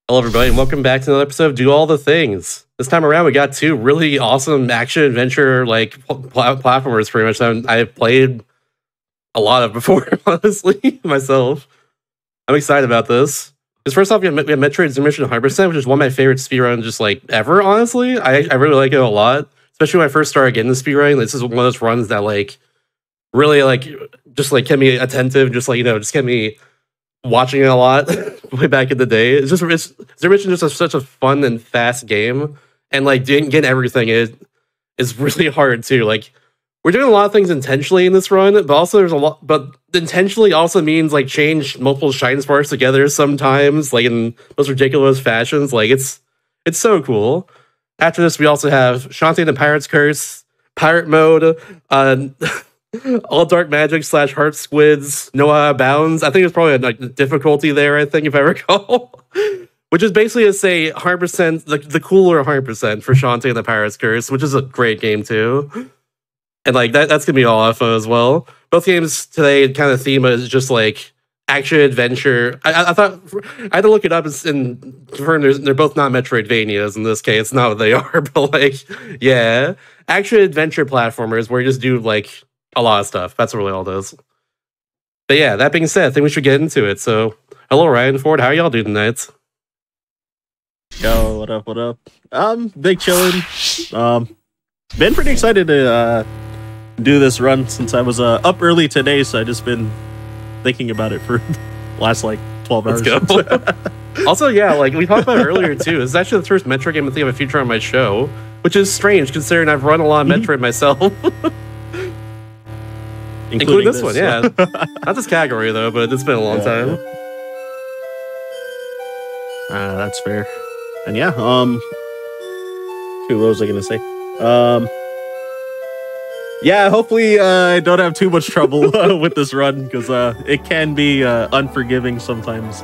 Hello, everybody, and welcome back to another episode of Do All the Things. This time around, we got two really awesome action-adventure platformers. Pretty much, I've played a lot of before, honestly, myself. I'm excited about this. Because first off, we have Metroid Zero Mission 100%, which is one of my favorite speedruns just like ever. Honestly, I really like it a lot. Especially when I first started getting the speedrunning. This is one of those runs that like really just kept me attentive, just kept me watching it a lot way back in the day. It's Zero Mission is just such a fun and fast game, and like getting everything is really hard too. Like we're doing a lot of things intentionally in this run, but also there's a lot. But intentionally also means like change multiple shine sparks together sometimes, like in most ridiculous fashions. Like it's so cool. After this, we also have Shantae and the Pirate's Curse, Pirate Mode, All Dark Magic / Heart Squids, No Bounds. I think it's probably like the difficulty there, I think, if I recall. Which is basically to say 100%, the cooler 100% for Shantae and the Pirate's Curse, which is a great game too. And like that's gonna be all fun as well. Both games today kind of theme is just like action adventure. I thought I had to look it up and confirm they're both not Metroidvanias in this case. Not what they are, but like yeah, action adventure platformers where you just do like a lot of stuff. That's really all it is. But yeah, that being said, I think we should get into it. So hello, Ryan Ford. How y'all doing tonight? Yo, what up? What up? Big chillin'. Been pretty excited to do this run since I was up early today, so I just been thinking about it for the last like 12 hours. Let's go. Also, yeah, like we talked about it earlier too. This is actually the first Metroid game I think I have a feature on my show, which is strange considering I've run a lot of Metroid myself. Including this one, yeah. Not this category though, but it's been a long time. That's fair. And yeah, what was I gonna say? Yeah, hopefully I don't have too much trouble with this run, because it can be unforgiving sometimes.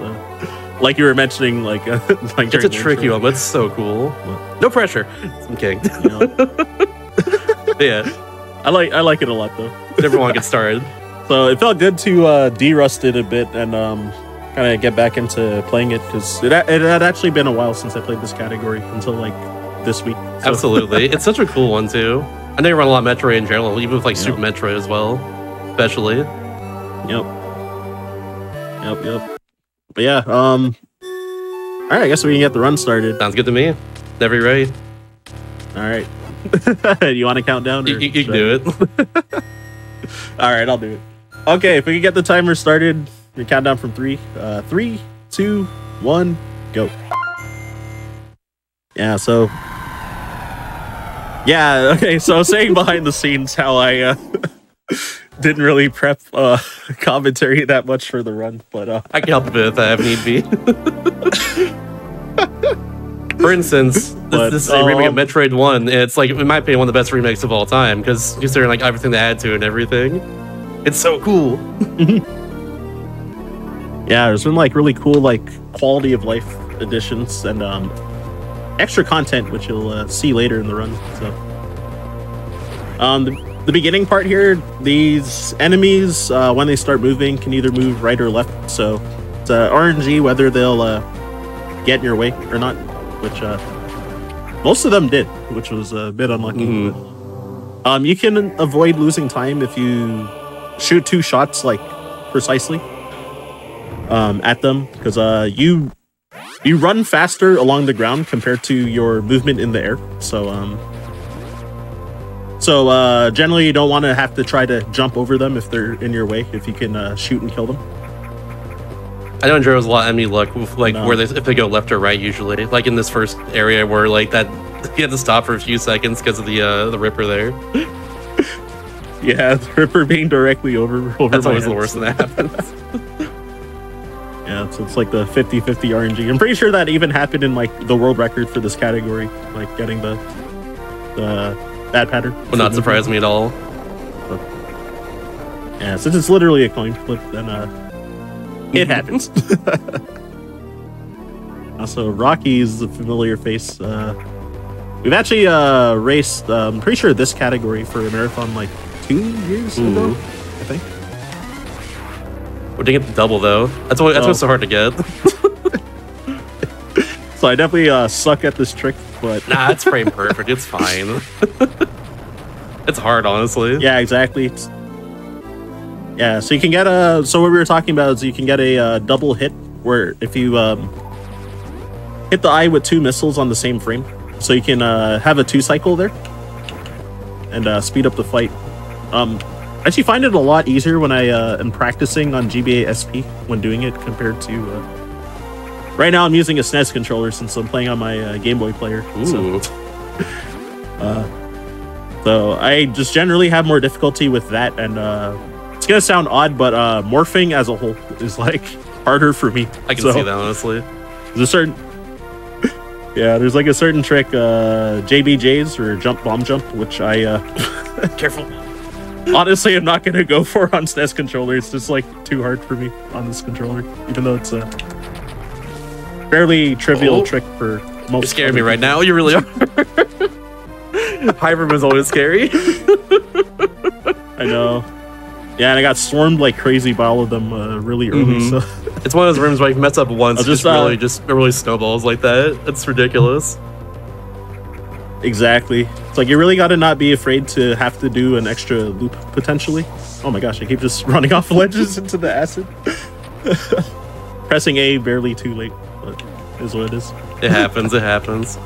Like you were mentioning, like it's a tricky one, but it's so cool. No pressure. I'm kidding. Yeah, I like it a lot though. Everyone gets started. So it felt good to derust it a bit and kind of get back into playing it, because it had actually been a while since I played this category until like this week. So. Absolutely, it's such a cool one too. I know you run a lot of Metroid in general, even with like Super Metroid as well, especially. Yep. But yeah, all right, I guess we can get the run started. Sounds good to me. Never ready. All right. You want to count down? You can do it. All right, I'll do it. Okay, if we can get the timer started, we count down from 3. 3, 2, 1, go. Yeah, so... Yeah, okay, so I was saying behind the scenes how I didn't really prep commentary that much for the run, but... I can help a bit if I need be. For instance, this is a remake of Metroid 1, and it's like, in my opinion, one of the best remakes of all time, because considering like everything they add to it and everything, it's so cool. Yeah, there's been like really cool like quality of life additions and extra content, which you'll see later in the run. So, the beginning part here, these enemies when they start moving can either move right or left. So it's RNG whether they'll get in your way or not. Which most of them did, which was a bit unlucky. Mm-hmm. You can avoid losing time if you shoot 2 shots like precisely at them, because you run faster along the ground compared to your movement in the air. So generally you don't want to have to try to jump over them if they're in your way, if you can shoot and kill them. I know there was a lot of enemy luck with like where if they go left or right usually. Like in this first area where like that you had to stop for a few seconds because of the Ripper there. Yeah, the Ripper being directly over. That's always the worst when that happens. Yeah, so it's like the 50-50 RNG. I'm pretty sure that even happened in like the world record for this category, like getting the bad pattern. Would not surprise me at all. But, yeah, since it's literally a coin flip, then it happens. Also, Rocky's a familiar face. We've actually raced, I'm pretty sure this category for a marathon like 2 years ago, I think. We didn't get the double though. That's what's so hard to get. So I definitely suck at this trick, but Nah, it's frame perfect. It's fine. It's hard, honestly. yeah, exactly. Yeah, so you can get a. So what we were talking about is you can get a double hit where if you hit the eye with 2 missiles on the same frame, so you can have a 2 cycle there and speed up the fight. I actually find it a lot easier when I am practicing on GBA SP when doing it compared to. Right now, I'm using a SNES controller since I'm playing on my Game Boy player. Ooh. So I just generally have more difficulty with that, and it's gonna sound odd, but morphing as a whole is like harder for me. I can see that, honestly. There's a certain, yeah, there's like a certain trick, JBJs or jump bomb jump, which I Careful. honestly am not gonna go for on SNES controller. It's just like too hard for me on this controller, even though it's a fairly trivial trick for most. You're scaring me right now. You really are. Hybrid is always scary. I know. Yeah, and I got swarmed like crazy by all of them really early. So it's one of those rooms where you mess up once, I'll just really snowballs like that. It's ridiculous. Exactly. It's like you really got to not be afraid to have to do an extra loop potentially. Oh my gosh, I keep just running off ledges into the acid. Pressing A barely too late, but it is what it is. It happens. It happens.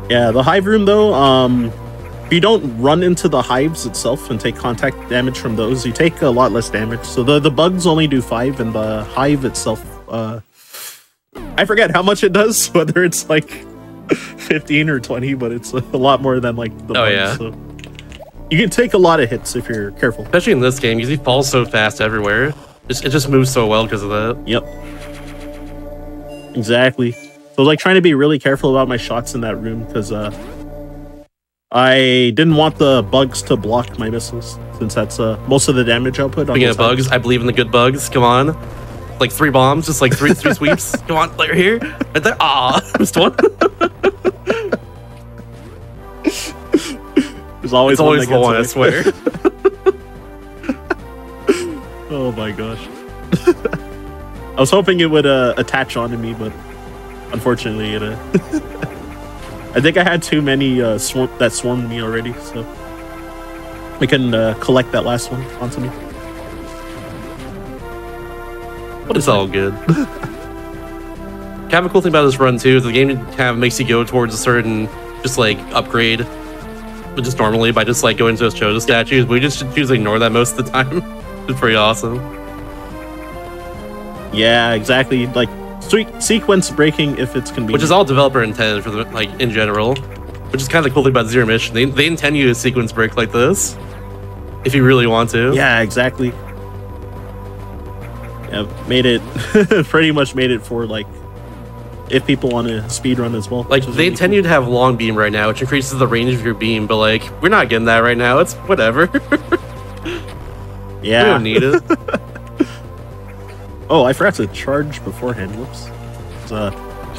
Yeah, the hive room though, if you don't run into the hives itself and take contact damage from those, you take a lot less damage. So the bugs only do 5, and the hive itself, I forget how much it does, whether it's like 15 or 20, but it's a lot more than like the bugs. Yeah. So you can take a lot of hits if you're careful. Especially in this game, because he falls so fast everywhere. It just moves so well because of that. Yep. Exactly. So I was like trying to be really careful about my shots in that room because I didn't want the bugs to block my missiles, since that's most of the damage output. Speaking of bugs, I believe in the good bugs. Come on. Like 3 bombs, just like three sweeps. Come on, right here. Right there. Ah, missed one. There's always the one, I swear. Oh my gosh. I was hoping it would attach onto me, but unfortunately it I think I had too many that swarmed me already, so I couldn't collect that last one onto me. But it's all good. Kind of a cool thing about this run too is the game kind of makes you go towards a certain just like upgrade, but just normally by just like going to those Choda statues. But we just choose to ignore that most of the time. It's pretty awesome. Yeah, exactly. Like sequence breaking if it's convenient. Which is all developer intended for the like in general. Which is kind of the cool thing about Zero Mission. They intend you to sequence break like this if you really want to. Yeah, exactly. Yeah, made it pretty much made it for like if people want to speedrun as well. Like they intend you to have long beam right now, which increases the range of your beam, but like we're not getting that right now. It's whatever. Yeah. We don't need it. Oh, I forgot to charge beforehand. Whoops.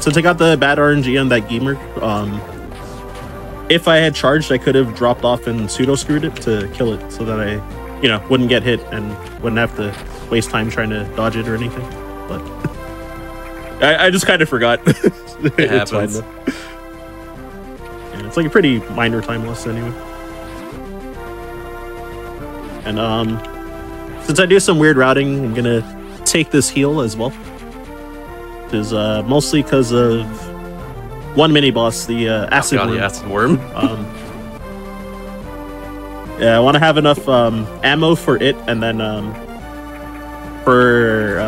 Since I got the bad RNG on that gamer, if I had charged, I could have dropped off and pseudo screwed it to kill it, so that I, wouldn't get hit and wouldn't have to waste time trying to dodge it or anything. But I just kind of forgot. It happens. Yeah, it's like a pretty minor time loss anyway. And since I do some weird routing, I'm gonna take this heal as well. Is mostly because of one mini boss, the acid worm. The acid worm. Yeah, I want to have enough ammo for it, and then for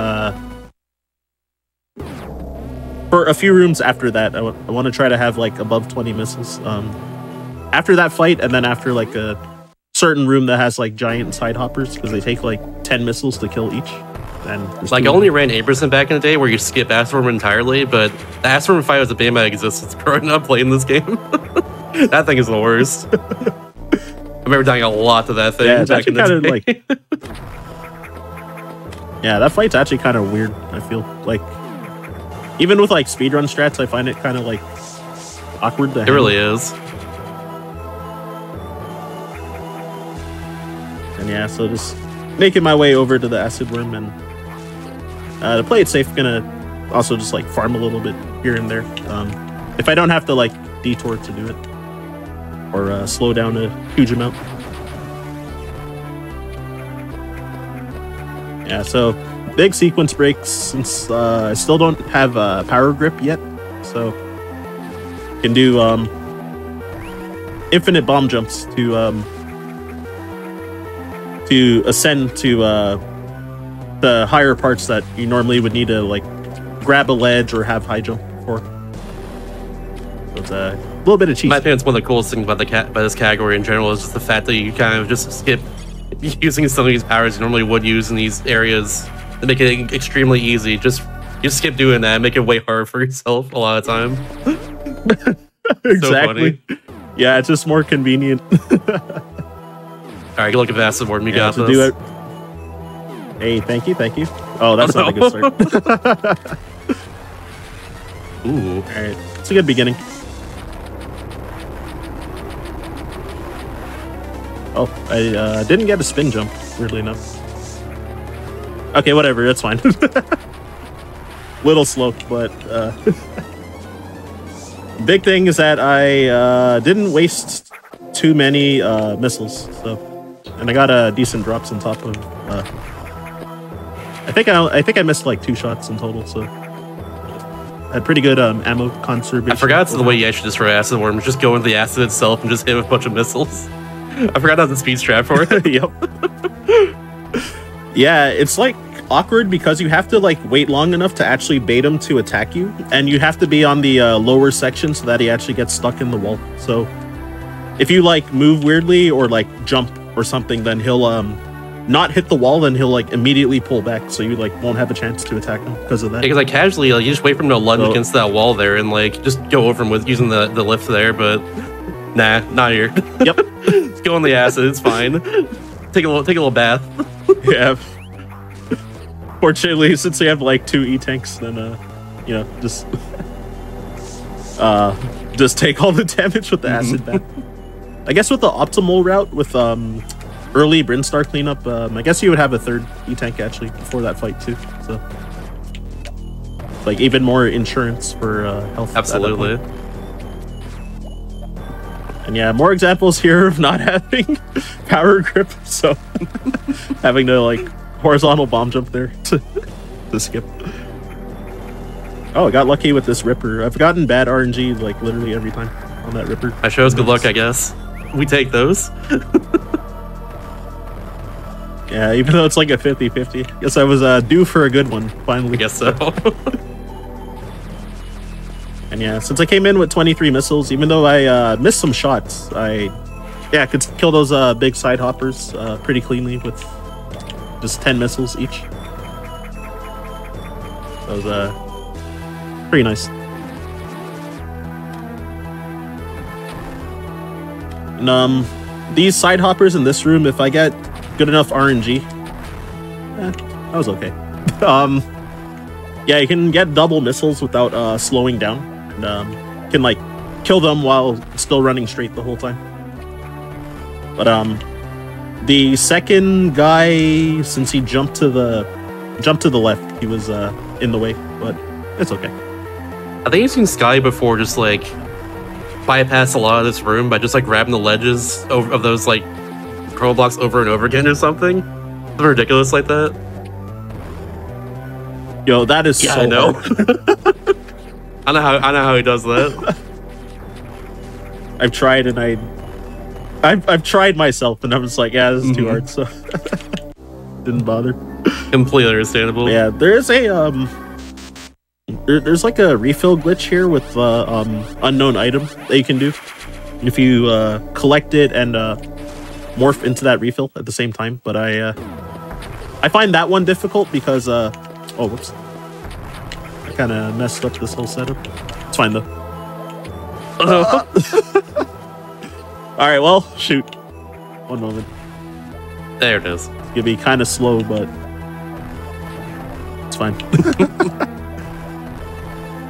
a few rooms after that, I want to try to have like above 20 missiles. After that fight, and then after like a certain room that has like giant side hoppers, because they take like 10 missiles to kill each. And like I only ran 8% back in the day where you skip Acid entirely, but the Acid fight was a bane of my existence growing up playing this game. That thing is the worst. I remember dying a lot to that thing. Yeah, it's back in actually the kind of day. like. Yeah, that fight's actually kind of weird. I feel like even with like speedrun strats, I find it kind of like awkward to handle. It really is. And yeah, so just making my way over to the acid worm, and to play it safe, gonna also just like farm a little bit here and there. If I don't have to like detour to do it or slow down a huge amount. Yeah, so big sequence breaks since I still don't have power grip yet, so can do infinite bomb jumps to ascend to the higher parts that you normally would need to like grab a ledge or have high jump for. So it's a little bit of cheese. I think it's one of the coolest things about this category in general is just the fact that you kind of just skip using some of these powers you normally would use in these areas to make it extremely easy. You just skip doing that and make it way harder for yourself a lot of time. Exactly. So yeah, it's just more convenient. Alright, good luck at Acid Warden. You got this. Do it. Hey, thank you. Oh, that's not a good start. Ooh. Alright, it's a good beginning. Oh, I didn't get a spin jump, weirdly enough. Okay, whatever, that's fine. Little slow, but big thing is that I didn't waste too many missiles, so, and I got decent drops on top of. I think I missed like 2 shots in total, so I had pretty good ammo conservation. I forgot the way you actually destroy Acid Worm. Just go into the acid itself and just hit with a bunch of missiles. I forgot that was the speed strat for it. Yep. Yeah, it's like awkward because you have to like wait long enough to actually bait him to attack you, and you have to be on the lower section so that he actually gets stuck in the wall. So if you like move weirdly or like jump or something, then he'll not hit the wall, and he'll like immediately pull back, so you like won't have a chance to attack him because of that. Because like casually, like you just wait for him to lunge against that wall there, and like just go over him with using the lift there, but nah, not here. Yep. Just go on the acid, it's fine. Take a little bath. Yeah. Fortunately, since we have like 2 E-tanks, then you know, just take all the damage with the acid bath. I guess with the optimal route with early Brinstar cleanup, I guess you would have a 3rd E-tank actually before that fight too. So like even more insurance for health. Absolutely. And yeah, more examples here of not having power grip, so having to like horizontal bomb jump there to skip. Oh, I got lucky with this Ripper. I've gotten bad RNG like literally every time on that Ripper. That shows good luck, I guess. We take those. Yeah, even though it's like a 50-50. Guess I was due for a good one, finally. I guess so. And yeah, since I came in with 23 missiles, even though I missed some shots, I could kill those big side hoppers pretty cleanly with just 10 missiles each. That was pretty nice. And these side hoppers in this room, if I get good enough RNG, that was okay. Yeah, you can get double missiles without slowing down. And can like kill them while still running straight the whole time. But the second guy, since he jumped to the left, he was in the way, but it's okay. I think you've seen Sky before just like bypass a lot of this room by just like grabbing the ledges of those like control blocks over and over again or something. Something ridiculous like that. Yo, that is so I know. hard. I know how he does that. I've tried and I've tried myself and I'm just like, yeah, this is too hard, so didn't bother. Completely understandable. Yeah, there is a there's like a refill glitch here with unknown item that you can do. If you collect it and morph into that refill at the same time, but I find that one difficult because oh whoops. I kind of messed up this whole setup. It's fine though. Alright, well, shoot. One moment. There it is. It's gonna be kind of slow, but it's fine.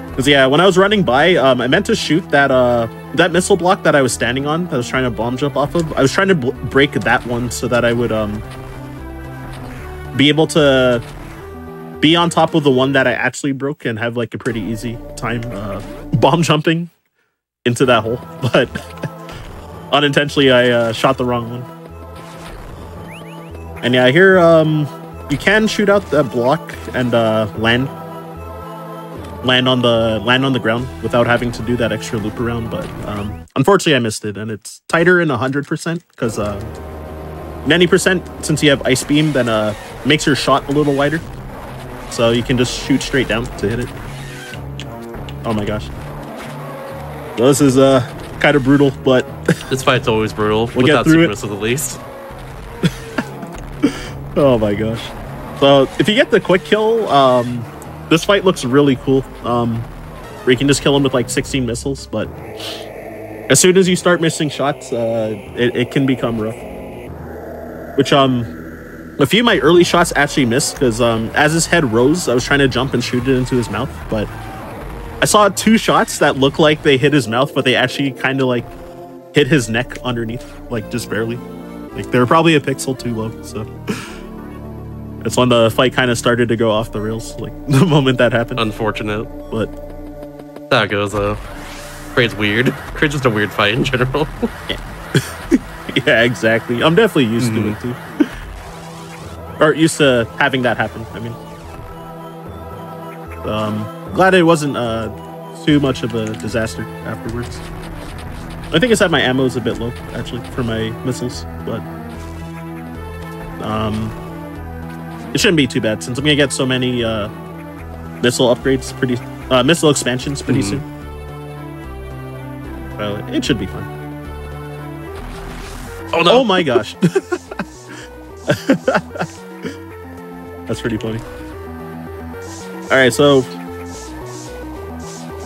Because yeah, when I was running by, I meant to shoot that missile block that I was standing on, that I was trying to bomb jump off of. I was trying to break that one so that I would be able to be on top of the one that I actually broke and have like a pretty easy time bomb jumping into that hole, but unintentionally I shot the wrong one. And yeah, here you can shoot out the block and land on the ground without having to do that extra loop around, but unfortunately I missed it, and it's tighter in 100% because 90% since you have ice beam, then makes your shot a little wider, so you can just shoot straight down to hit it. Oh my gosh, so this is kind of brutal, but this fight's always brutal. We'll get through it at least. Oh my gosh. So if you get the quick kill, this fight looks really cool. Where you can just kill him with like 16 missiles, but as soon as you start missing shots, it can become rough. Which a few of my early shots actually missed because as his head rose, I was trying to jump and shoot it into his mouth, but I saw 2 shots that looked like they hit his mouth, but they actually kind of like hit his neck underneath, like just barely. Like they were probably a pixel too low, so that's when the fight kind of started to go off the rails, like the moment that happened. Unfortunate, but that goes though. Craig's weird. Craig's just a weird fight in general. Yeah. Yeah, exactly. I'm definitely used to it too, or used to having that happen. I mean, glad it wasn't too much of a disaster afterwards. I think it's that my ammo is a bit low actually for my missiles, but it shouldn't be too bad since I'm gonna get so many missile upgrades missile expansions pretty soon. It should be fun. Oh no! Oh my gosh! That's pretty funny. All right, so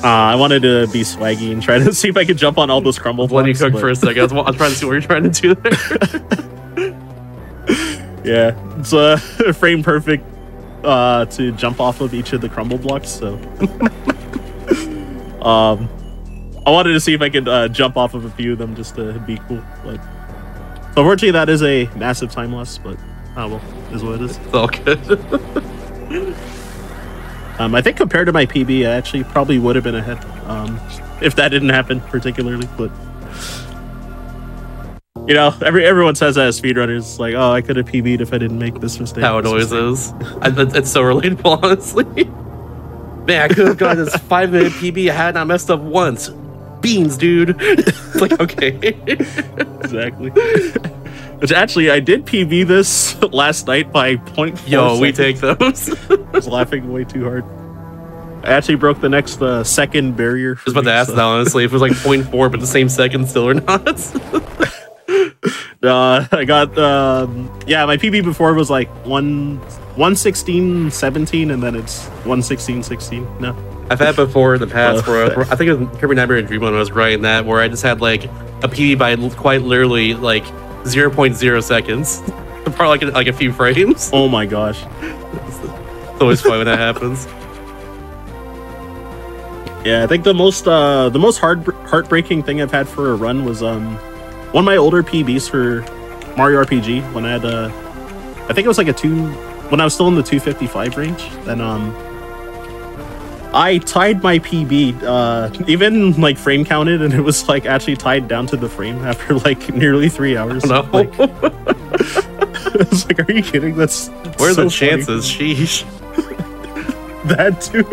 I wanted to be swaggy and try to see if I could jump on all those crumble blocks. Let you cook for a second. I was trying to see what you're trying to do there. Yeah, it's frame perfect to jump off of each of the crumble blocks. So I wanted to see if I could jump off of a few of them just to be cool. But so unfortunately, that is a massive time loss. But well, is what it is. It's all good. I think compared to my PB, I actually probably would have been ahead if that didn't happen particularly. But you know, everyone says that as speedrunners, like, oh, I could have PB'd if I didn't make this mistake. How it always is. It's so relatable, honestly. Man, I could have got this 5-minute PB. I had not messed up once. Beans, dude. It's like, okay. Exactly. Which actually, I did PB this last night by 0.4 Yo, seconds. we take those. I was laughing way too hard. I actually broke the next second barrier. I was about to ask that, honestly, if it was like 0.4, but the same second still or not. I got, yeah, my PB before was like 1:16:17, and then it's 1:16:16 now. I've had before in the past where I think it was Kirby Nightmare Dream when I was writing that, where I just had like a PB by quite literally like 0.0 seconds. Probably like a few frames. Oh my gosh. It's always fun when that happens. Yeah, I think the most heartbreaking thing I've had for a run was one of my older PBs for Mario RPG when I had I think it was like when I was still in the 255 range. Then I tied my PB, even like frame counted, and it was like actually tied down to the frame after like nearly 3 hours. Oh, no. Like, I was like, are you kidding? That's where are so the chances? funny. Sheesh. That too.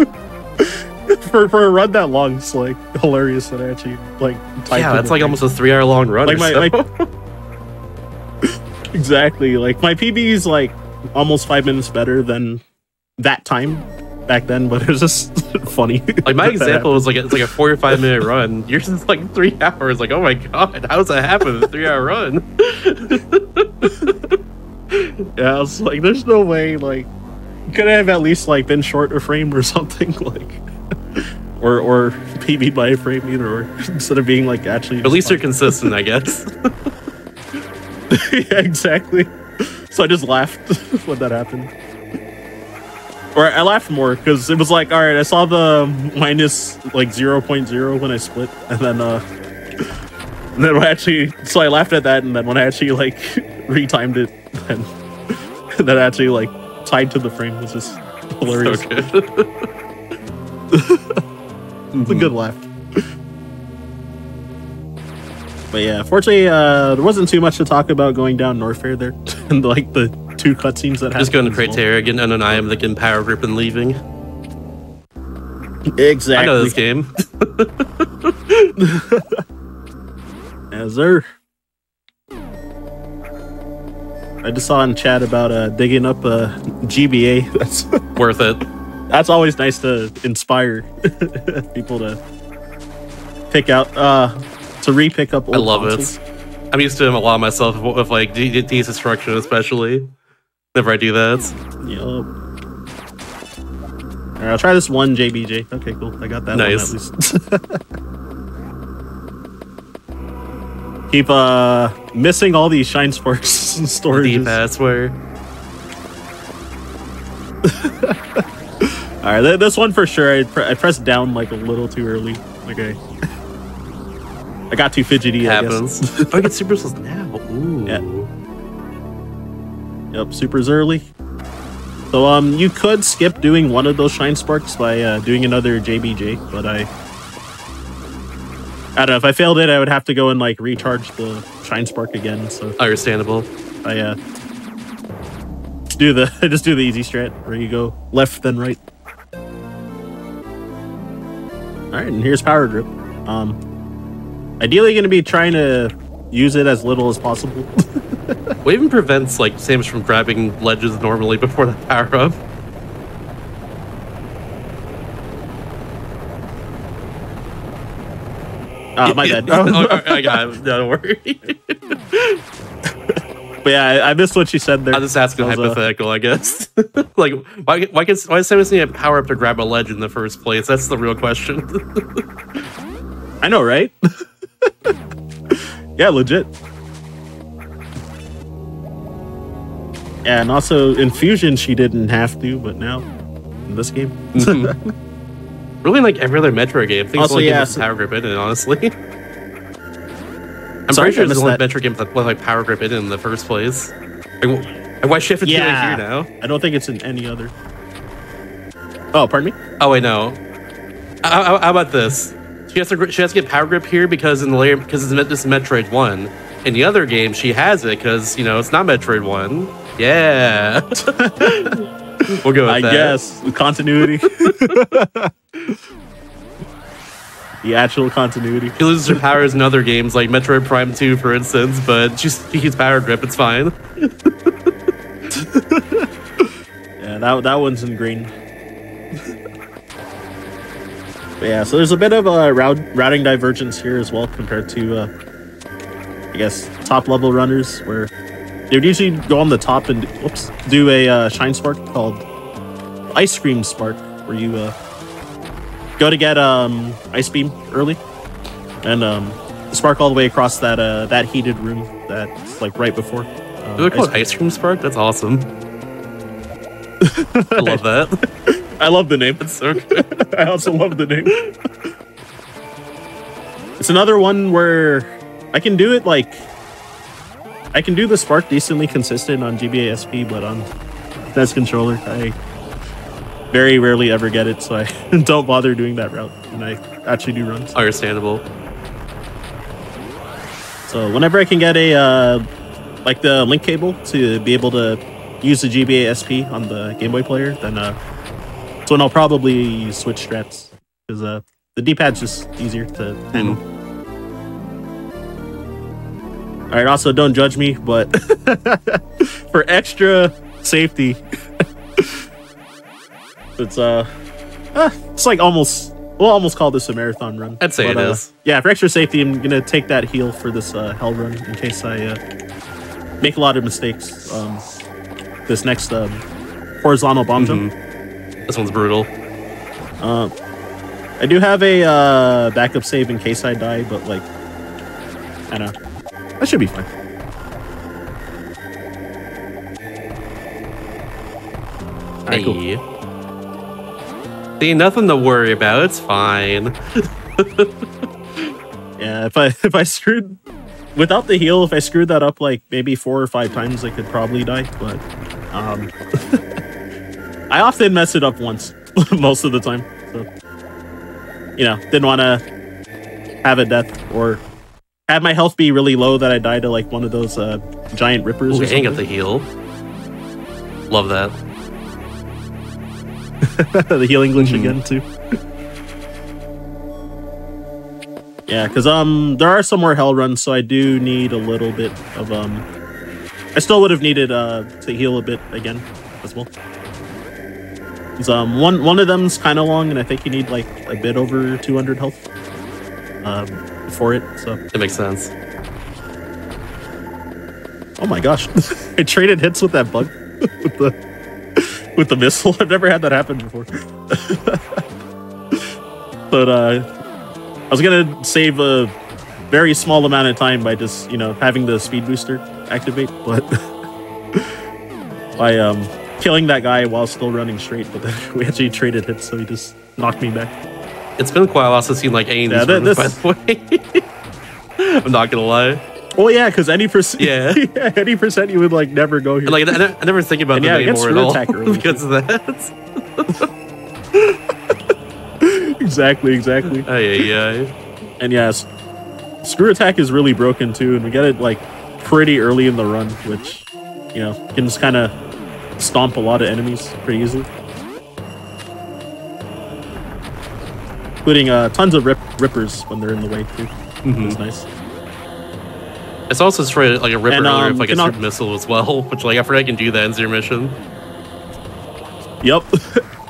For a run that long, it's like hilarious that I actually like tied. Yeah, that's like almost a 3 hour long run. Like my exactly. Like my PB is like almost 5 minutes better than that time back then, but it was just funny. Like my example was like it's like a 4 or 5 minute run. Yours is like 3 hours. Like, oh my god, how does that happen in a 3 hour run? Yeah, I was like, there's no way. Like, could I have at least like been short a frame or something? Like, or PB'd by a frame either, or instead of being like actually. At least you're consistent, I guess. Yeah, exactly. So I just laughed when that happened. Or I laughed more because it was like, all right, I saw the minus like 0.0 when I split, and then when I actually, so I laughed at that, and then when I actually like retimed it, and that actually like tied to the frame was just hilarious. So good. It's a good laugh. But yeah, fortunately, there wasn't too much to talk about going down Norfair there. And like the 2 cutscenes that happened. Just going to Crateria, getting on an item that can power grip and leaving. Exactly. I know this game. Yes, sir. I just saw in chat about digging up GBA. That's Worth it. That's always nice to inspire people to pick out, to re-pick up old I love consoles. it. I'm used to them a lot myself with like deconstruction, especially. Whenever I do that. Yup. Alright, I'll try this one JBJ. Okay, cool. I got that Nice. one at least. Keep missing all these Shine Sparks storages. Deep password. Alright, this one for sure. I pressed down like a little too early. Okay. I got too fidgety, I Happens. guess. Oh, I get super cells now. Ooh. Yeah. Yep, super's early. So you could skip doing one of those Shine Sparks by doing another JBJ, but I don't know, if I failed it, I would have to go and like recharge the Shine Spark again. So Understandable. I just do the easy strat where you go left then right. Alright, and here's Power Grip. Ideally gonna be trying to use it as little as possible. What even prevents like Samus from grabbing ledges normally before the power up? My bad. I got it. Don't worry. But yeah, I missed what she said there. I'll just ask a hypothetical, I does like, why does Samus need a power up to grab a ledge in the first place? That's the real question. I know, right? Yeah, legit. Yeah, and also in Fusion she didn't have to, but now in this game. Really, like every other Metroid game, things Also, only yeah, give power grip in it, honestly. I'm Sorry, pretty sure I there's missed only that. Metroid games that like power grip in the first place. Like, why shift it to it here now? I don't think it's in any other. Oh, pardon me? Oh wait, no. How about this? She has to get power grip here because in the layer this is Metroid 1. In the other game, she has it because it's not Metroid 1. Yeah. We'll go with that. I guess. With continuity. The actual continuity. She loses her powers in other games, like Metroid Prime 2, for instance, but she keeps power grip, it's fine. Yeah, that one's ingrained. But yeah, so there's a bit of a routing divergence here as well compared to, I guess, top level runners, where they would usually go on the top and do a Shine Spark called Ice Cream Spark, where you go to get Ice Beam early and spark all the way across that heated room that's like right before. Do they call it Ice Cream Spark? That's awesome. I love that. I love the name. It's so good. I also love the name. It's another one where I can do it like I can do the spark decently consistent on GBA SP, but on NES controller I very rarely ever get it, so I don't bother doing that route when I actually do runs. Understandable. So whenever I can get a like the link cable to be able to use the GBA SP on the Game Boy player, then that's when I'll probably switch strats, because the D-pad's just easier to handle. Alright, also don't judge me, but for extra safety, it's like we'll almost call this a marathon run. I'd say it is. Yeah, for extra safety, I'm gonna take that heal for this hell run in case I make a lot of mistakes. This next horizontal bomb jump. This one's brutal. I do have a backup save in case I die, but like, I don't know. That should be fine. Alright, cool. Hey. See, nothing to worry about. It's fine. Yeah, if I screwed without the heal, if I screwed that up like maybe 4 or 5 times, I could probably die. But I often mess it up once, most of the time. So, you know, didn't want to have a death or have my health be really low that I die to like one of those giant rippers. Ooh, hang up the heal. Love that. The healing glitch again too. Yeah, because there are some more hell runs, so I do need a little bit of I still would have needed to heal a bit again as well. One of them's kind of long, and I think you need like a bit over 200 health for it. So it makes sense. Oh my gosh, I traded hits with that bug with the missile. I've never had that happen before. But I was gonna save a very small amount of time by just, you know, having the speed booster activate, but by killing that guy while still running straight. But then we actually traded hits, so he just knocked me back. It's been quite a while since I've seen like any of these runs, by the way. I'm not gonna lie. Oh yeah, because any percent, yeah, any percent you would like never go here. Like I never think about them anymore at all because of that. Exactly. And yes, screw attack is really broken too, and we get it like pretty early in the run, which, you know, can just kind of stomp a lot of enemies pretty easily, including tons of rippers when they're in the way too. It's nice. It's also just for like a ripper with like a super knock missile as well, which like I forgot I can do that in Zero Mission. Yep.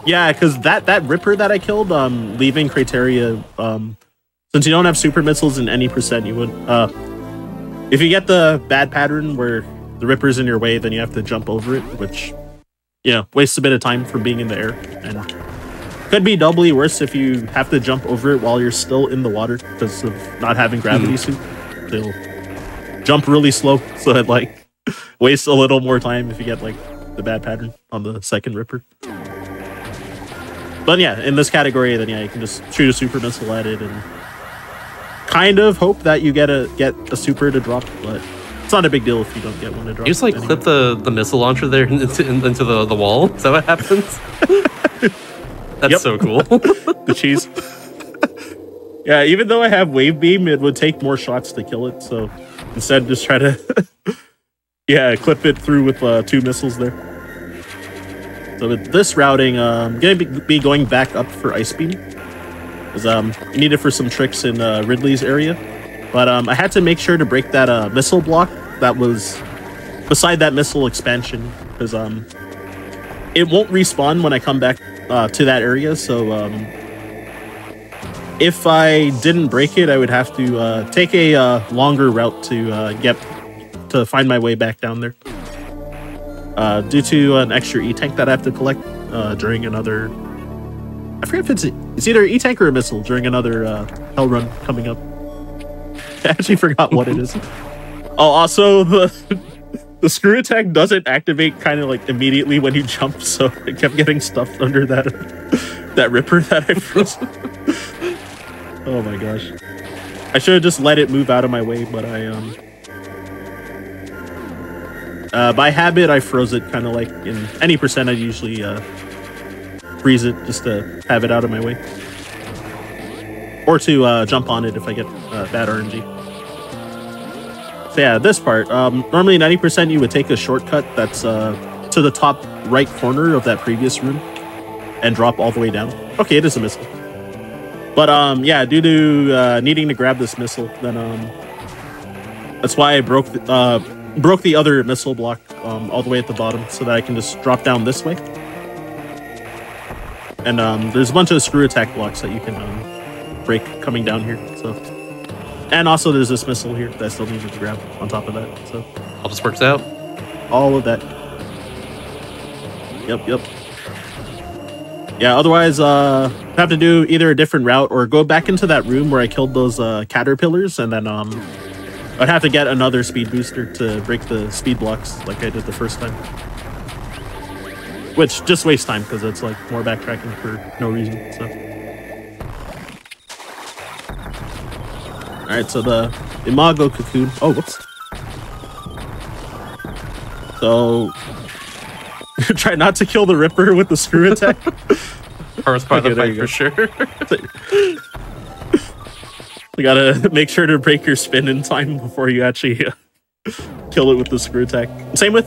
Yeah, because that ripper that I killed, leaving criteria, since you don't have super missiles in any percent, you would if you get the bad pattern where the ripper's in your way, then you have to jump over it, which, you know, wastes a bit of time from being in the air, and could be doubly worse if you have to jump over it while you're still in the water because of not having gravity suit. They'll jump really slow, so it like wastes a little more time if you get like the bad pattern on the second ripper. But yeah, in this category, then yeah, you can just shoot a super missile at it and kind of hope that you get a super to drop, but it's not a big deal if you don't get one to drop. You just like clip the missile launcher there into the wall. Is that what happens? That's so cool. The cheese. Yeah, even though I have wave beam, it would take more shots to kill it. So instead, just try to clip it through with 2 missiles there. So with this routing, I'm gonna be going back up for ice beam, because you need it for some tricks in Ridley's area. But I had to make sure to break that missile block that was beside that missile expansion, because it won't respawn when I come back to that area. So if I didn't break it, I would have to take a longer route to find my way back down there. Due to an extra E-tank that I have to collect during another... I forget if it's either E-tank or a missile during another hell run coming up. I actually forgot what it is. Oh, also the screw attack doesn't activate kind of like immediately when you jump, so I kept getting stuffed under that ripper that I froze. Oh my gosh. I should have just let it move out of my way, but by habit, I froze it kind of like in any percent. I usually freeze it just to have it out of my way, or to jump on it if I get bad RNG. So yeah, this part, normally 90% you would take a shortcut that's to the top right corner of that previous room and drop all the way down. Okay, it is a missile. But yeah, due to needing to grab this missile, then that's why I broke the other missile block all the way at the bottom, so that I can just drop down this way. And there's a bunch of screw attack blocks that you can break coming down here. So, and also there's this missile here that I still needed to grab on top of that. So all this works out. All of that. Yep. Yeah, otherwise, have to do either a different route or go back into that room where I killed those caterpillars, and then I'd have to get another speed booster to break the speed blocks like I did the first time. Which just wastes time because it's like more backtracking for no reason. So, alright, so the Imago Cocoon. Oh, whoops. So Try not to kill the Ripper with the screw attack. First part of the fight for sure. You gotta make sure to break your spin in time before you actually kill it with the screw attack. Same with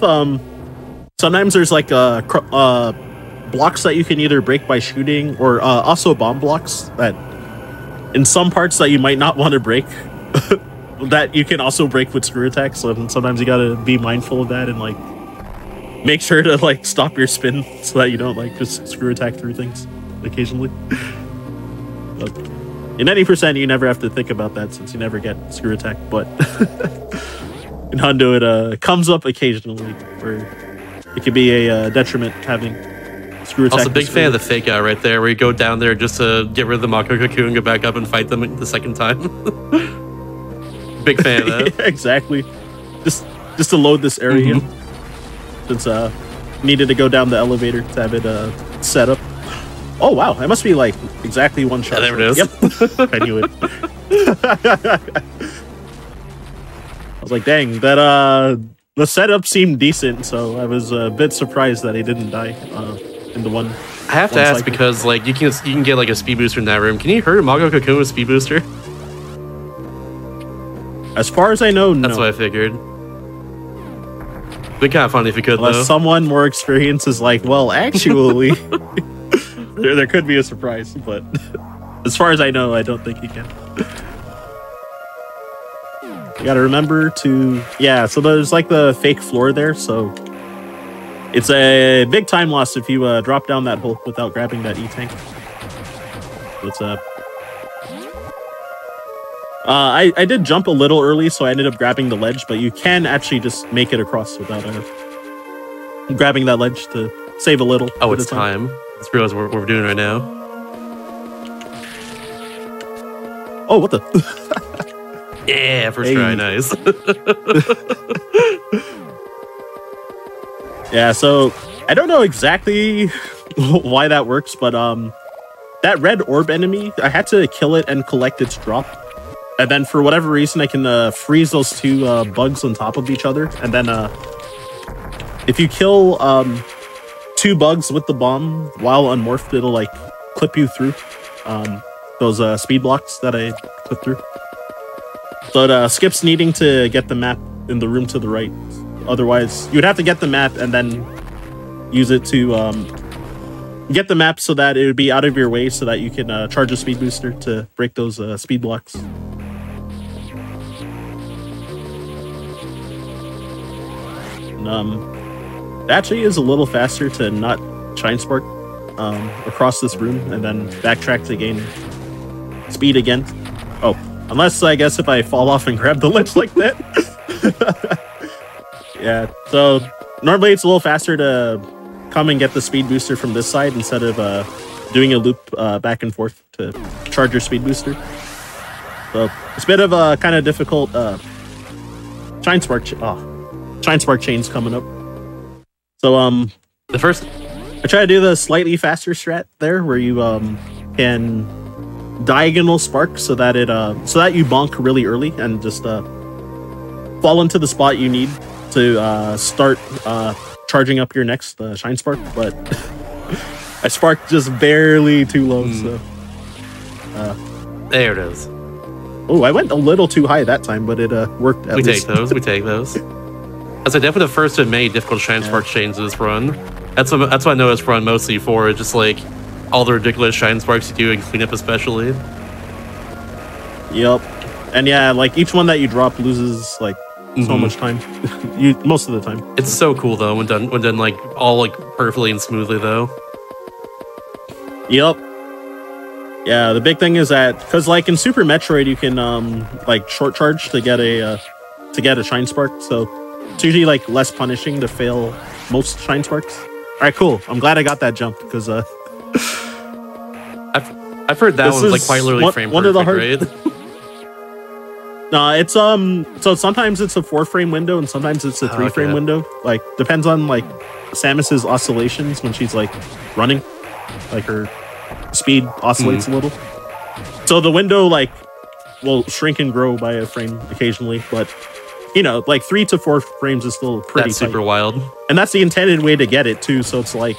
sometimes there's like blocks that you can either break by shooting, or also bomb blocks that in some parts that you might not want to break that you can also break with screw attacks. So sometimes you gotta be mindful of that and like make sure to like stop your spin so that you don't like just screw attack through things occasionally. But in any percent, you never have to think about that since you never get screw attack. But in Hundo, it comes up occasionally where it could be a detriment having screw attack. Also, big fan of the fake out right there, where you go down there just to get rid of the Mako Cocoon, go back up and fight them the second time. Big fan of that. Yeah, exactly. Just to load this area, since needed to go down the elevator to have it set up. Oh wow, that must be like exactly one shot. Yeah, there it is. Yep, I knew it. I was like, dang, that the setup seemed decent, so I was a bit surprised that he didn't die in the one. I have to ask because like you can get like a speed booster in that room. Can you hurt a Mako Cocoon with speed booster? As far as I know, no. That's what I figured. It'd be kind of funny if you could, unless though. Someone more experienced is like, well, actually, there could be a surprise, but as far as I know, I don't think you can. You gotta remember to, yeah, so there's like the fake floor there, so it's a big time loss if you drop down that hole without grabbing that E-tank. What's up? I did jump a little early, so I ended up grabbing the ledge, but you can actually just make it across without grabbing that ledge to save a little. Oh, it's time. Let's realize what we're doing right now. Oh, what the? Yeah, first try, nice. Yeah, so I don't know exactly why that works, but that red orb enemy, I had to kill it and collect its drop. And then for whatever reason, I can freeze those two bugs on top of each other. And then if you kill two bugs with the bomb while unmorphed, it'll like clip you through those speed blocks that I clipped through. So it skips needing to get the map in the room to the right. Otherwise, you'd have to get the map and then use it to get the map so that it would be out of your way so that you can charge a speed booster to break those speed blocks. It actually is a little faster to not Shine Spark across this room and then backtrack to gain speed again. Oh, unless I guess if I fall off and grab the ledge like that. Yeah, so normally it's a little faster to come and get the speed booster from this side instead of doing a loop back and forth to charge your speed booster. So it's a bit of a kind of difficult Shine Spark chains coming up. So the first I try to do the slightly faster strat there where you can diagonal spark so that it so that you bonk really early and just fall into the spot you need to start charging up your next Shine Spark, but I sparked just barely too low, so there it is. Oh, I went a little too high that time, but it worked at least. We take those. That's definitely the first of many difficult Shine Spark chains in this run. That's what I know this run mostly for, just like all the ridiculous Shine Sparks you do in cleanup especially. Yep. And yeah, like each one that you drop loses like so much time. Most of the time. It's so cool though when done like all like perfectly and smoothly though. Yep. Yeah, the big thing is that because like in Super Metroid you can like short charge to get a Shine Spark, so it's usually like less punishing to fail most Shine Sparks. Alright, cool. I'm glad I got that jump because I've heard that one's like quite literally frame perfect, right? No, it's so sometimes it's a 4-frame window and sometimes it's a 3-frame window. Like depends on like Samus's oscillations when she's like running. Like her speed oscillates a little. So the window like will shrink and grow by a frame occasionally, but you you know, like 3 to 4 frames is still pretty That's super tight. wild. And that's the intended way to get it too. So it's like,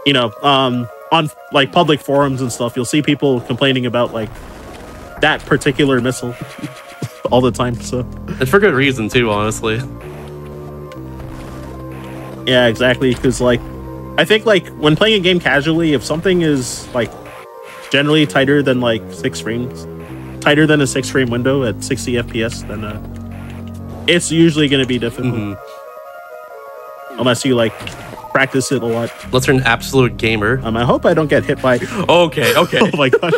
you know, on like public forums and stuff, you'll see people complaining about like that particular missile all the time. So, and for good reason too, honestly. Yeah, exactly. Because like, I think like when playing a game casually, if something is like generally tighter than like 6 frames, tighter than a 6 frame window at 60 FPS, then it's usually going to be difficult. Unless you like practice it a lot. Unless you're an absolute gamer. I hope I don't get hit by. Okay. Oh my gosh.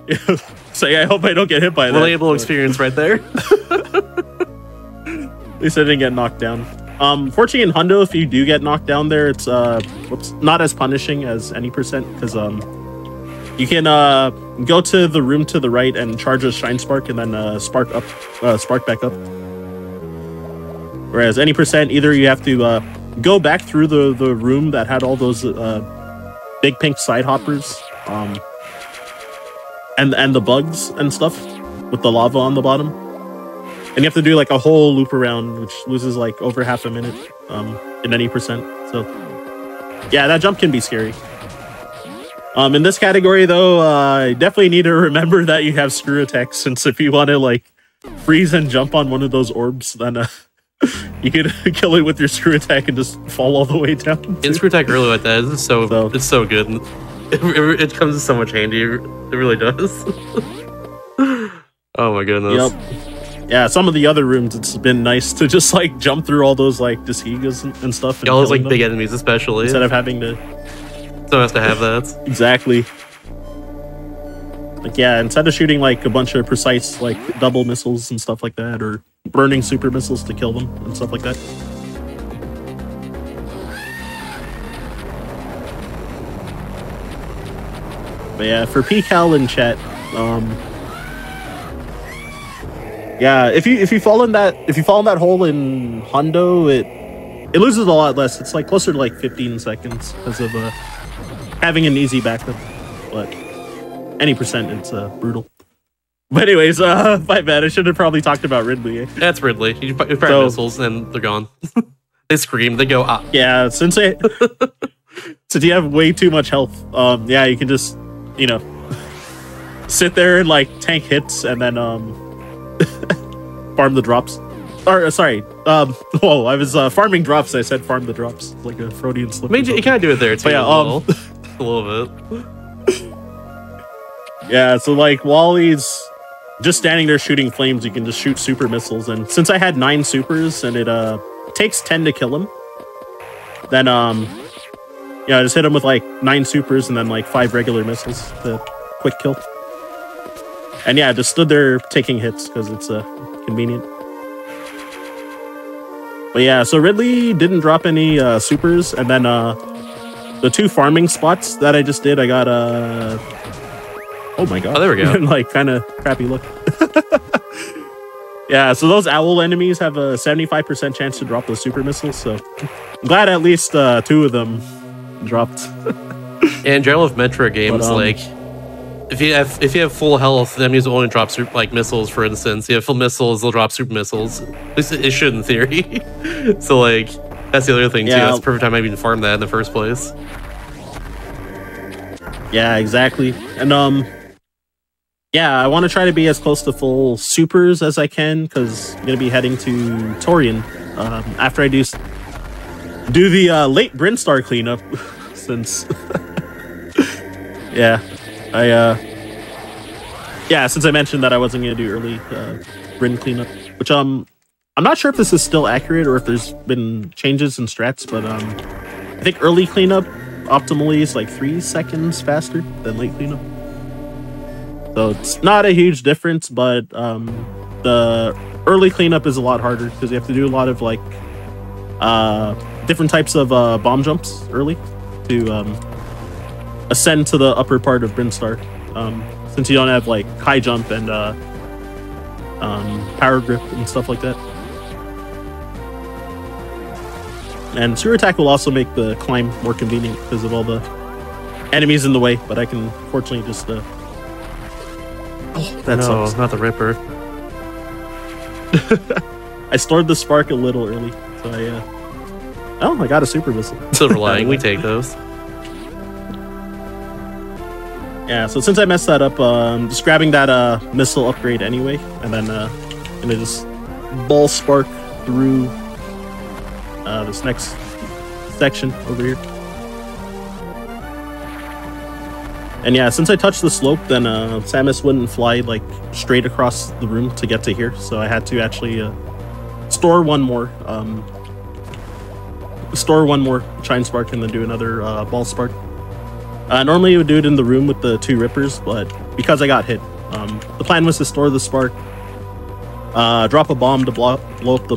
Yeah, so yeah, I hope I don't get hit by that. Relatable experience right there. At least I didn't get knocked down. Fortunately in Hundo, if you do get knocked down there, it's not as punishing as any percent, because you can go to the room to the right and charge a Shine Spark and then spark back up. Whereas any percent, either you have to go back through the room that had all those big pink side hoppers, and the bugs and stuff with the lava on the bottom. And you have to do like a whole loop around, which loses like over half a minute in any percent. So yeah, that jump can be scary. In this category though, you definitely need to remember that you have screw attack, since if you want to like freeze and jump on one of those orbs, then you could kill it with your screw attack and just fall all the way down. In screw attack early like that is it's so good. It comes in so much handy. It really does. Oh my goodness. Yep. Yeah, some of the other rooms, it's been nice to just like jump through all those like Dishegas and stuff. And all those like big enemies, especially instead of having to. So nice to have that. Exactly. Like yeah, instead of shooting like a bunch of precise like double missiles and stuff like that, or burning super missiles to kill them and stuff like that. But yeah, for PCal in chat, yeah, if you fall in that hole in Hundo, it loses a lot less. It's like closer to like 15 seconds because of having an easy backup. But any percent, it's brutal. But anyways, my bad. I should have probably talked about Ridley. Eh? That's Ridley. You fire missiles and they're gone. They scream. They go ah. Yeah, since you have way too much health, yeah, you can just sit there and like tank hits and then farm the drops. Or sorry, whoa, I was farming drops. I said farm the drops. It's like a Freudian slip. You kind of do it there too. But yeah, a little bit. Yeah, so like while he's just standing there shooting flames, you can just shoot super missiles. And since I had 9 supers and it takes 10 to kill him, then yeah, I just hit him with like 9 supers and then like 5 regular missiles to quick kill. And yeah, just stood there taking hits because it's convenient. But yeah, so Ridley didn't drop any supers, and then the 2 farming spots that I just did, I got oh my god. Oh, there we go. Like kind of crappy look. Yeah, so those owl enemies have a 75% chance to drop those super missiles, so I'm glad at least 2 of them dropped. And in general with Metroid games, like if you have full health, the enemies will only drop like missiles, for instance. You have full missiles, they'll drop super missiles. At least it should in theory. So like that's the other thing too. That's the perfect time I even farm that in the first place. Yeah, exactly. And yeah, I want to try to be as close to full supers as I can, because I'm gonna be heading to Torian after I do the late Brinstar cleanup. Since yeah, since I mentioned that I wasn't gonna do early Brin cleanup, which I'm not sure if this is still accurate or if there's been changes in strats, but I think early cleanup optimally is like 3 seconds faster than late cleanup. So it's not a huge difference, but the early cleanup is a lot harder because you have to do a lot of like different types of bomb jumps early to ascend to the upper part of Brinstar. Since you don't have like high jump and power grip and stuff like that. And Sewer Attack will also make the climb more convenient because of all the enemies in the way, but I can fortunately just... Oh, that sucks. Not the Ripper. I stored the spark a little early, so I got a super missile. Silver lining, we take those. Yeah, so since I messed that up, just grabbing that missile upgrade anyway, and then gonna just ball spark through this next section over here. And yeah, since I touched the slope, then Samus wouldn't fly like straight across the room to get to here, so I had to actually store one more shine spark and then do another ball spark. Normally you would do it in the room with the 2 rippers, but because I got hit, the plan was to store the spark, drop a bomb to blow up the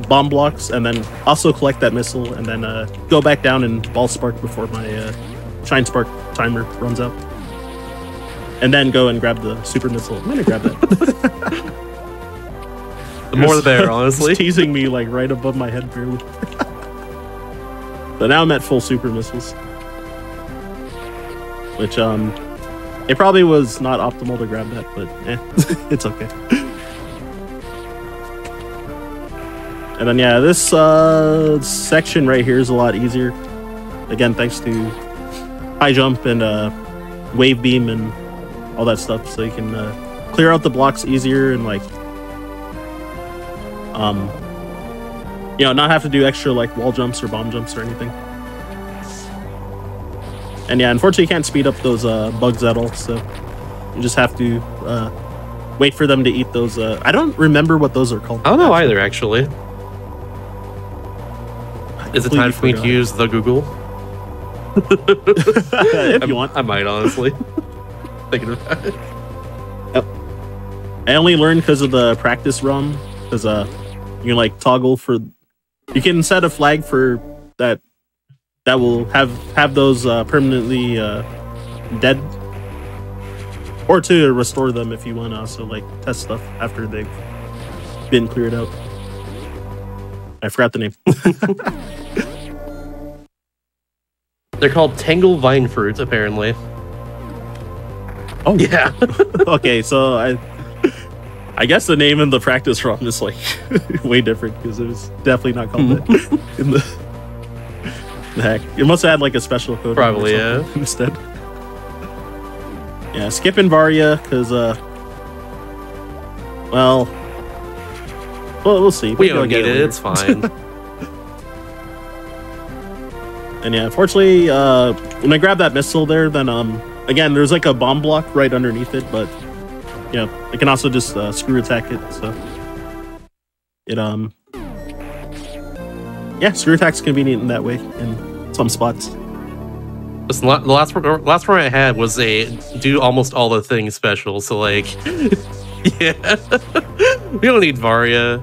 bomb blocks, and then also collect that missile, and then go back down and ball spark before my shine spark timer runs out. And then go and grab the super missile. I'm gonna grab that. The more the better, honestly. It's teasing me like right above my head barely. So now I'm at full super missiles. Which, it probably was not optimal to grab that, but it's okay. And then, yeah, this section right here is a lot easier. Again, thanks to high jump and wave beam and all that stuff. So you can clear out the blocks easier and, like, you know, not have to do extra, like, wall jumps or bomb jumps or anything. And yeah, unfortunately, you can't speed up those bugs at all, so you just have to wait for them to eat those. I don't remember what those are called. I don't know either, actually. Is it time for me to use the Google? If you want. I might, honestly. Thinking about it. Yep. I only learned because of the practice ROM, because you can, like, toggle for... You can set a flag for that will have those permanently dead, or to restore them if you want to also, like, test stuff after they've been cleared out. I forgot the name. They're called Tangle Vine Fruit, apparently. Oh yeah. Okay, so I guess the name in the practice ROM is like way different because it was definitely not called that in the heck. It must have had like a special code. Probably, yeah. Instead. Yeah, skipping Varia because well, we'll see. We don't get it. It's fine. And yeah, unfortunately, when I grab that missile there, then again, there's like a bomb block right underneath it, but you know, I can also just screw attack it. So it yeah, screw attack's convenient in that way in some spots. Listen, the last one I had was a do almost all the things special, so like, yeah, we don't need Varia.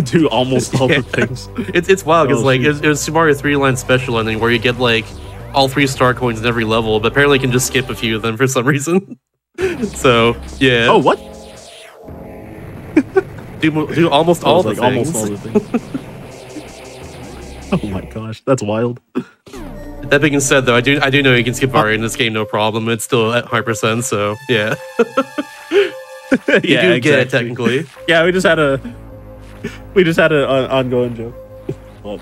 Do almost all the things. It's wild because like it was Super Mario 3-line special ending where you get like all 3 star coins in every level, but apparently you can just skip a few of them for some reason. So yeah. Oh, what? do almost all the things. Almost all the things. Oh my gosh, that's wild. That being said, though, I do know you can skip Varia in this game, no problem. It's still at 100%, so yeah. You do get it technically. Yeah, we just had an ongoing joke. But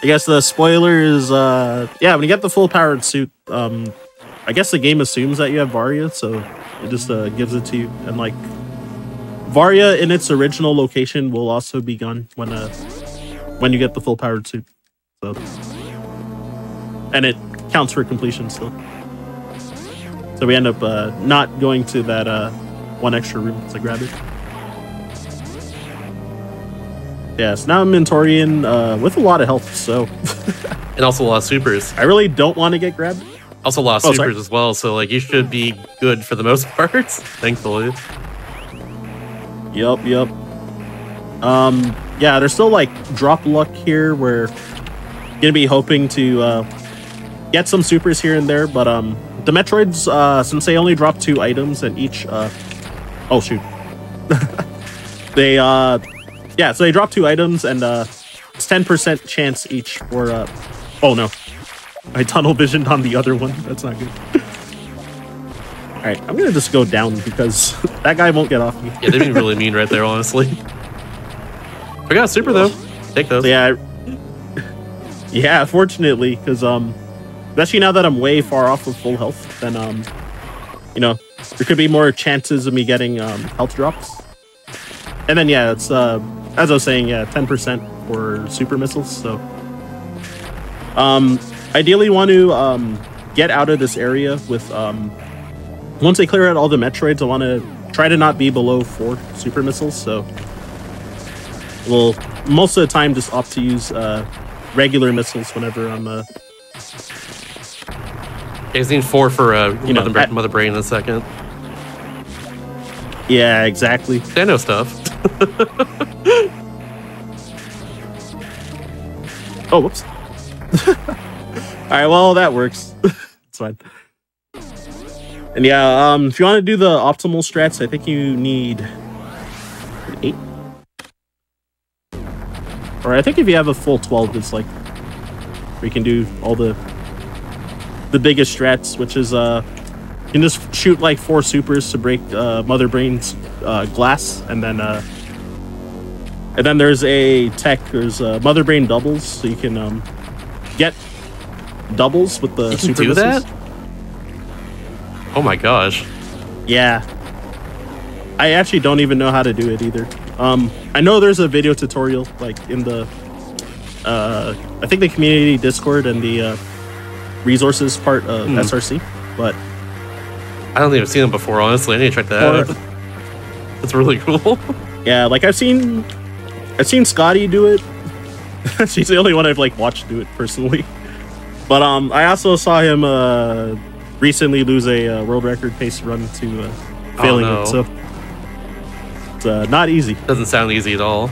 I guess the spoiler is yeah, when you get the full powered suit, I guess the game assumes that you have Varia, so it just gives it to you. And like Varia in its original location will also be gone when you get the full powered suit. So, and it counts for completion still. So we end up not going to that one extra room to grab it. Yeah, so now I'm in Torian with a lot of health, so... And also a lot of supers. I really don't want to get grabbed. Also a lot of supers as well, so like you should be good for the most part, thankfully. Yup. Yeah, there's still like drop luck here where gonna be hoping to get some supers here and there, but the Metroids, since they only drop 2 items and each oh shoot. They yeah, so they drop 2 items and it's 10% chance each for oh no. I tunnel visioned on the other one. That's not good. All right, I'm gonna just go down because that guy won't get off me. Yeah, they've been really mean right there, honestly. I got a super though. Take those. So yeah, fortunately, because especially now that I'm way far off of full health, then you know, there could be more chances of me getting health drops. And then yeah, it's as I was saying, yeah, 10% for super missiles. So ideally want to get out of this area with once I clear out all the Metroids, I want to try to not be below 4 super missiles. So we'll most of the time just opt to use regular missiles whenever I'm He's need 4 for Mother Brain in a second. Yeah, exactly. They know stuff. Oh, whoops. Alright, well, that works. It's fine. And yeah, if you want to do the optimal strats, I think you need 8. Or I think if you have a full 12, it's like we can do all the biggest strats, which is you can just shoot like 4 supers to break Mother Brain's glass, and then there's a tech. There's Mother Brain doubles, so you can get doubles with the super do missiles. that? Oh my gosh! Yeah, I actually don't even know how to do it either. I know there's a video tutorial like in the I think the community Discord and the resources part of SRC, but I don't think I've seen them before, honestly. I need to check that out. That's really cool. Yeah, like I've seen Scotty do it. She's the only one I've like watched do it personally. But I also saw him recently lose a world record pace run to failing it, so it's not easy. Doesn't sound easy at all.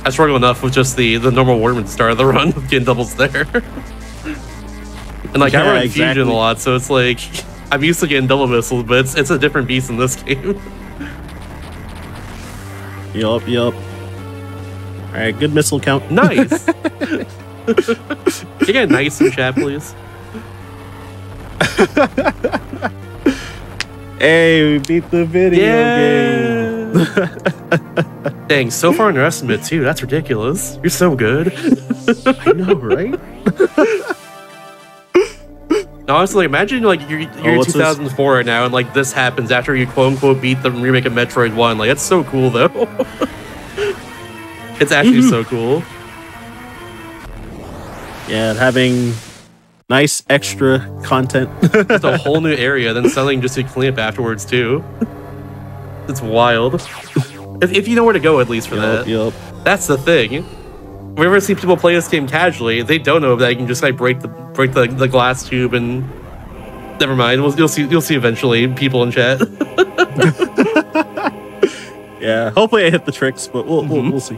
I struggle enough with just the normal Wortman start of the run, getting doubles there. And like I run Fusion a lot, so it's like I'm used to getting double missiles, but it's a different beast in this game. Yup. Alright, good missile count. Nice. Can you get nice in chat, please? Hey, we beat the video game. Dang, so far underestimated too. That's ridiculous. You're so good. I know, right? Honestly, imagine like you're 2004 right now, and like this happens after you quote unquote beat the remake of Metroid 1. Like that's so cool though. It's actually so cool. Yeah, having nice extra content. It's a whole new area, then something just to clean up afterwards too. It's wild. If you know where to go, at least for that. Yup. That's the thing. Whenever I see people play this game casually, they don't know that you can just like break the glass tube and never mind. You'll see eventually people in chat. Yeah, hopefully I hit the tricks, but we'll see.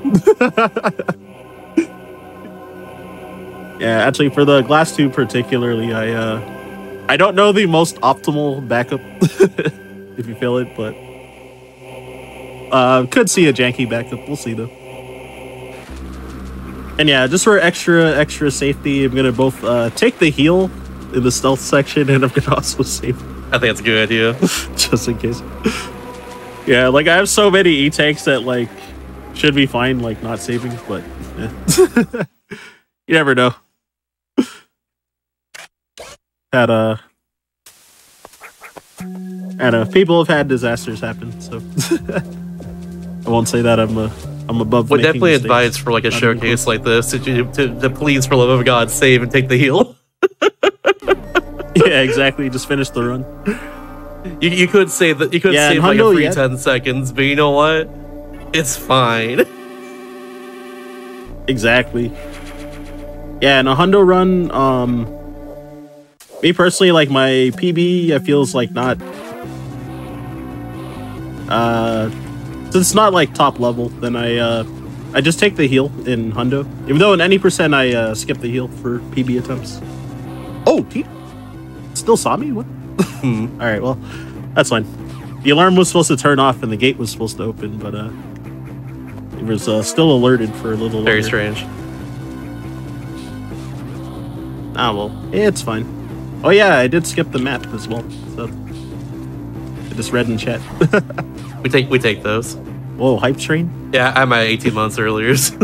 Yeah, actually, for the glass tube particularly, I don't know the most optimal backup if you fail it, but could see a janky backup. We'll see though. And yeah, just for extra safety, I'm gonna both take the heal in the stealth section, and I'm gonna also save. I think that's a good idea, just in case. Yeah, like I have so many E-tanks that like should be fine, like not saving, but yeah. You never know. I don't know. People have had disasters happen, so I won't say that I'm above. Would definitely advise for like a showcase like this to please, for love of God, save and take the heal. Yeah, exactly. Just finish the run. You could save that. You could save like a free 10 seconds, but you know what? It's fine. Exactly. Yeah, in a hundo run, me personally, like my PB, it feels like not. It's not like top level. Then I just take the heal in hundo. Even though in any percent I skip the heal for PB attempts. Oh, he still saw me. What? All right, well, that's fine. The alarm was supposed to turn off and the gate was supposed to open, but it was still alerted for a little. Very longer. strange. Ah, well, it's fine. Oh yeah, I did skip the map as well. So just read in chat. We take those. Whoa, hype train? Yeah, I had my 18 months earlier, so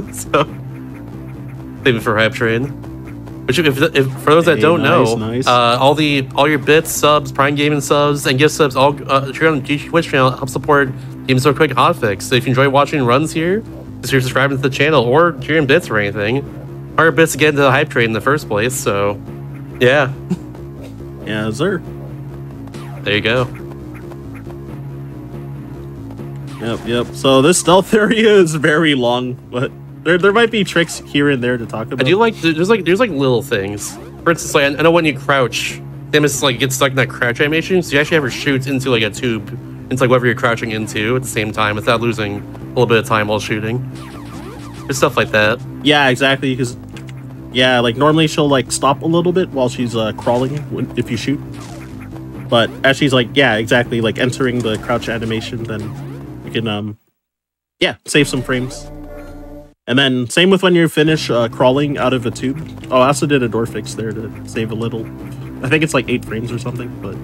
save it for hype train. Which, if for those that don't know, all your bits, subs, Prime Gaming subs, and gift subs, all here on the GDQ Twitch channel help support Game So Quick Hotfix. So if you enjoy watching runs here, just you're subscribing to the channel or cheering bits or anything, all your bits to get into the hype train in the first place. So, yeah. Yeah, sir. There you go. Yep. So this stealth area is very long, but there might be tricks here and there to talk about. I do like there's like little things. For instance, like I know when you crouch, Samus like gets stuck in that crouch animation, so you actually have her shoot into like a tube, into like whatever you're crouching into at the same time without losing a little bit of time while shooting. There's stuff like that. Yeah, exactly. Because like normally she'll like stop a little bit while she's crawling if you shoot, but as she's like exactly like entering the crouch animation, then you can save some frames. And then same with when you finish crawling out of a tube. Oh, I also did a door fix there to save a little. I think it's like 8 frames or something, but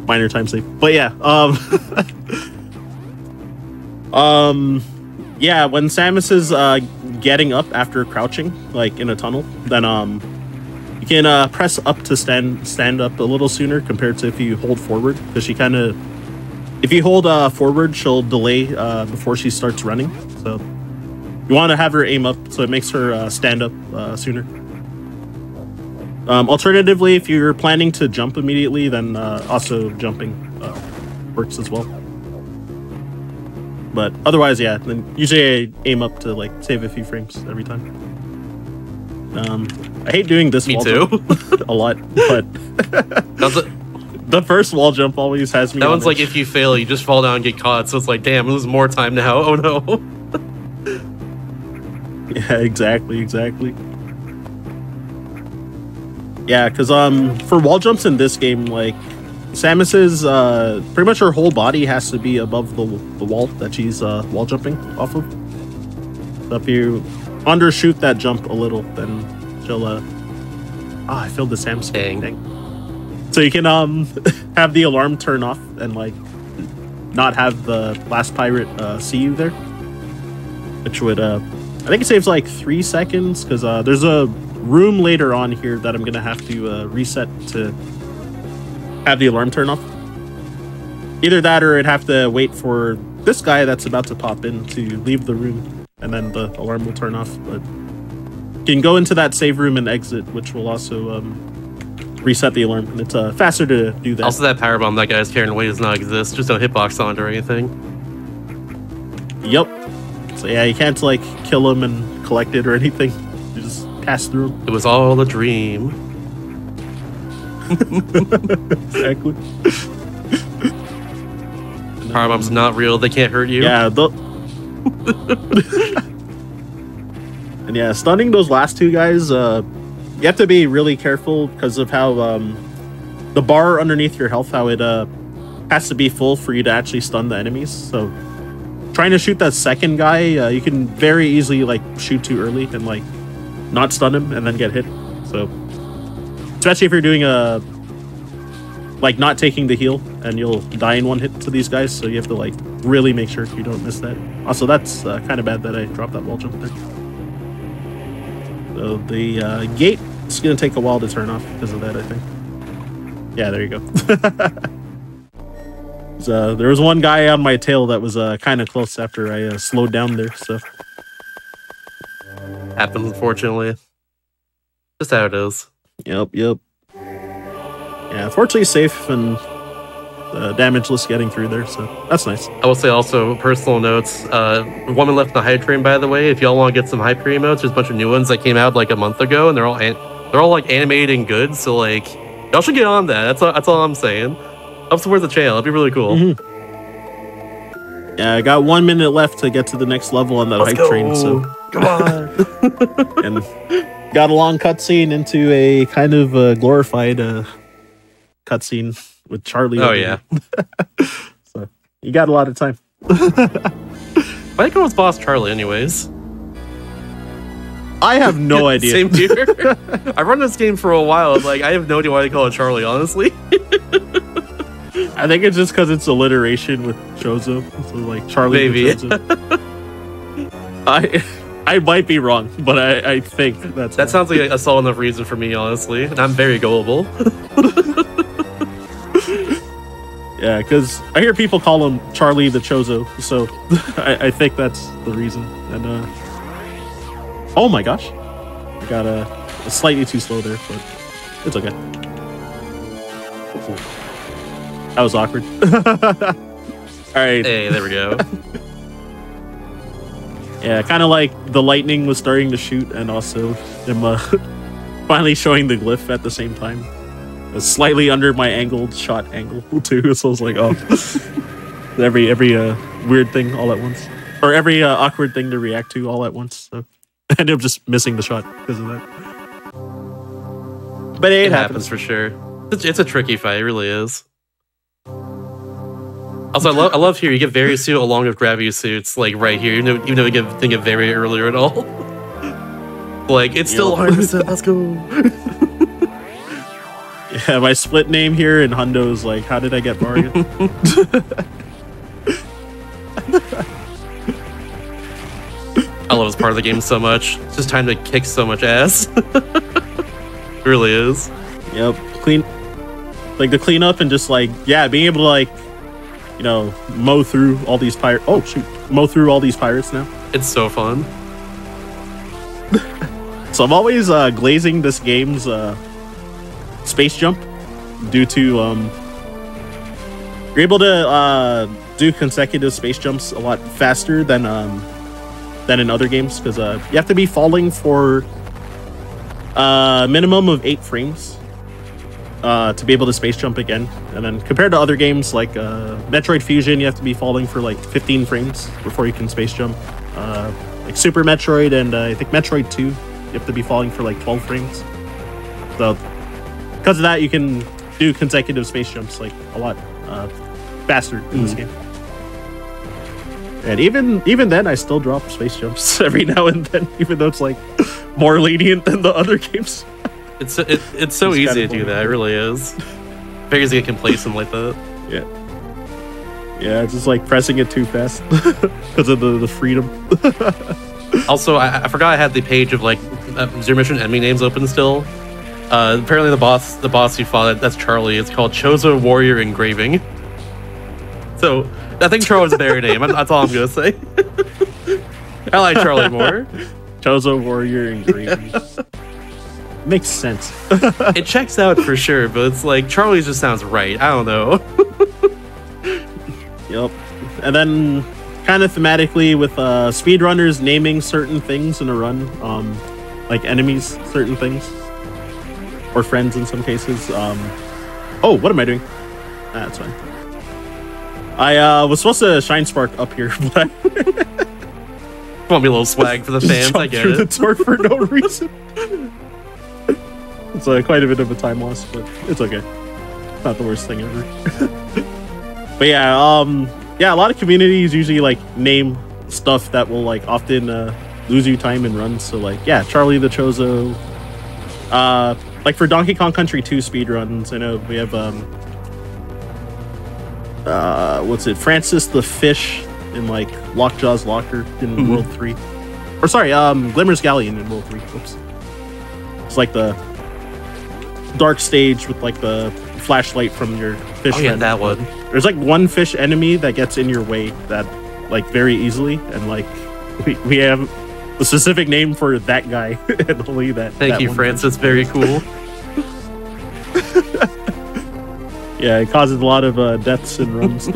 minor time save. But yeah, when Samus is getting up after crouching, like in a tunnel, then you can press up to stand up a little sooner compared to if you hold forward, because she kind of, if you hold forward, she'll delay before she starts running. So you want to have her aim up, so it makes her stand up sooner. Alternatively, if you're planning to jump immediately, then also jumping works as well. But otherwise, yeah, then usually I aim up to like save a few frames every time. I hate doing this wall jump a lot, but the first wall jump always has me. That one's like if you fail, you just fall down and get caught. So it's like, damn, lose more time now. Oh no. Yeah, exactly. Yeah, because for wall jumps in this game, like Samus's pretty much her whole body has to be above the wall that she's wall jumping off of. So if you undershoot that jump a little, then she'll I failed the Samus. Dang. So you can have the alarm turn off and like not have the last pirate see you there, which would I think it saves like 3 seconds, because there's a room later on here that I'm gonna have to reset to have the alarm turn off. Either that, or I'd have to wait for this guy that's about to pop in to leave the room, and then the alarm will turn off. But you can go into that save room and exit, which will also reset the alarm, and it's faster to do that. Also, that power bomb that guy's carrying away does not exist. Just don't hitbox on it or anything. Yep. So yeah, you can't like kill him and collect it or anything. You just pass through him. It was all a dream. Exactly. Power bombs not real. They can't hurt you. Yeah. And yeah, stunning those last 2 guys. You have to be really careful because of how the bar underneath your health, how it has to be full for you to actually stun the enemies. So trying to shoot that second guy, you can very easily like shoot too early and like not stun him and then get hit. So especially if you're doing a like not taking the heal, and you'll die in 1 hit to these guys. So you have to like really make sure you don't miss that. Also, that's kind of bad that I dropped that wall jump there. So the gate is going to take a while to turn off because of that, I think. Yeah, there you go. So, there was one guy on my tail that was kind of close after I slowed down there. So happens, unfortunately. Just how it is. Yep. Yeah, fortunately safe and damageless getting through there, so that's nice. I will say also, personal notes, Woman Left in the Hype Train, by the way, if y'all want to get some Hype Train emotes, there's a bunch of new ones that came out like a month ago, and they're all like animated and good, so like, y'all should get on that. That's all I'm saying. Help support the channel, it'd be really cool. Yeah, I got 1 minute left to get to the next level on that Hype Train, so come on. And got a long cutscene into a kind of glorified cutscene with Charlie. Oh yeah. So you got a lot of time. Why go with Boss Charlie anyways? I have no idea. Same here. I've run this game for a while. Like, I have no idea why they call it Charlie, honestly. I think it's just because it's alliteration with Chozo. So like Charlie Maybe. the Chozo. I might be wrong, but I think that sounds like a solid enough reason for me, honestly. And I'm very gullible. Yeah, because I hear people call him Charlie the Chozo, so I think that's the reason. And oh my gosh, I got slightly too slow there, but it's okay. That was awkward. All right. Hey, there we go. Yeah, kind of like the lightning was starting to shoot, and also him finally showing the glyph at the same time. Slightly under my angled shot angle too, so I was like, oh, every weird thing all at once, or every awkward thing to react to all at once. So I ended up just missing the shot because of that. But it happens for sure. It's a tricky fight, it really is. Also, I love here you get Various Suit along with Gravity Suits, like right here. Even though we didn't get very earlier at all. Like it's still 100%. Let's go. Yeah, my split name here in Hundo's like, how did I get Mario? I love this part of the game so much. It's just time to kick so much ass. It really is. Yep, the cleanup and just like, yeah, being able to like, you know, mow through all these pirates. Oh shoot, mow through all these pirates now. It's so fun. So I'm always glazing this game's space jump due to you're able to do consecutive space jumps a lot faster than in other games, because you have to be falling for a minimum of 8 frames to be able to space jump again. And then compared to other games like Metroid Fusion, you have to be falling for like 15 frames before you can space jump. Like Super Metroid and I think Metroid 2, you have to be falling for like 12 frames. So because of that, you can do consecutive space jumps like a lot faster in this game. And even then, I still drop space jumps every now and then, even though it's like more lenient than the other games. It's so easy to do that. It really is. Figures to get complacent like that. Yeah, it's just like pressing it too fast because of the freedom. Also, I forgot I had the page of like Zero Mission enemy names open still. Apparently the boss you fought, that's Charlie. It's called Chozo Warrior Engraving. So I think Charlie's a better name. That's all I'm gonna say. I like Charlie more. Chozo Warrior Engraving. Makes sense. It checks out for sure, but it's like Charlie just sounds right. I don't know. Yep. And then kind of thematically with speedrunners naming certain things in a run, like enemies, certain things. Or friends in some cases. Oh, what am I doing? That's fine. I was supposed to shine spark up here, but Want me a little swag for the fans? I get it. The door for no reason. It's quite a bit of a time loss, but it's okay. Not the worst thing ever. But yeah, yeah, a lot of communities usually like name stuff that will like often lose you time in runs. So like, yeah, Charlie the Chozo. Like for Donkey Kong Country 2 speedruns, I know we have what's it? Francis the Fish in like Lockjaw's Locker in World 3. Or sorry, Glimmer's Galleon in World 3. Oops. It's like the dark stage with like the flashlight from your fish. Oh yeah, that one. There's like one fish enemy that gets in your way that like very easily, and like we have the specific name for that guy and only that. Thank you, Francis. Very cool. Yeah, it causes a lot of deaths and runs.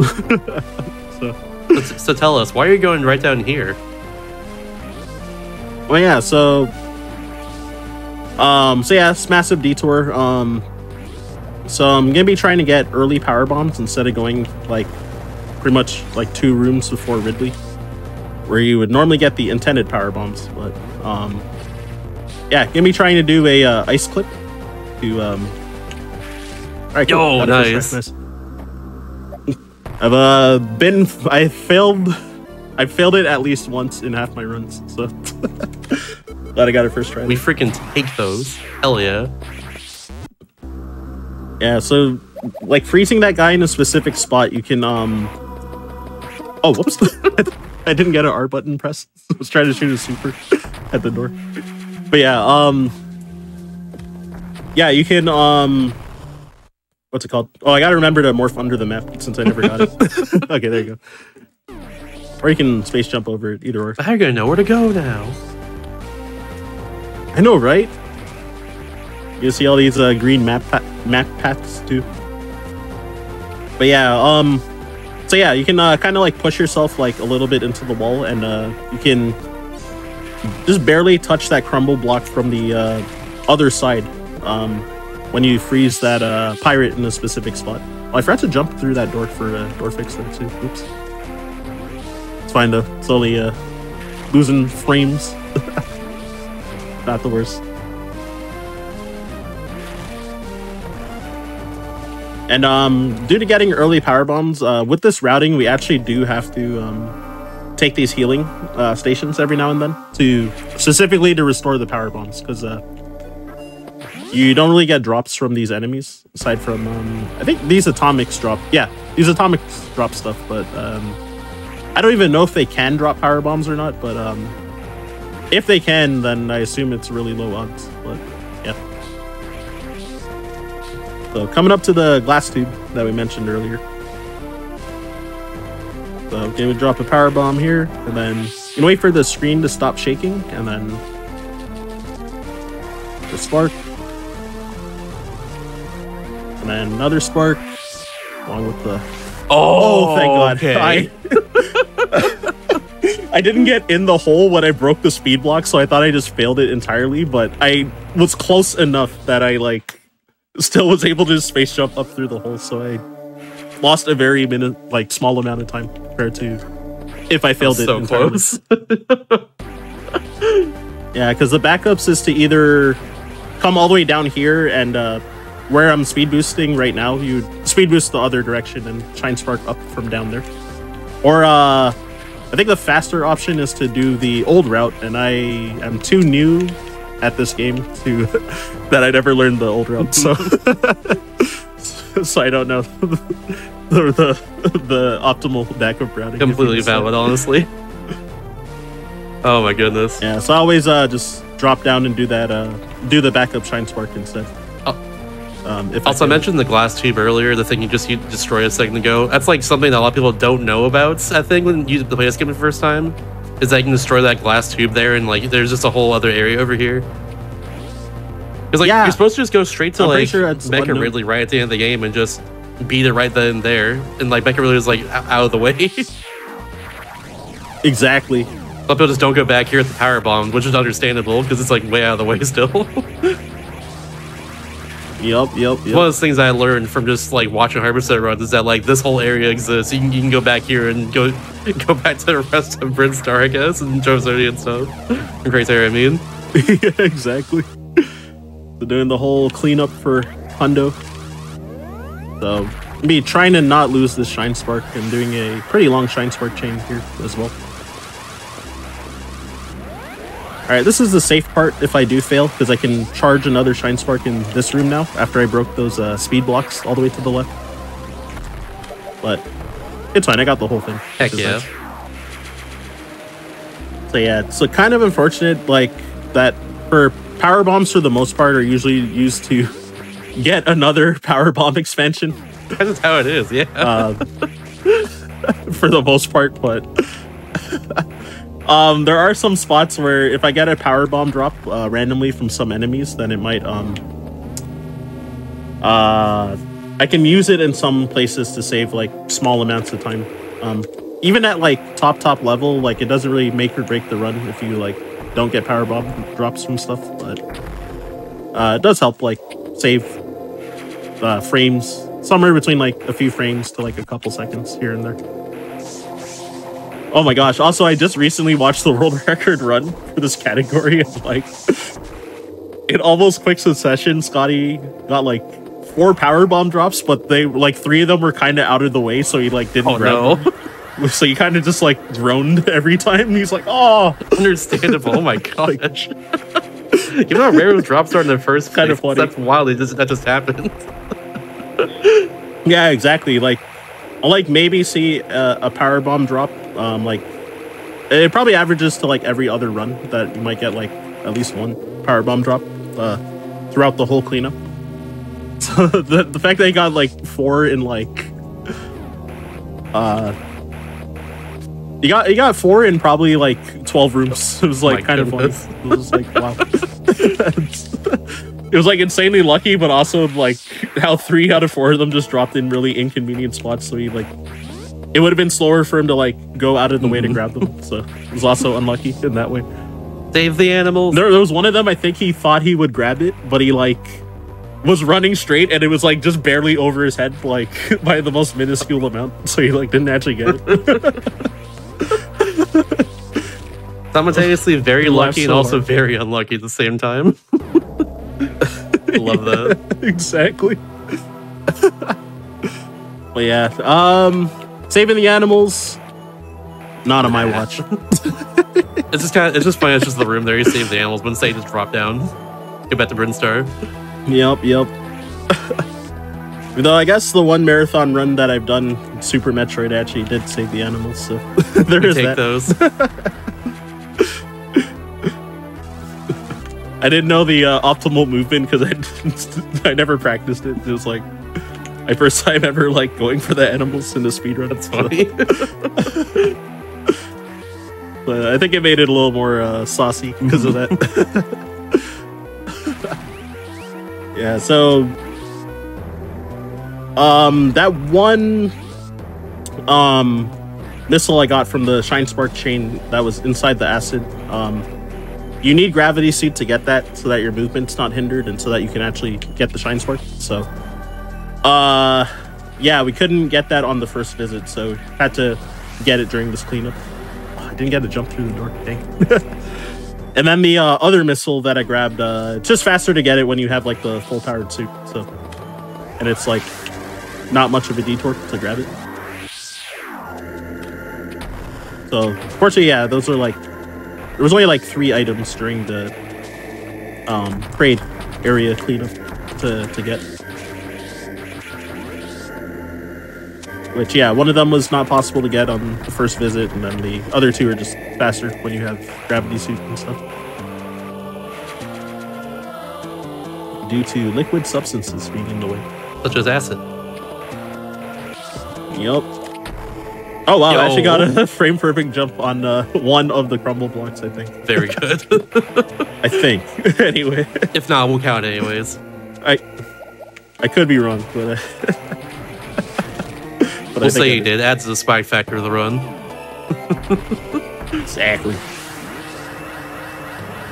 So tell us, why are you going right down here? Well, yeah, so yeah, it's massive detour. So I'm gonna be trying to get early power bombs instead of going like pretty much like 2 rooms before Ridley, where you would normally get the intended power bombs. But yeah, gonna be trying to do a ice clip to all right, cool. Yo, nice. I failed it at least once in half my runs, so glad I got it first try. We freaking take those. Hell yeah. Yeah, so like freezing that guy in a specific spot, you can oh, whoops. I didn't get an R button press. I was trying to shoot a super at the door. But yeah, yeah, you can what's it called? Oh, I gotta remember to morph under the map since I never got it. Okay, there you go. Or you can space jump over it, either or. How are you gonna know where to go now? I know, right? You see all these green map paths too. But yeah, so yeah, you can kind of like push yourself like a little bit into the wall, and you can just barely touch that crumble block from the other side when you freeze that pirate in a specific spot. Oh, I forgot to jump through that door for door fix there too. Oops. It's fine though. Slowly losing frames. Not the worst. And due to getting early power bombs, with this routing, we actually do have to take these healing stations every now and then to specifically to restore the power bombs, because you don't really get drops from these enemies aside from I think these atomics drop. Yeah, these atomics drop stuff, but I don't even know if they can drop power bombs or not. But if they can, then I assume it's really low odds. But yeah. So coming up to the glass tube that we mentioned earlier. So okay, we drop a power bomb here, and then you can wait for the screen to stop shaking, and then the spark, and then another spark, along with the. Oh, thank God! Okay. I didn't get in the hole when I broke the speed block, so I thought I just failed it entirely. But I was close enough that I still was able to just space jump up through the hole, so I lost a very small amount of time compared to if I failed it so entirely. Close. Yeah, because the backups is to either come all the way down here and where I'm speed boosting right now, you speed boost the other direction and shine spark up from down there. Or I think the faster option is to do the old route, and I am too new at this game to that I never learned the old route, so so I don't know the optimal backup routing. Completely valid, honestly. Oh my goodness. Yeah, so I always just drop down and do that do the backup shine spark instead. Also, I mentioned the glass tube earlier, the thing you destroyed a second ago. That's like something that a lot of people don't know about, I think, when you play this game the first time. Is that you can destroy that glass tube there, and like there's just a whole other area over here. Because like you're supposed to just go straight to Mecha Ridley right at the end of the game and just beat it right then and there, and like Mecha Ridley is like out of the way. Exactly. Some people just don't go back here at the power bomb, which is understandable because it's like way out of the way still. Yep. One of those things I learned from just like watching 100% runs is that like this whole area exists. You can go back here and go back to the rest of Brinstar, I guess, and Josody and stuff. Great area, I mean. Yeah, exactly. So doing the whole cleanup for Hundo. So me trying to not lose this shine spark and doing a pretty long shine spark chain here as well. Alright, this is the safe part if I do fail, because I can charge another shine spark in this room now after I broke those speed blocks all the way to the left. But it's fine, I got the whole thing. Heck yeah. Nice. So yeah, so kind of unfortunate like that for power bombs for the most part are usually used to get another power bomb expansion. That's just how it is, yeah. For the most part, but there are some spots where if I get a power bomb drop randomly from some enemies, then it might I can use it in some places to save like small amounts of time. Even at like top level, like it doesn't really make or break the run if you like don't get power bomb drops from stuff, but it does help like save frames somewhere between like a few frames to like a couple seconds here and there. Oh my gosh, also I just recently watched the world record run for this category, and like in almost quick succession, Scotty got like 4 power bomb drops, but they like 3 of them were kind of out of the way, so he like didn't grab them. So he kind of just like groaned every time. He's like, "Oh, understandable." Oh my gosh. You know how rare those drops are in the first place? Kind of funny. That's wild. That just happened. Yeah, exactly. Like, I'll like maybe see a power bomb drop. Like, it probably averages to like every other run that you might get like at least one power bomb drop throughout the whole cleanup. So the fact that he got like 4 in like he got 4 in probably like 12 rooms. It was like kind of funny. It was like wow. It was like insanely lucky, but also like how 3 out of 4 of them just dropped in really inconvenient spots. So he like, it would have been slower for him to like go out of the way to grab them. So it was also unlucky in that way. Save the animals. There was one of them, I think he thought he would grab it, but he like was running straight and it was like just barely over his head, like by the most minuscule amount. So he like didn't actually get it. Simultaneously very lucky and also very unlucky at the same time. I love that. Exactly. But yeah, saving the animals, not on my watch. It's just funny. It's just the room there. You save the animals, but instead you just drop down, go back to Brinstar. Yep. Though I guess the one marathon run that I've done, Super Metroid, actually did save the animals. So there is that. Those. I didn't know the optimal movement because I never practiced it. It was like my first time ever like going for the animals in the speedrun. That's funny. But I think it made it a little more saucy because of that. Yeah, so that one missile I got from the Shine Spark chain that was inside the acid, you need gravity suit to get that so that your movement's not hindered and so that you can actually get the Shine Spark. So yeah, we couldn't get that on the first visit, so had to get it during this cleanup. Oh, I didn't get to jump through the door, dang. And then the other missile that I grabbed, it's just faster to get it when you have like the full powered suit. So, and it's like not much of a detour to grab it. So, fortunately, yeah, those are like, there was only like 3 items during the parade area cleanup to get. Which, yeah, one of them was not possible to get on the first visit, and then the other 2 are just faster when you have gravity suit and stuff. Due to liquid substances being in the way. Such as acid. Yep. Oh, wow, I actually got a frame perfect jump on one of the crumble blocks, I think. Very good. I think. Anyway. If not, we'll count it anyways. I could be wrong, but... We'll say you did. Adds to the spike factor of the run. Exactly.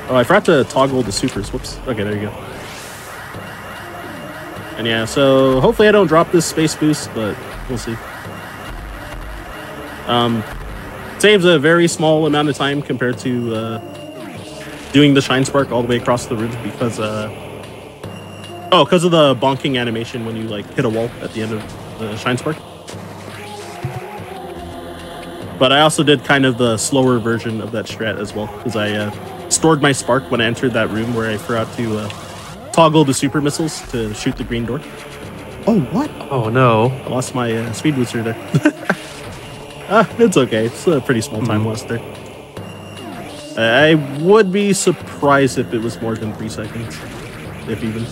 Oh, I forgot to toggle the supers. Whoops. Okay, there you go. And yeah, so hopefully I don't drop this space boost, but we'll see. Saves a very small amount of time compared to doing the Shine Spark all the way across the room because because of the bonking animation when you like hit a wall at the end of the Shine Spark. But I also did kind of the slower version of that strat as well, because I stored my spark when I entered that room where I forgot to toggle the super missiles to shoot the green door. Oh, what? Oh, no. I lost my speed booster there. It's okay. It's a pretty small time loss there. I would be surprised if it was more than 3 seconds, if even.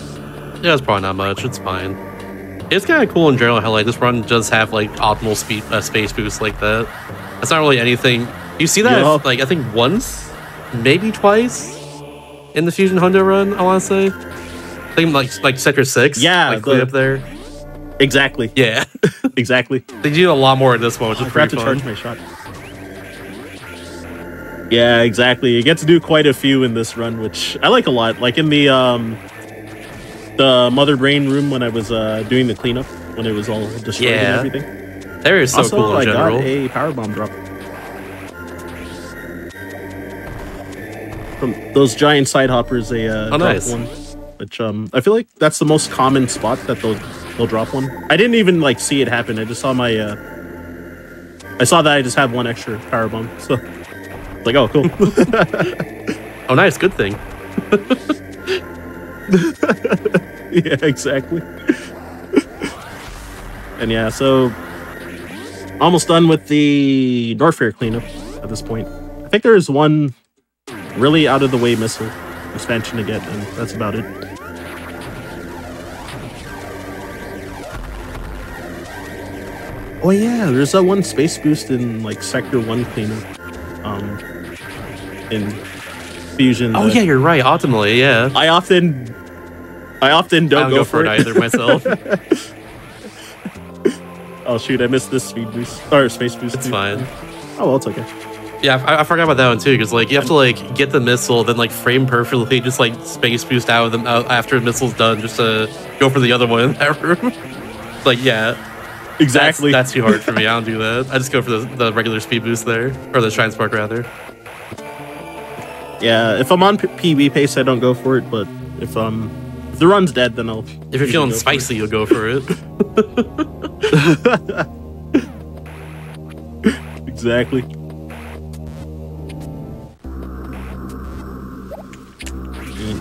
Yeah, it's probably not much. It's fine. It's kind of cool in general how like this run does have like optimal speed space boosts like that. That's not really anything. You see that like I think once, maybe twice in the Fusion Hundo run. I want to say, I think like Sector 6. Yeah, like up there. Exactly. Yeah, exactly. They do a lot more in this one, which is pretty fun. I forgot to charge my shot. Yeah, exactly. You get to do quite a few in this run, which I like a lot. Like in the Mother Brain room when I was doing the cleanup, when it was all destroyed and everything. That is so also, cool in general. I got a power bomb drop from those giant side hoppers. They drop nice. One, which I feel like that's the most common spot that they'll drop one. I didn't even like see it happen. I just saw my I saw that I just have one extra power bomb, so it's like, oh, cool. Oh, nice, good thing. Yeah, exactly. And yeah, so almost done with the Norfair cleanup at this point. I think there's one really out of the way missile expansion to get, and that's about it. Oh yeah, there's that one space boost in like Sector 1 cleanup. In Fusion. Oh yeah, you're right. Ultimately, yeah. I often don't go for it either myself. Oh shoot, I missed this speed boost or space boost. It's too. fine. Oh well, it's okay. Yeah, I forgot about that one too, because like you have to like get the missile, then like frame perfectly, just like space boost out of them after the missile's done, just to go for the other one in that room. Like yeah, exactly. That's too hard for me. I don't do that. I just go for the regular speed boost there, or the shine spark rather. Yeah, if I'm on PB pace, I don't go for it. But if the run's dead, then I'll. If you're feeling spicy, you'll go for it. Exactly.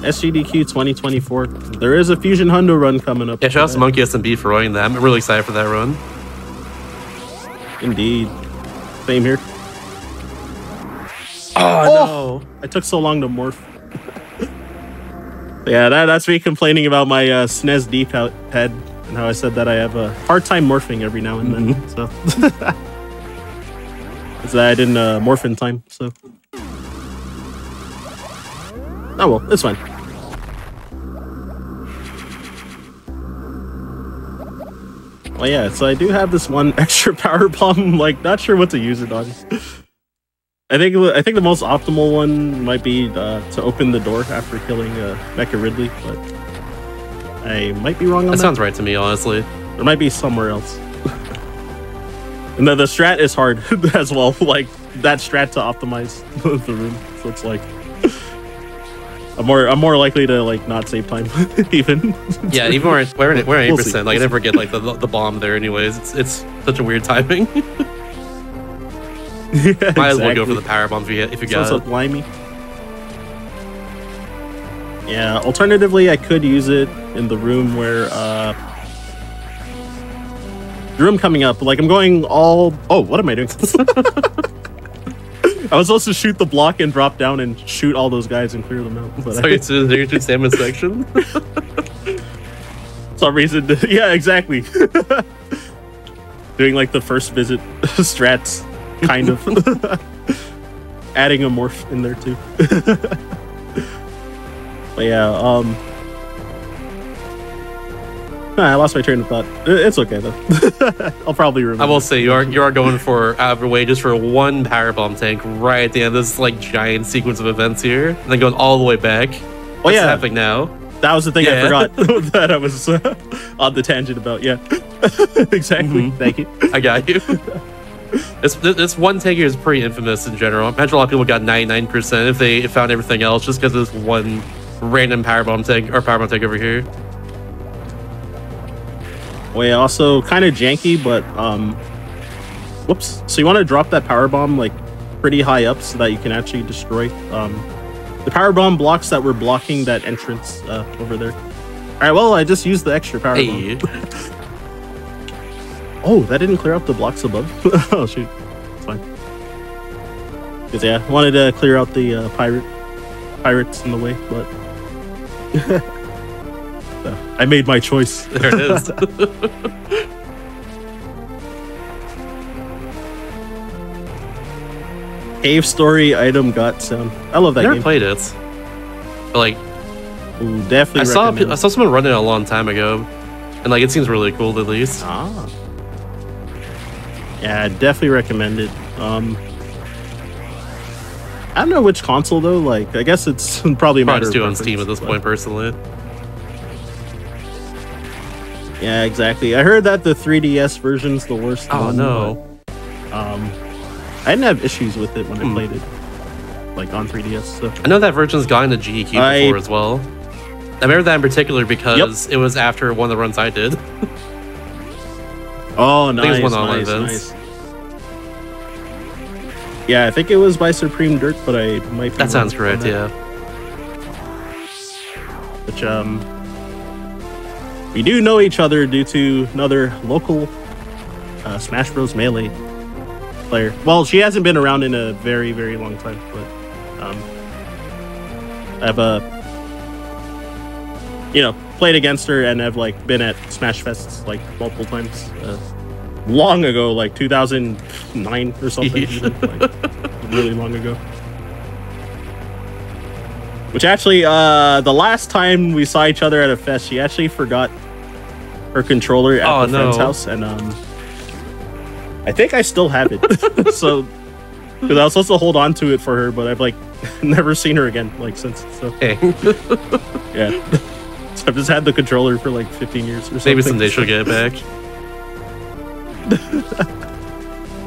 SGDQ 2024. There is a Fusion Hundo run coming up. Yeah, shout out to Monkey SMB for running that. I'm really excited for that run. Indeed. Same here. Oh no! I took so long to morph. Yeah, that's me complaining about my SNES D-pad and how I said that I have a hard time morphing every now and then. So it's that I didn't morph in time. So oh well, it's fine. Well, yeah, so I do have this one extra power bomb. Like, not sure what to use it on. I think the most optimal one might be to open the door after killing Mecha Ridley, but I might be wrong on that. That sounds right to me, honestly. There might be somewhere else. And the strat is hard as well. Like that strat to optimize the room, so it's like I'm more likely to like not save time even. Yeah, even we're at 8%. Like I never get like the bomb there. Anyways, it's such a weird timing. Yeah, might as well go for the power bomb if you got it. Blimey. Yeah. Alternatively, I could use it in the room where the room coming up. Like I'm going all. Oh, what am I doing? I was supposed to shoot the block and drop down and shoot all those guys and clear them out. But so it's a salmon section. Some reason, yeah, exactly. Doing like the first visit strats, kind of. Adding a morph in there too. But yeah, I lost my train of thought. It's okay though. I'll probably remember. I will say you are going for out of your way just for one power bomb tank right at the end of this like giant sequence of events here, and then going all the way back. What's happening now? That was the thing I forgot that I was on the tangent about. Yeah, exactly. Thank you. I got you. This one tank here is pretty infamous in general. I imagine a lot of people got 99% if they found everything else just because of this one random power bomb tank over here. Well, yeah, also kind of janky, but whoops. So you want to drop that power bomb like pretty high up so that you can actually destroy the power bomb blocks that were blocking that entrance over there. All right, well, I just used the extra power bomb. Oh, that didn't clear up the blocks above. Oh shoot, it's fine. Because yeah, I wanted to clear out the pirates in the way, but I made my choice. There it is. Cave story item got sound. I love that game. Never played it. But like, ooh, definitely. I saw someone run it a long time ago, and like it seems really cool at least. Ah. Yeah, I definitely recommend it. I don't know which console though. Like, I guess it's probably a matter just of do on Steam at this point, personally. Yeah, exactly. I heard that the 3DS version's the worst. Oh one, no. But, I didn't have issues with it when I played it, like on 3DS. So. I know that version's gone to GDQ before as well. I remember that in particular because it was after one of the runs I did. Oh, nice, I think it was one online nice. Yeah, I think it was by Supreme Dirt, but I might be That sounds correct, yeah. Which, we do know each other due to another local Smash Bros. Melee player. Well, she hasn't been around in a very, very long time, but I've played against her, and I've like been at Smash Fests like multiple times. Long ago, like 2009 or something, even, like, really long ago. Which actually, the last time we saw each other at a fest, she actually forgot her controller at friend's house, and I think I still have it. So, because I was supposed to hold on to it for her, but I've like never seen her again like since. So, hey. Yeah, so I've just had the controller for like 15 years or something. Maybe someday she'll get it back.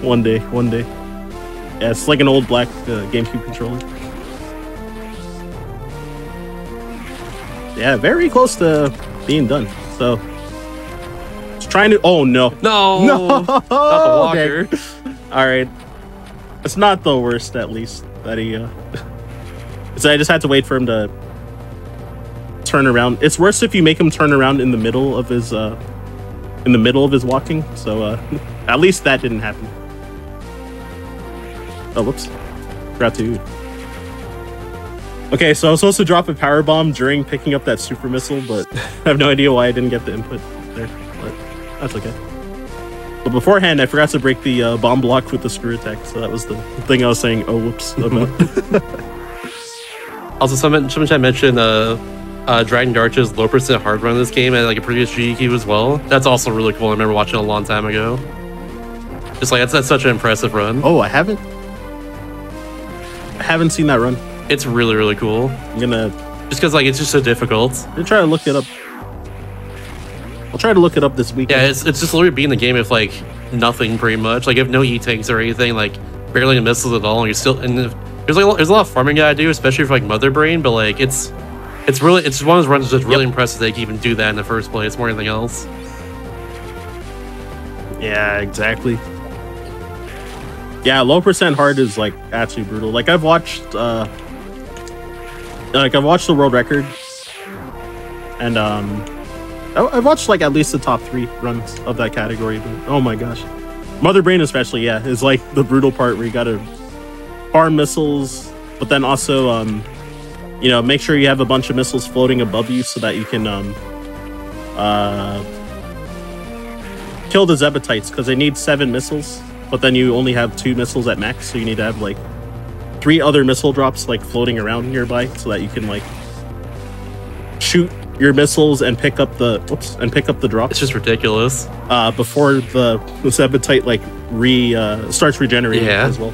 One day. Yeah, it's like an old black GameCube controller. Yeah, very close to being done. So, just trying to. Oh no! No! Not the walker. Okay. All right, it's not the worst. At least that he. So I just had to wait for him to turn around. It's worse if you make him turn around in the middle of his walking. So at least that didn't happen. Oh, whoops! Forgot to. Okay, so I was supposed to drop a power bomb during picking up that super missile, but I have no idea why I didn't get the input there. But that's okay. But beforehand, I forgot to break the bomb block with the screw attack, so that was the thing I was saying. Oh, whoops! About. Also, someone mentioned Dragon Darch's low percent hard run in this game and like a previous GDQ as well. That's also really cool. I remember watching it a long time ago. Just like that's such an impressive run. Oh, I haven't seen that run. It's really, really cool. I'm gonna just because like it's just so difficult. I'm try to look it up. I'll try to look it up this week. Yeah, it's just literally being the game with like nothing pretty much. Like you have no E-tanks or anything, like barely any missiles at all. And you're still there's a lot of farming you gotta do, especially for like Mother Brain. But like it's one of those runs that's really impressive they can even do that in the first place more than anything else. Yeah, exactly. Yeah, low percent hard is like absolutely brutal. Like I've watched the world record, and I've watched like at least the top 3 runs of that category. But, oh my gosh, Mother Brain especially, yeah, is like the brutal part where you gotta farm missiles, but then also make sure you have a bunch of missiles floating above you so that you can kill the Zebatites, because they need 7 missiles, but then you only have 2 missiles at max, so you need to have like 3 other missile drops like floating around nearby so that you can like shoot your missiles and pick up the drop. It's just ridiculous. Before the Zebetite like starts regenerating as well.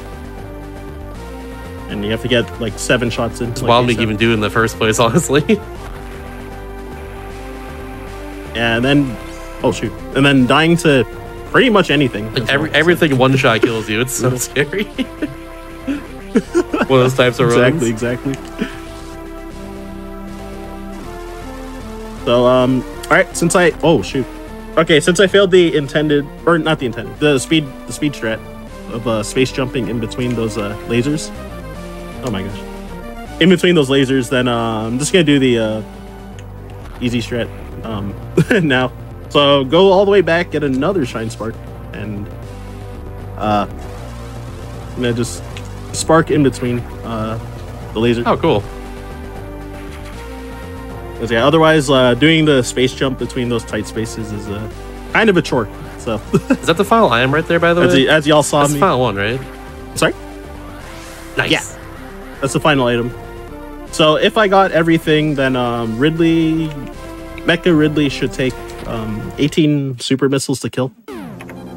And you have to get like 7 shots in. It's wild we even do in the first place, honestly. And then and then dying to pretty much anything. Like everything one shot kills you. It's so scary. One of those types of runs. Exactly. So all right, since I failed the speed strat of space jumping in between those lasers. Oh my gosh. In between those lasers, then I'm just gonna do the easy strat now. So go all the way back, get another Shine Spark, and I'm gonna just spark in between the laser. Oh, cool. Because yeah, otherwise doing the space jump between those tight spaces is kind of a chore. So is that the final item right there, by the way? As y'all saw, that's the final one, right? Sorry. Nice. Yeah, that's the final item. So if I got everything, then Mecha Ridley should take 18 super missiles to kill.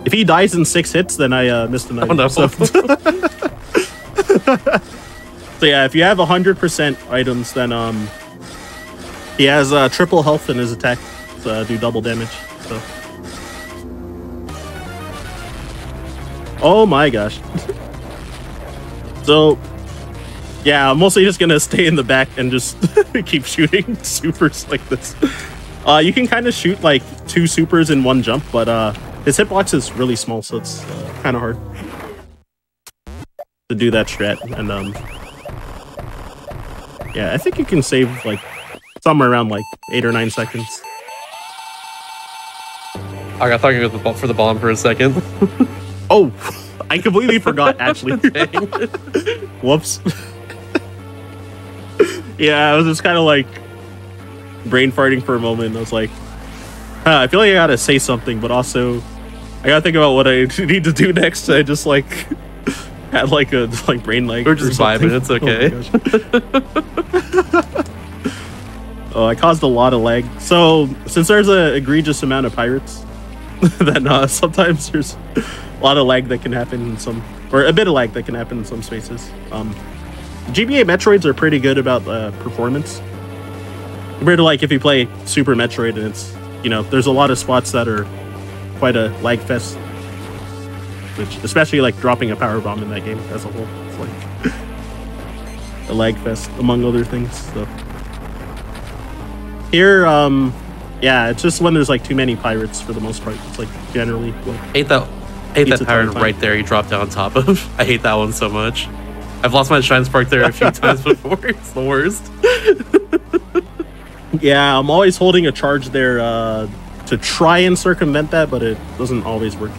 If he dies in 6 hits, then I missed an item. Oh, no. So yeah, if you have 100% items, then he has triple health in his attack to do double damage. So, oh my gosh. So yeah, I'm mostly just gonna stay in the back and just keep shooting supers like this. You can kind of shoot like 2 supers in one jump, but his hitbox is really small, so it's kind of hard to do that strat. And yeah, I think you can save like somewhere around like 8 or 9 seconds. I thought you were for the bomb for a second. Oh, I completely forgot, actually. Whoops. Yeah, I was just kind of like brain farting for a moment. I was like, I feel like I gotta say something, but also I gotta think about what I need to do next. I just like had like a brain lag. We're just vibing. It's okay. Oh, I caused a lot of lag. So since there's an egregious amount of pirates, then sometimes there's a lot of lag that can happen in some, or a bit of lag that can happen in some spaces. GBA Metroids are pretty good about performance compared to like if you play Super Metroid, and it's, you know, there's a lot of spots that are quite a lag fest, which especially like dropping a power bomb in that game as a whole, it's like a lag fest among other things. So here, yeah, it's just when there's like too many pirates for the most part. It's like generally like hate that pirate right there you dropped down on top of. I hate that one so much. I've lost my shine spark there a few times before. It's the worst. Yeah, I'm always holding a charge there to try and circumvent that, but it doesn't always work.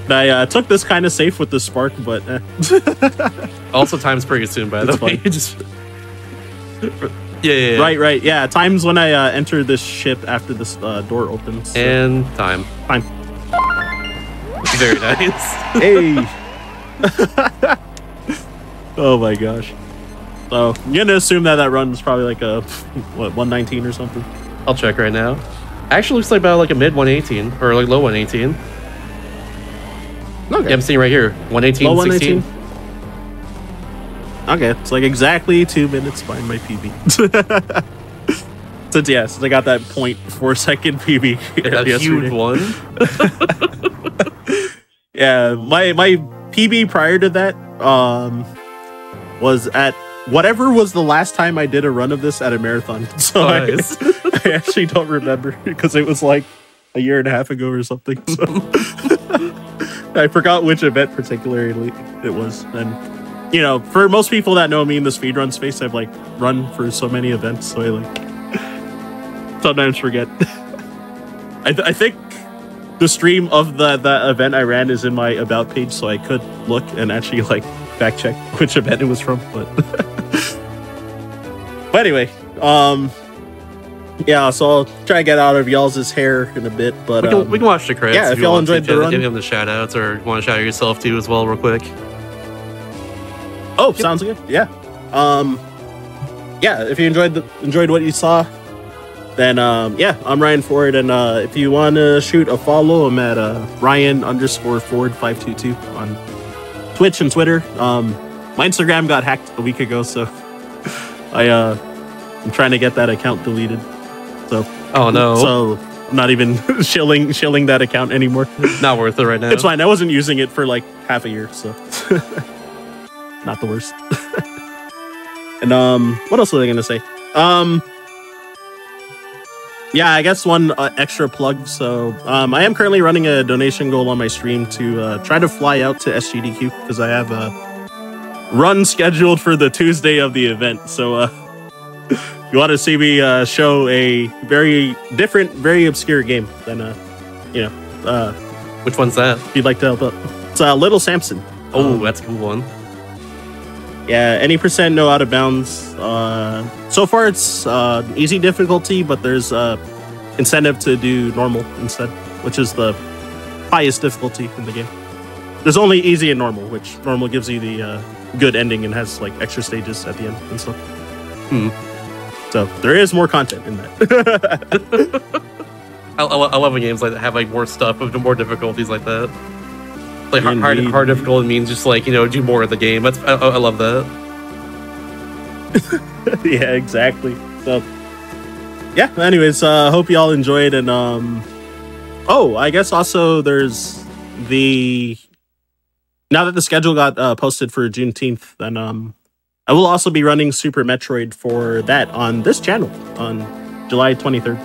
I took this kind of safe with the spark, but also time's pretty soon, by the way. Just yeah. Right. Yeah, time's when I enter this ship after this door opens. So. And time. Very nice. Hey. Oh my gosh. So I'm gonna assume that run is probably like a 119 or something. I'll check right now. Actually looks like about like a mid 118 or like low 118. Okay. Yeah, I'm seeing right here 118, low 16. 118. Okay, it's like exactly 2 minutes behind my PB. Since I got that 0.4 second PB. A huge one. Yeah, my PB prior to that was at whatever was the last time I did a run of this at a marathon. So nice. I actually don't remember because it was like a year and a half ago or something. So I forgot which event particularly it was. And you know, for most people that know me in the speedrun space, I've like run for so many events, so I like sometimes forget. I think the stream of the event I ran is in my about page, so I could look and actually like fact check which event it was from. But anyway, yeah, so I'll try to get out of y'all's hair in a bit. But we can watch the credits. Yeah, if y'all enjoyed the run, give them the shout outs, or want to shout out yourself too as well, real quick. Oh, sounds good. Yeah. Yeah, if you enjoyed what you saw, then yeah, I'm Ryan Ford, and if you want to shoot a follow, I'm at Ryan_Ford522 on Twitch and Twitter. My Instagram got hacked a week ago, so I'm trying to get that account deleted. So oh no, so I'm not even shilling that account anymore. Not worth it right now. It's fine. I wasn't using it for like half a year, so not the worst. And what else was I gonna say? Yeah, I guess one extra plug. So I am currently running a donation goal on my stream to try to fly out to SGDQ because I have a run scheduled for the Tuesday of the event. So if you want to see me show a very different, very obscure game, then you know, which one's that? If you'd like to help out, it's Little Samson. Oh, that's a cool one. Yeah, any percent, no out of bounds. So far it's easy difficulty, but there's incentive to do normal instead, which is the highest difficulty in the game. There's only easy and normal, which normal gives you the good ending and has like extra stages at the end and stuff. So there is more content in that. I love games like that have like more stuff, more difficulties like that. Like hard difficulty means just like, you know, do more of the game. I love that. Yeah, exactly. So yeah, anyways, hope y'all enjoyed. And oh, I guess also there's now that the schedule got posted for Juneteenth, then I will also be running Super Metroid for that on this channel on July 23rd.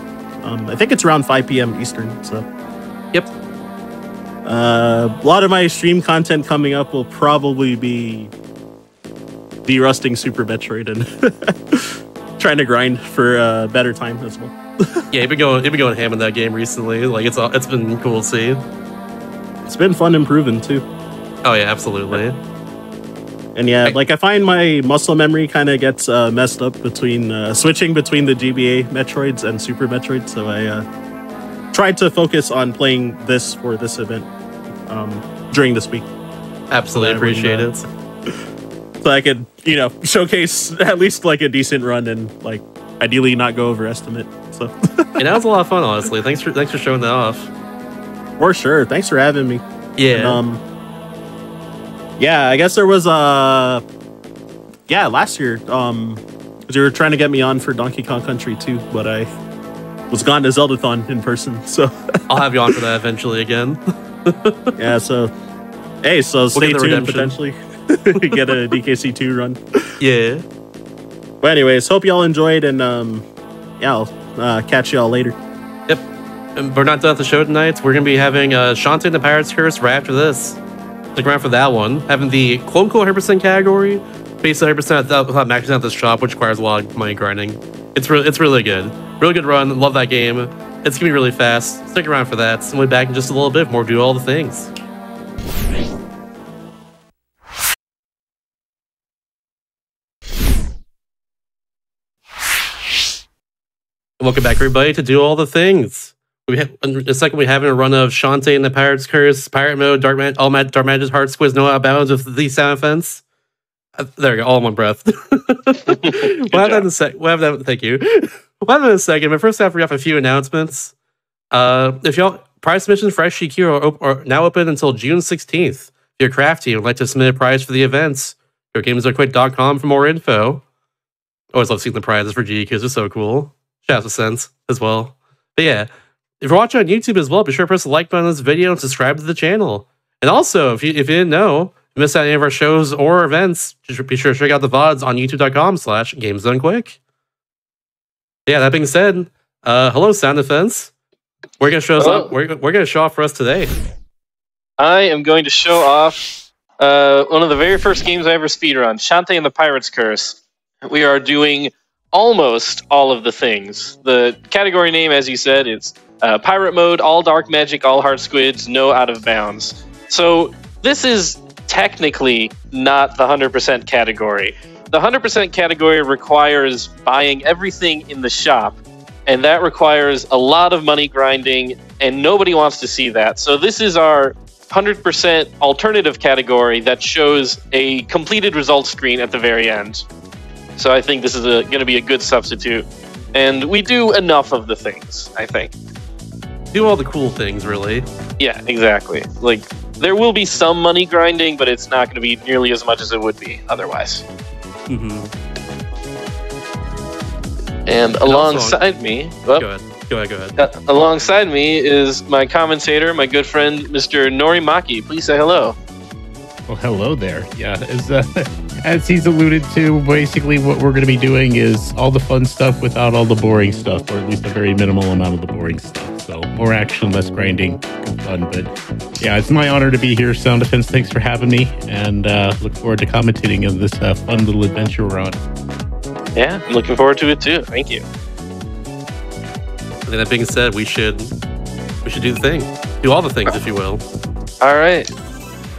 I think it's around 5 p.m. Eastern. So yep. A lot of my stream content coming up will probably be derusting Super Metroid and trying to grind for a better time as well. Yeah, you've been going ham in that game recently. Like it's been cool to see. It's been fun improving too. Oh yeah, absolutely. And yeah, like I find my muscle memory kind of gets messed up between switching between the GBA Metroids and Super Metroid. So I tried to focus on playing this for this event during this week. Absolutely appreciate it. So I could, showcase at least like a decent run and like ideally not go over estimate. So and that was a lot of fun, honestly. Thanks for showing that off. For sure. Thanks for having me. Yeah. And, yeah, I guess there was last year, because you were trying to get me on for Donkey Kong Country 2, but I was gone to Zeldathon in person, so I'll have you on for that eventually again. Yeah, so hey, so stay tuned potentially. Get a DKC2 run. Yeah. But anyways, hope y'all enjoyed, and I'll catch y'all later. Yep. And we're not done with the show tonight. We're gonna be having Shantae and the Pirate's Curse right after this. Stick around for that one. Having the quote-unquote 100% category, based on 100% without maxing out this shop, which requires a lot of money grinding. It's really good. Really good run. Love that game. It's gonna be really fast. Stick around for that. And we'll be back in just a little bit more. Do all the things. Welcome back, everybody, to Do All the Things. In a second, we're having a run of Shantae and the Pirate's Curse, Pirate Mode, Dark Magic's Heart Squiz, No Outbounds with the sound effects. There we go, all in one breath. We'll have that in a sec. Thank you. We'll have that in a second, but first off, we have a few announcements. If y'all, prize submissions for SGQ are now open until June 16th. If you're crafty and would like to submit a prize for the events, go to gamesartquick.com for more info. Always love seeing the prizes for GDQs, they're so cool. Shout out to Sense as well. But yeah, if you're watching on YouTube as well, be sure to press the like button on this video and subscribe to the channel. And also, if you didn't know, you missed out on any of our shows or events, just be sure to check out the VODs on youtube.com/GamesDoneQuick. Yeah, that being said, hello, Sound Defense. We're gonna show us up. We're gonna show off for us today. I am going to show off one of the very first games I ever speedrun, Shantae and the Pirate's Curse. We are doing almost all of the things. The category name, as you said, is Pirate Mode, all Dark Magic, all Heart Squids, no Out of Bounds. So this is technically not the 100% category. The 100% category requires buying everything in the shop, and that requires a lot of money grinding, and nobody wants to see that. So this is our 100% alternative category that shows a completed results screen at the very end. So I think this is going to be a good substitute. And we do enough of the things, I think. Do all the cool things, really. Yeah, exactly. Like, there will be some money grinding, but it's not going to be nearly as much as it would be otherwise. Mm-hmm. And alongside me... Go ahead. Alongside me is my commentator, my good friend, Mr. Norimaki. Please say hello. Well, hello there. Yeah, as he's alluded to, basically what we're going to be doing is all the fun stuff without all the boring stuff, or at least a very minimal amount of the boring stuff. So more action, less grinding, good fun. But yeah, it's my honor to be here, Sound Defense. Thanks for having me, and look forward to commentating on this fun little adventure we're on. Yeah, I'm looking forward to it too. Thank you. And that being said, we should do the thing. Do all the things, if you will. All right.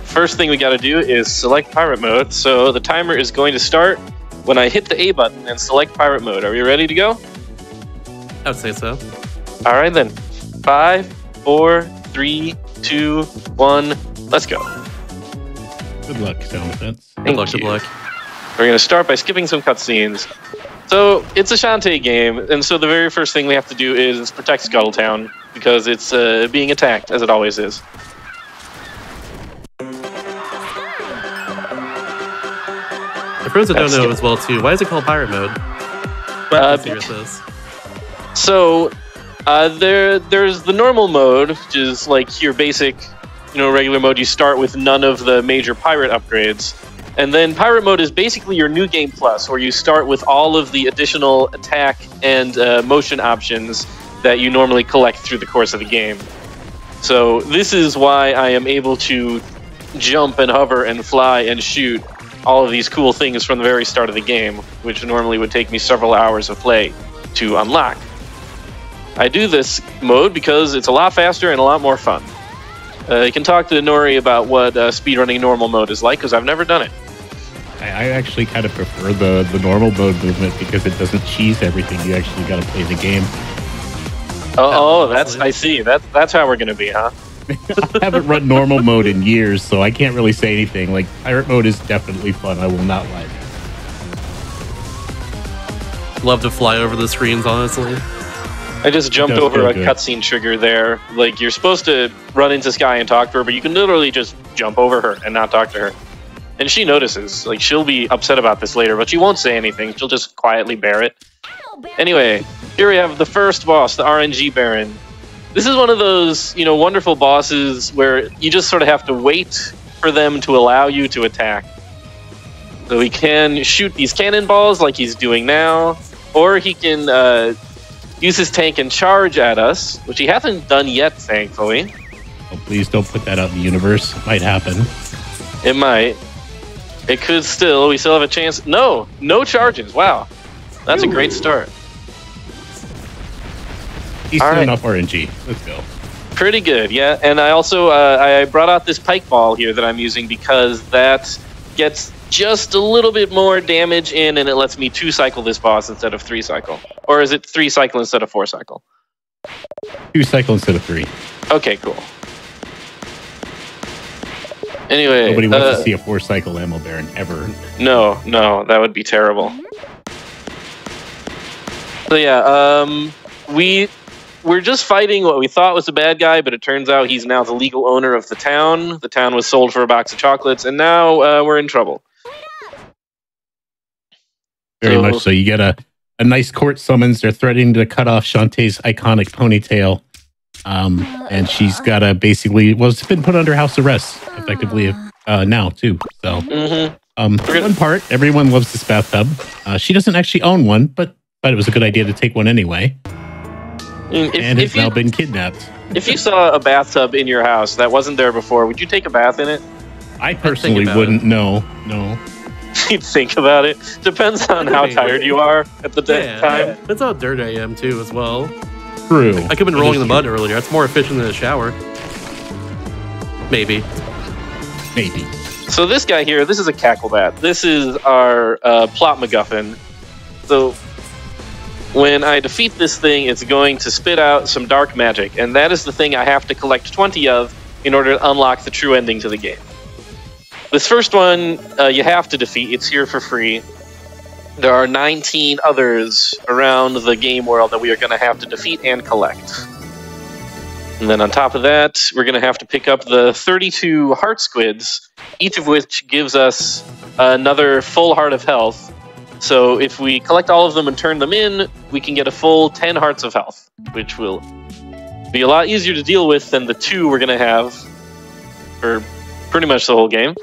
First thing we got to do is select Pirate Mode. So the timer is going to start when I hit the A button and select Pirate Mode. Are we ready to go? I would say so. All right then. 5, 4, 3, 2, 1. Let's go. Good luck, Sound Defense. Good luck. We're going to start by skipping some cutscenes. So it's a Shantae game, and so the very first thing we have to do is protect Scuttletown because it's being attacked, as it always is. For those that don't know as well, too, why is it called Pirate Mode? So there's the normal mode, which is like your basic, regular mode. You start with none of the major pirate upgrades. And then Pirate Mode is basically your New Game Plus, where you start with all of the additional attack and motion options that you normally collect through the course of the game. So this is why I am able to jump and hover and fly and shoot all of these cool things from the very start of the game, which normally would take me several hours of play to unlock. I do this mode because it's a lot faster and a lot more fun. You can talk to Nori about what speedrunning normal mode is like, because I've never done it. I actually kind of prefer the normal mode movement because it doesn't cheese everything. You actually got to play the game. I see. That's how we're going to be, huh? I haven't run normal mode in years, so I can't really say anything. Like, pirate mode is definitely fun. I will not lie. Love to fly over the screens, honestly. I just jumped over a cutscene trigger there. Like, you're supposed to run into Sky and talk to her, but you can literally just jump over her and not talk to her. And she notices. Like, she'll be upset about this later, but she won't say anything. She'll just quietly bear it. Anyway, here we have the first boss, the RNG Baron. This is one of those, wonderful bosses where you just sort of have to wait for them to allow you to attack. So he can shoot these cannonballs like he's doing now, or he can use his tank and charge at us, which he hasn't done yet, thankfully. Oh, please don't put that out in the universe. It might happen. It might. It could still. We still have a chance. No charges. Wow. That's a great start. Decent enough RNG. Let's go. Pretty good, yeah. And I also I brought out this pike ball here that I'm using because that gets just a little bit more damage in, and it lets me 2-cycle this boss instead of 3-cycle. Or is it 3-cycle instead of 4-cycle? 2-cycle instead of 3. Okay, cool. Anyway, nobody wants to see a 4-cycle ammo baron ever. No, that would be terrible. So yeah, we're just fighting what we thought was a bad guy, but it turns out he's now the legal owner of the town. The town was sold for a box of chocolates, and now we're in trouble. Very much so. You get a nice court summons. They're threatening to cut off Shantae's iconic ponytail. And she's got to basically, it's been put under house arrest, effectively, now, too. So, one part, everyone loves this bathtub. She doesn't actually own one, but it was a good idea to take one anyway. And has now been kidnapped. If you saw a bathtub in your house that wasn't there before, would you take a bath in it? I personally wouldn't. No. You'd think about it. Depends on how tired you are at the time. Depends how dirty I am, too, as well. True. I could have been rolling in the mud earlier. That's more efficient than a shower. Maybe. So this guy here, this is a cacklebat. This is our plot MacGuffin. So when I defeat this thing, it's going to spit out some dark magic, and that is the thing I have to collect 20 of in order to unlock the true ending to the game. This first one you have to defeat. It's here for free. There are 19 others around the game world that we are going to have to defeat and collect. And then on top of that, we're going to have to pick up the 32 heart squids, each of which gives us another full heart of health. So if we collect all of them and turn them in, we can get a full 10 hearts of health, which will be a lot easier to deal with than the 2 we're going to have for pretty much the whole game.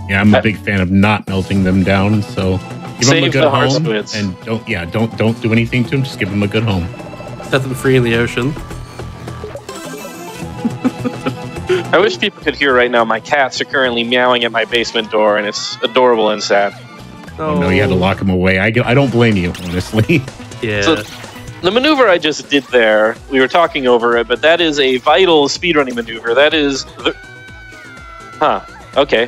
Yeah, I'm a big fan of not melting them down, so give them a good home and don't do anything to them. Just give them a good home. Set them free in the ocean. I wish people could hear right now. My cats are currently meowing at my basement door, and it's adorable and sad. Oh no, you had to lock them away. I don't blame you, honestly. Yeah. So the maneuver I just did there, we were talking over it, but that is a vital speedrunning maneuver. That is okay.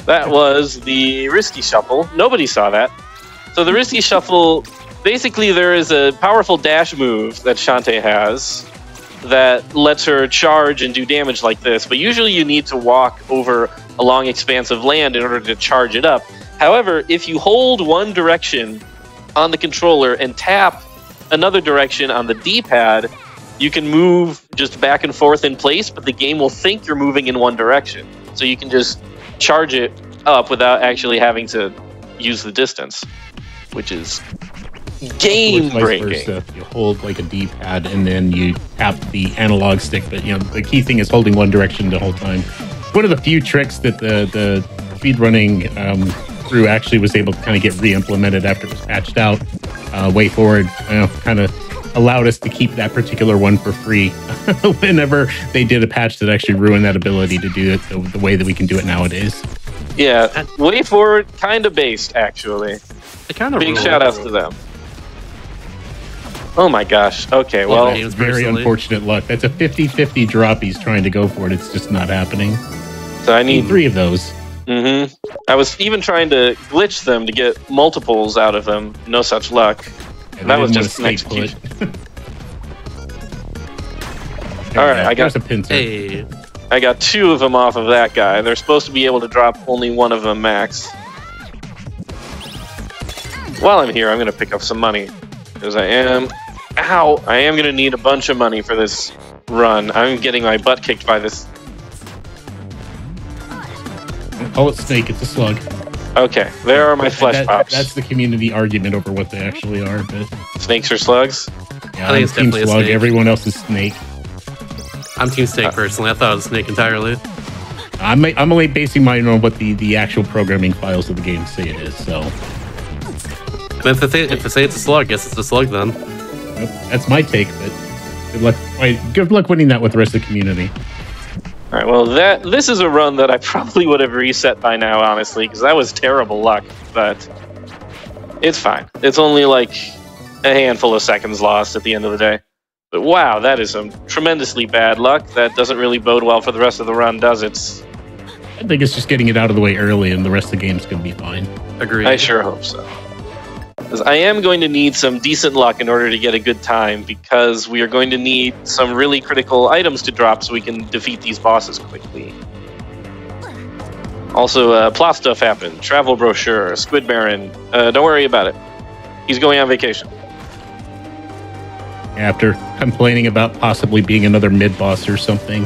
That was the risky shuffle. Nobody saw that. So the risky shuffle, basically there is a powerful dash move that Shantae has that lets her charge and do damage like this. But usually you need to walk over a long expanse of land in order to charge it up. However, if you hold one direction on the controller and tap another direction on the D-pad, you can move just back and forth in place, but the game will think you're moving in one direction. So you can just charge it up without actually having to use the distance, which is game-breaking. You hold like a D-pad and then you tap the analog stick, but the key thing is holding one direction the whole time. One of the few tricks that the speedrunning crew actually was able to kind of get re-implemented after it was patched out way forward, kind of allowed us to keep that particular one for free whenever they did a patch that actually ruined that ability to do it the way that we can do it nowadays. Yeah, Way Forward, kind of based, actually. Big shout outs to them. Oh my gosh. Okay, well. It's very unfortunate luck. That's a 50-50 drop. He's trying to go for it. It's just not happening. So I need 3 of those. Mm-hmm. I was even trying to glitch them to get multiples out of them. No such luck. That was just an execution. Alright, I got a pincer. Hey. I got 2 of them off of that guy. They're supposed to be able to drop only 1 of them max. While I'm here, I'm going to pick up some money. Because I am... Ow! I am going to need a bunch of money for this run. I'm getting my butt kicked by this. Oh, it's Snake. It's a slug. Okay, there are my flesh pops. That's the community argument over what they actually are. But snakes or slugs? Yeah, I think it's definitely a slug. Everyone else is Snake. I'm Team Snake personally. I thought it was Snake entirely. I'm only basing mine on what the actual programming files of the game say it is. So, if they say it's a slug, I guess it's a slug then. That's my take. But good luck winning that with the rest of the community. All right. Well, this is a run that I probably would have reset by now, honestly, because that was terrible luck. But it's fine. It's only like a handful of seconds lost at the end of the day. But wow, that is some tremendously bad luck. That doesn't really bode well for the rest of the run, does it? I think it's just getting it out of the way early, and the rest of the game's going to be fine. Agreed. I sure hope so. Because I am going to need some decent luck in order to get a good time, because we are going to need some really critical items to drop so we can defeat these bosses quickly. Also, plot stuff happened. Travel brochure, Squid Baron. Don't worry about it. He's going on vacation. After complaining about possibly being another mid-boss or something.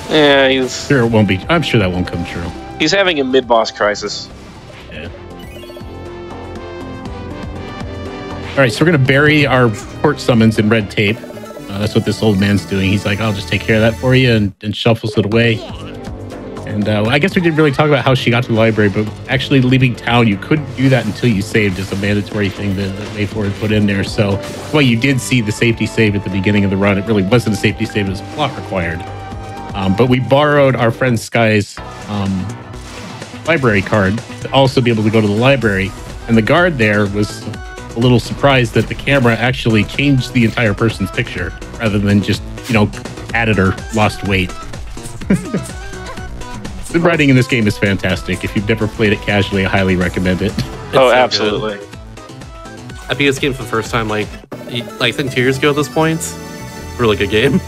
Yeah, he's... Sure, it won't be. I'm sure that won't come true. He's having a mid-boss crisis. Yeah. All right, so we're going to bury our court summons in red tape. That's what this old man's doing. He's like, I'll just take care of that for you, and shuffles it away. And I guess we didn't really talk about how she got to the library, but actually leaving town, you couldn't do that until you saved as a mandatory thing that Way Forward put in there. So while you did see the safety save at the beginning of the run, it really wasn't a safety save, it was plot required. But we borrowed our friend Sky's library card to also be able to go to the library. And the guard there was a little surprised that the camera actually changed the entire person's picture rather than just, added or lost weight. The writing in this game is fantastic. If you've never played it casually, I highly recommend it. Oh, absolutely. I beat this game for the first time, I think 2 years ago at this point. Really good game.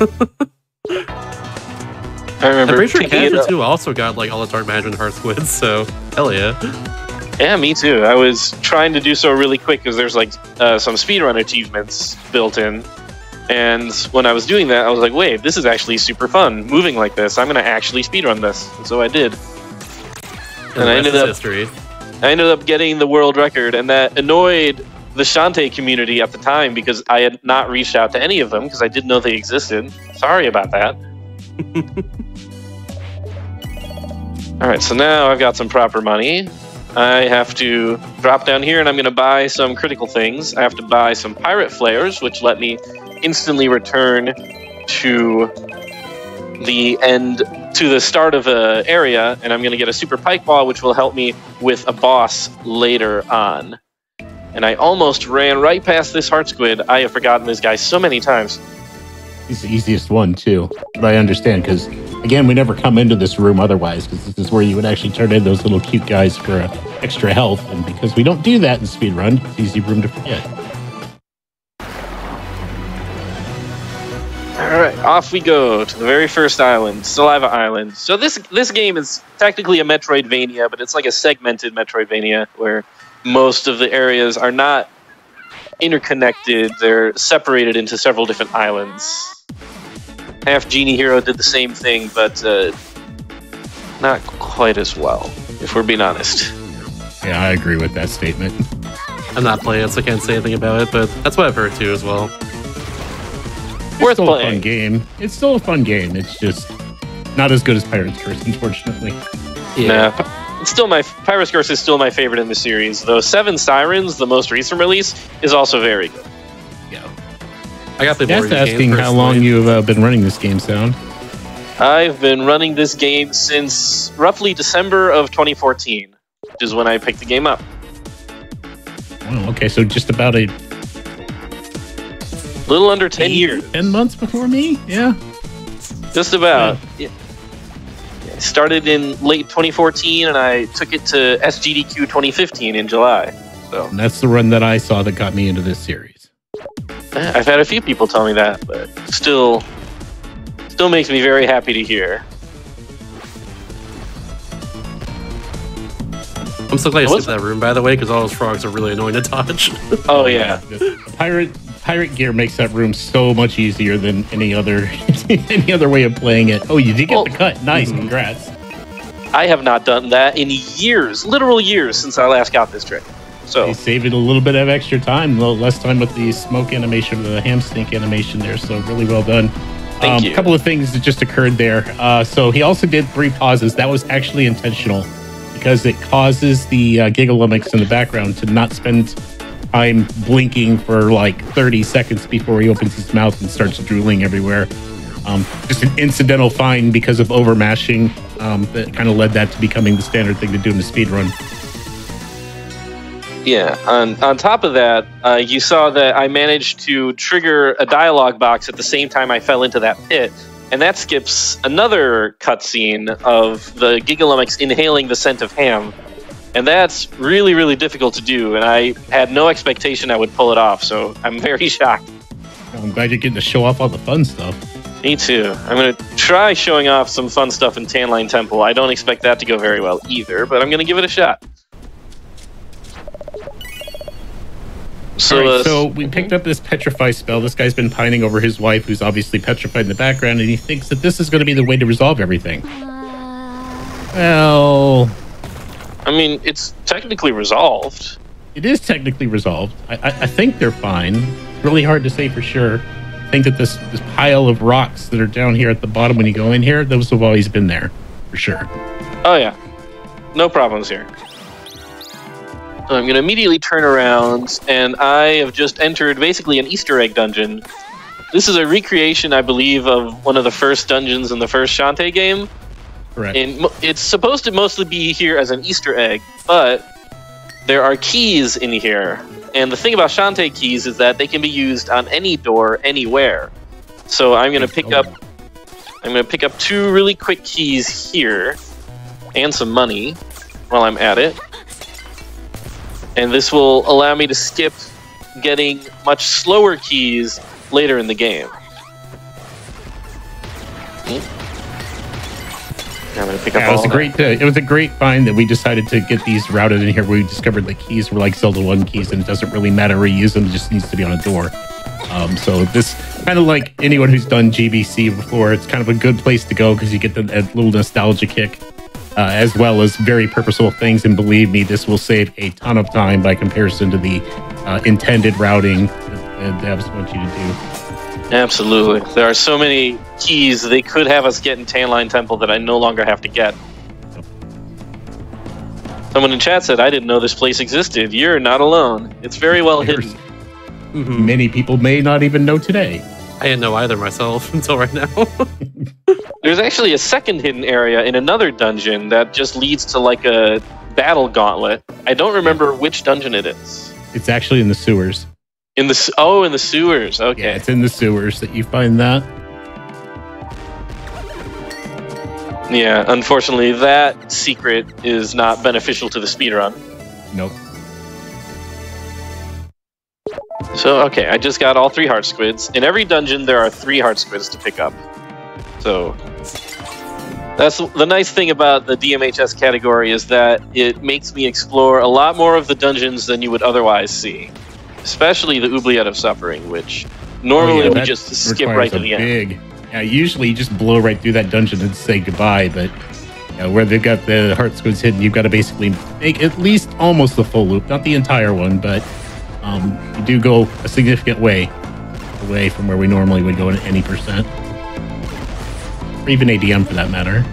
I remember. I'm pretty sure Casual 2 also got all the dark management heart squids, so hell yeah. Yeah, me too. I was trying to do so really quick because there's some speedrun achievements built in. And when I was doing that, I was like, wait, this is actually super fun. Moving like this, I'm going to actually speedrun this. And so I did. And I ended up getting the world record, and that annoyed the Shantae community at the time because I had not reached out to any of them because I didn't know they existed. Sorry about that. Alright, so now I've got some proper money. I have to drop down here and I'm going to buy some critical things. I have to buy some pirate flares, which let me instantly return to the start of an area, and I'm going to get a super pike ball, which will help me with a boss later on. And I almost ran right past this heart squid. I have forgotten this guy so many times. He's the easiest one, too. But I understand, because, again, we never come into this room otherwise, because this is where you would actually turn in those little cute guys for extra health, and because we don't do that in Speedrun, it's easy room to forget. Alright, off we go to the very first island, Saliva Island. So this game is technically a Metroidvania, but it's like a segmented Metroidvania, where most of the areas are not interconnected, they're separated into several different islands. Half Genie Hero did the same thing, but not quite as well, if we're being honest. Yeah, I agree with that statement. I'm not playing it, so I can't say anything about it, but that's what I've heard too as well. It's still a fun game. It's still a fun game. It's just not as good as Pirate's Curse, unfortunately. Yeah. Nah, it's still Pirate's Curse is still my favorite in the series, though Seven Sirens, the most recent release, is also very good. Yeah. I got the Just asking how long you've been running this game, Sound. I've been running this game since roughly December of 2014, which is when I picked the game up. Wow, okay, so just about a little under 10 years. 10 months before me? Yeah. Just about. Yeah. I started in late 2014, and I took it to SGDQ 2015 in July. So and that's the run that I saw that got me into this series. I've had a few people tell me that, but still makes me very happy to hear. I'm so glad you skipped that room, by the way, because all those frogs are really annoying to touch. Oh yeah, pirate gear makes that room so much easier than any other way of playing it. Oh, you did get the cut. Nice, congrats. I have not done that in years, literal years, since I last got this trick. So they saved it a little bit of extra time, a little less time with the smoke animation, the ham stink animation there. So really well done. Thank you. A couple of things that just occurred there. So he also did 3 pauses. That was actually intentional because it causes the Gigalumix in the background to not spend time blinking for like 30 seconds before he opens his mouth and starts drooling everywhere. Just an incidental find because of overmashing that kind of led that to becoming the standard thing to do in the speedrun. Yeah, on top of that, you saw that I managed to trigger a dialogue box at the same time I fell into that pit, and that skips another cutscene of the Gigalumix inhaling the scent of ham, and that's really, really difficult to do, and I had no expectation I would pull it off, so I'm very shocked. I'm glad you're getting to show off all the fun stuff. Me too. I'm going to try showing off some fun stuff in Tanline Temple. I don't expect that to go very well either, but I'm going to give it a shot. So we picked up this petrify spell. This guy's been pining over his wife, who's obviously petrified in the background, and he thinks that this is going to be the way to resolve everything. Well, I mean, it's technically resolved. It is technically resolved. I think they're fine. It's really hard to say for sure. I think that this pile of rocks that are down here at the bottom when you go in here, those have always been there, for sure. Oh yeah, no problems here. So I'm going to immediately turn around, and I have just entered basically an Easter egg dungeon. This is a recreation, I believe, of one of the first dungeons in the first Shantae game. Correct. And it's supposed to mostly be here as an Easter egg, but there are keys in here. And the thing about Shantae keys is that they can be used on any door, anywhere. So I'm going to pick up 2 really quick keys here, and some money while I'm at it. And this will allow me to skip getting much slower keys later in the game. I'm gonna pick up all it was a great find that we decided to get these routed in here. We discovered the keys were like Zelda 1 keys, and it doesn't really matter where you use them. It just needs to be on a door. So this kind of like anyone who's done GBC before, it's kind of a good place to go because you get that little nostalgia kick. As well as very purposeful things, and believe me, this will save a ton of time by comparison to the intended routing that devs want you to do. Absolutely. There are so many keys they could have us get in Tanline Temple that I no longer have to get. Someone in chat said, I didn't know this place existed. You're not alone. It's very well hidden. Many people may not even know today. I didn't know either myself until right now. There's actually a second hidden area in another dungeon that just leads to like a battle gauntlet. I don't remember which dungeon it is. It's actually in the sewers. In the sewers. Okay. Yeah, it's in the sewers that you find that. Yeah, unfortunately, that secret is not beneficial to the speedrun. Nope. So, okay, I just got all 3 heart squids. In every dungeon, there are 3 heart squids to pick up. So, that's the nice thing about the DMHS category is that it makes me explore a lot more of the dungeons than you would otherwise see. Especially the Oubliette of Suffering, which normally we just skip right to the end. Yeah, usually you just blow right through that dungeon and say goodbye, but where they've got the heart squids hidden, you've got to basically make at least almost the full loop. Not the entire one, but you do go a significant way away from where we normally would go in any percent. Or even ADM for that matter.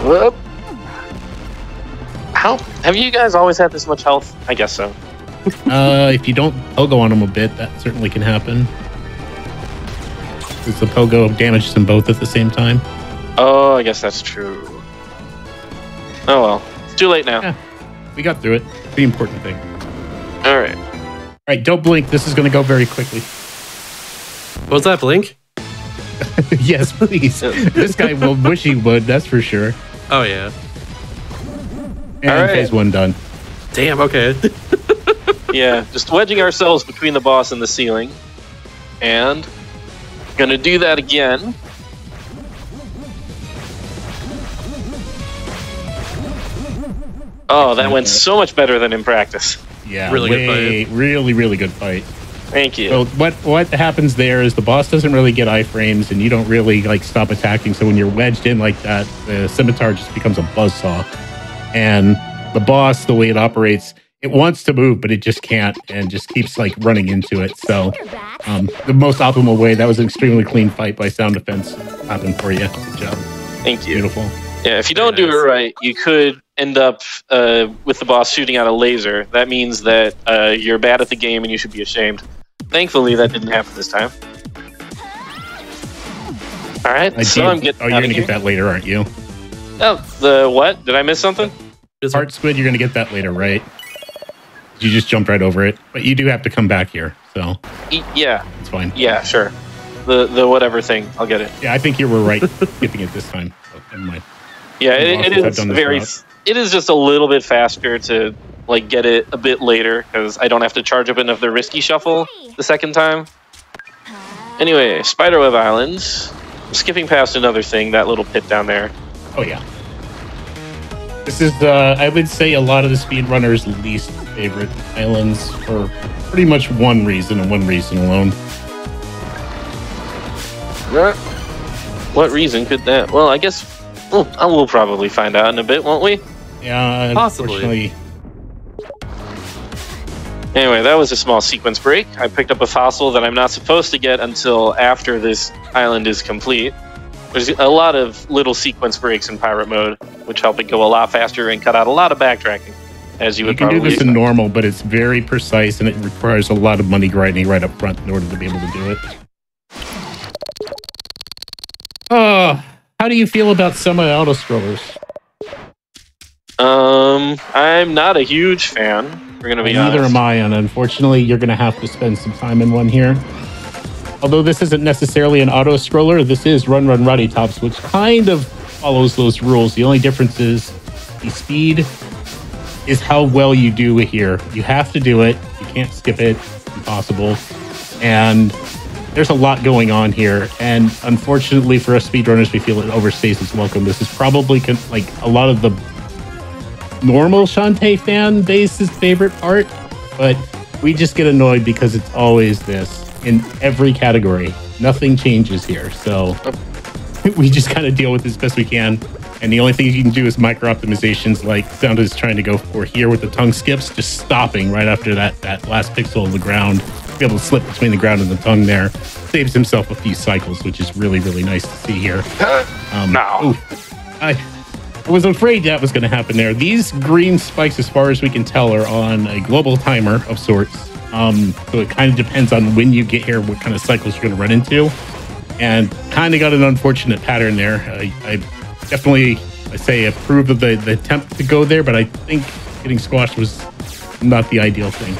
Whoop. How have you guys always had this much health? I guess so. If you don't pogo on them a bit, that certainly can happen. Because the pogo damages them both at the same time. Oh, I guess that's true. Oh well, it's too late now. Yeah, we got through it. The important thing. All right. All right, don't blink. This is going to go very quickly. What was that, Blink? Yes, please. This guy will wish he would, that's for sure. Oh, yeah. And All right. phase 1 done. Damn, okay. Yeah, just wedging ourselves between the boss and the ceiling. And gonna do that again. Oh, that went so much better than in practice. Yeah, Really good fight. Really, really good fight. Thank you. So what happens there is the boss doesn't really get iframes, and you don't really like stop attacking. So when you're wedged in like that, the scimitar just becomes a buzzsaw. And the boss, the way it operates, it wants to move, but it just can't, and just keeps like running into it. So the most optimal way, that was an extremely clean fight by Sound Defense. Happened for you. Good job. Thank you. Beautiful. Yeah, if you don't do it right, you could end up with the boss shooting out a laser. That means that you're bad at the game and you should be ashamed. Thankfully, that didn't happen this time. All right, I'm getting. Oh, you're going to get that later, aren't you? Oh, the what? Did I miss something? Heart Squid, you're going to get that later, right? You just jumped right over it. But you do have to come back here, so... Yeah. It's fine. Yeah, sure. The whatever thing, I'll get it. Yeah, I think you were right skipping it this time. So, never mind. Yeah, it is very... It is just a little bit faster to like get it a bit later, because I don't have to charge up enough the risky shuffle the second time. Anyway, Spiderweb Islands. I'm skipping past another thing, that little pit down there. Oh, yeah. This is, I would say, a lot of the speedrunners' least favorite islands for pretty much one reason and one reason alone. What reason could that... Well, I guess... we'll probably find out in a bit, won't we? Yeah, possibly. Anyway, that was a small sequence break. I picked up a fossil that I'm not supposed to get until after this island is complete. There's a lot of little sequence breaks in pirate mode, which help it go a lot faster and cut out a lot of backtracking, as you would probably You can do this expect. in normal, but it's very precise, and it requires a lot of money grinding right up front in order to be able to do it. How do you feel about semi-auto scrollers? I'm not a huge fan. We're gonna be Neither honest. am I, and unfortunately, you're going to have to spend some time in one here. Although this isn't necessarily an auto scroller, this is Run Run Ruddy Tops, which kind of follows those rules. The only difference is the speed is how well you do it here. You have to do it. You can't skip it. It's impossible. And there's a lot going on here. And unfortunately for us speedrunners, we feel it overstays its welcome. This is probably like a lot of the normal Shantae fan base's favorite part, but we just get annoyed because it's always this in every category. Nothing changes here, so we just kind of deal with this as best we can. And the only thing you can do is micro optimizations, like Sound is trying to go for here with the tongue skips, just stopping right after that last pixel of the ground, be able to slip between the ground and the tongue there. Saves himself a few cycles, which is really, really nice to see here. I was afraid that was going to happen there. These green spikes, as far as we can tell, are on a global timer of sorts. So it kind of depends on when you get here, what kind of cycles you're going to run into. And kind of got an unfortunate pattern there. I definitely, I say, approve of the attempt to go there, but I think getting squashed was not the ideal thing.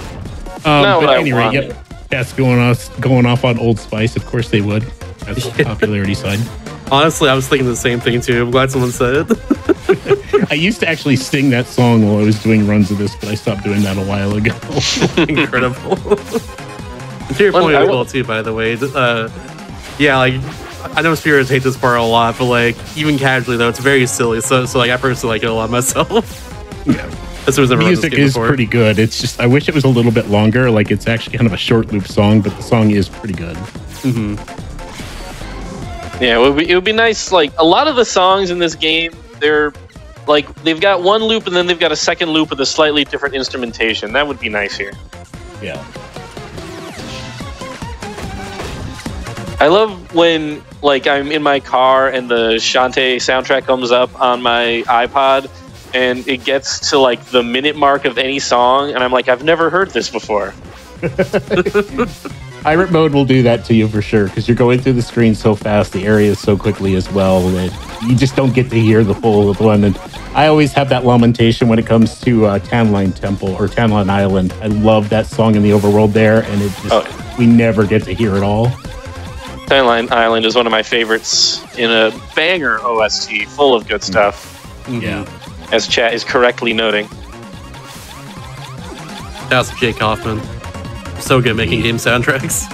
But anyway, yep, that's going off on Old Spice. Of course they would. That's the popularity side. Honestly, I was thinking the same thing too. I'm glad someone said it. I used to actually sing that song while I was doing runs of this, but I stopped doing that a while ago. Incredible. To your point as well too, by the way. Yeah, like I know speedrunners hate this part a lot, but like even casually though, it's very silly. So like I personally like it a lot myself. Yeah. The music is pretty good. It's just I wish it was a little bit longer. Like it's actually kind of a short loop song, but the song is pretty good. Mm-hmm. Yeah, it would be nice. Like a lot of the songs in this game, they're like they've got one loop and then they've got a second loop with a slightly different instrumentation. That would be nice here. Yeah. I love when like I'm in my car and the Shantae soundtrack comes up on my iPod and it gets to like the minute mark of any song and I'm like, I've never heard this before. Pirate mode will do that to you for sure, because you're going through the screen so fast, the areas so quickly as well, that you just don't get to hear the full one. And I always have that lamentation when it comes to Tanline Temple or Tanline Island. I love that song in the overworld there, and it just we never get to hear it all. Tanline Island is one of my favorites in a banger OST, full of good stuff. Yeah. As chat is correctly noting. That's Jake Kaufman. So good making game soundtracks.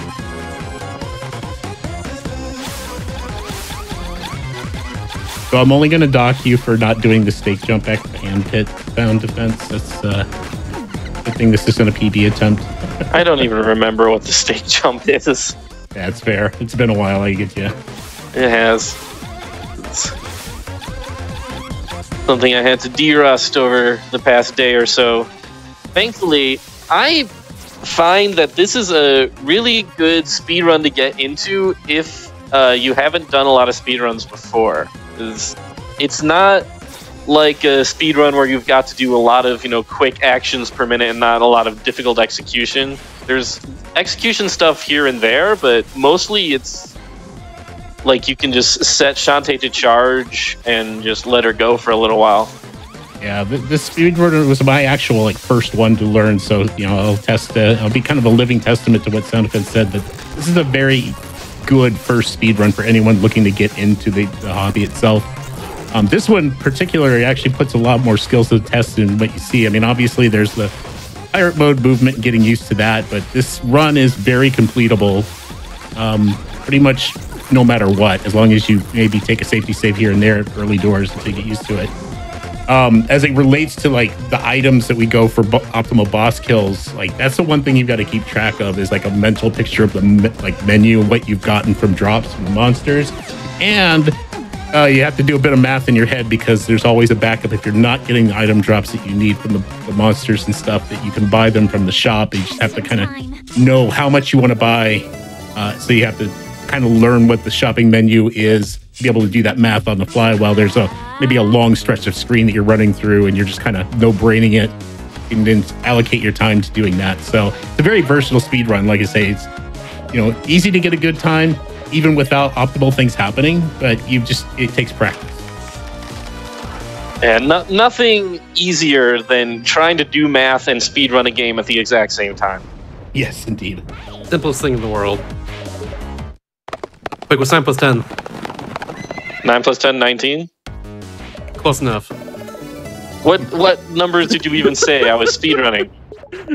So I'm only going to dock you for not doing the stake jump back and pit sound defense. That's good thing this isn't a PB attempt. I don't even remember what the stake jump is. That's fair. It's been a while, I get you. It has. It's something I had to de-rust over the past day or so. Thankfully, I find that this is a really good speedrun to get into if you haven't done a lot of speedruns before. It's not like a speedrun where you've got to do a lot of, quick actions per minute and not a lot of difficult execution. There's execution stuff here and there, but mostly it's like you can just set Shantae to charge and just let her go for a little while. Yeah, this speedrun was my actual first one to learn, so I'll test. I'll be kind of a living testament to what Sound Defense said. That this is a very good first speedrun for anyone looking to get into the hobby itself. This one particularly actually puts a lot more skills to the test than what you see. I mean, obviously there's the pirate mode movement and getting used to that, but this run is very completable. Pretty much no matter what, as long as you maybe take a safety save here and there at early doors until you get used to it. As it relates to the items that we go for optimal boss kills, that's the one thing you've got to keep track of is a mental picture of the menu, what you've gotten from drops from the monsters, and you have to do a bit of math in your head because there's always a backup if you're not getting the item drops that you need from the monsters and stuff, that you can buy them from the shop. You just have to kind of know how much you want to buy, so you have to kind of learn what the shopping menu is, be able to do that math on the fly while there's maybe a long stretch of screen that you're running through and you're just kind of no-braining it, and then allocate your time to doing that. So it's a very versatile speed run. Like I say, it's easy to get a good time even without optimal things happening, but it takes practice. And nothing easier than trying to do math and speed run a game at the exact same time. Yes, indeed. Simplest thing in the world. Quick, what's 9 plus 10? 9 plus 10, 19? Close enough. What numbers did you even say? I was speedrunning.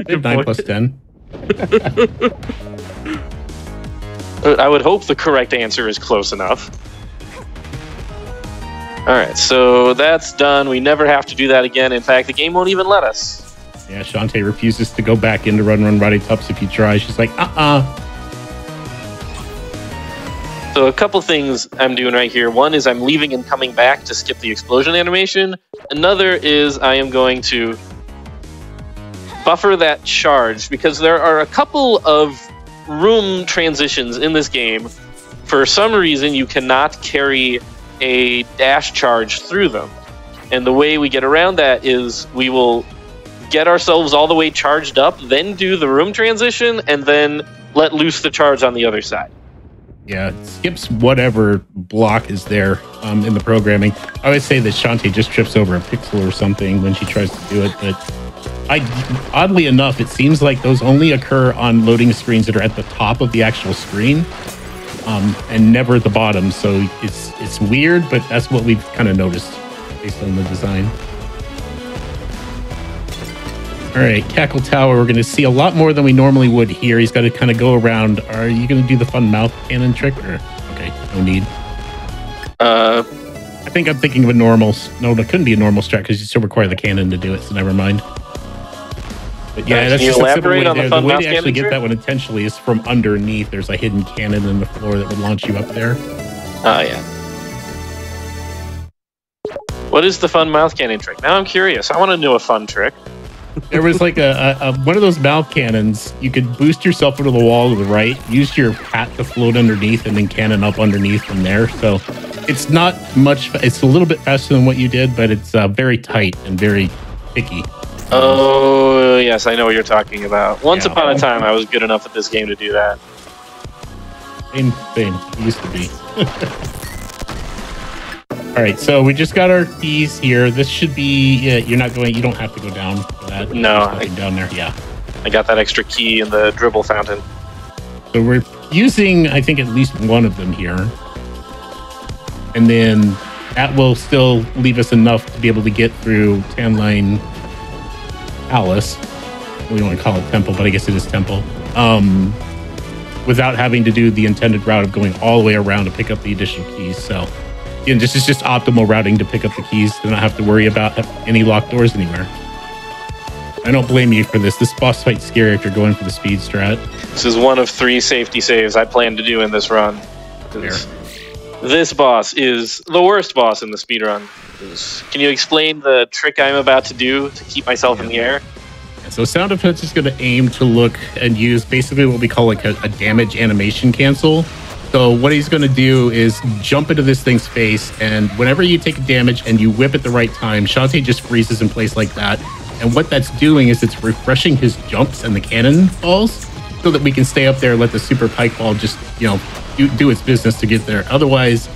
9 plus 10. I would hope the correct answer is close enough. Alright, so that's done. We never have to do that again. In fact, the game won't even let us. Yeah, Shantae refuses to go back into Run Roddy Tups if you try. She's like, So a couple things I'm doing right here. One is I'm leaving and coming back to skip the explosion animation. Another is I am going to buffer that charge because there are a couple of room transitions in this game. For some reason, you cannot carry a dash charge through them. And the way we get around that is we will get ourselves all the way charged up, then do the room transition, and then let loose the charge on the other side. Yeah, it skips whatever block is there in the programming. I always say that Shantae just trips over a pixel or something when she tries to do it, but oddly enough, it seems like those only occur on loading screens that are at the top of the actual screen, and never at the bottom. So it's weird, but that's what we've kind of noticed based on the design. All right, Cackle Tower, we're going to see a lot more than we normally would here. He's got to kind of go around. Are you going to do the fun mouth cannon trick? Or okay, no need. I think I'm thinking of a normal. No, that couldn't be a normal strat because you still require the cannon to do it, so never mind. But yeah, that's just a simple way there. The way to actually get that one intentionally is from underneath. There's a hidden cannon in the floor that would launch you up there. Oh, yeah. What is the fun mouth cannon trick? Now I'm curious. I want to know a fun trick. There was like a one of those mouth cannons. You could boost yourself into the wall to the right, use your hat to float underneath, and then cannon up underneath from there. So it's not much. It's a little bit faster than what you did, but it's very tight and very picky. Oh, yes, I know what you're talking about. Once upon a time, I was good enough at this game to do that. Same. It used to be. All right, so we just got our keys here. This should be. You don't have to go down for that. No, There's nothing down there. Yeah. I got that extra key in the dribble fountain. So we're using, I think, at least one of them here, and then that will still leave us enough to be able to get through Tan Line Palace. We don't want to call it Temple, but I guess it is Temple. Without having to do the intended route of going all the way around to pick up the additional keys. So, this is just optimal routing to pick up the keys to not have to worry about any locked doors anywhere. I don't blame you for this. This boss fight's scary if you're going for the speed strat. This is one of 3 safety saves I plan to do in this run. This boss is the worst boss in the speedrun. Can you explain the trick I'm about to do to keep myself in the air? So Sound Defense is going to aim to look and use basically what we call like a damage animation cancel. So what he's going to do is jump into this thing's face, and whenever you take damage and you whip at the right time, Shantae just freezes in place like that. And what that's doing is it's refreshing his jumps and the cannon balls so that we can stay up there and let the super pike ball just, do its business to get there. Otherwise,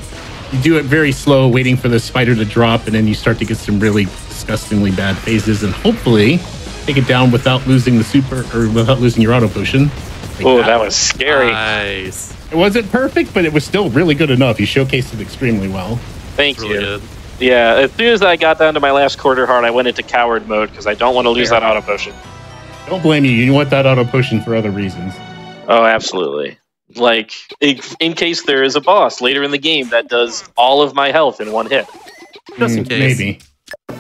you do it very slow, waiting for the spider to drop, and then you start to get some really disgustingly bad phases, and hopefully take it down without losing the super or without losing your auto potion. Oh, that was scary. Nice. It wasn't perfect, but it was still really good enough. You showcased it extremely well. Thank Really you. good. Yeah, as soon as I got down to my last quarter heart, I went into coward mode because I don't want to lose that auto potion. Don't blame you. You want that auto potion for other reasons. Oh, absolutely. Like, in case there is a boss later in the game that does all of my health in one hit. Just in case. Maybe.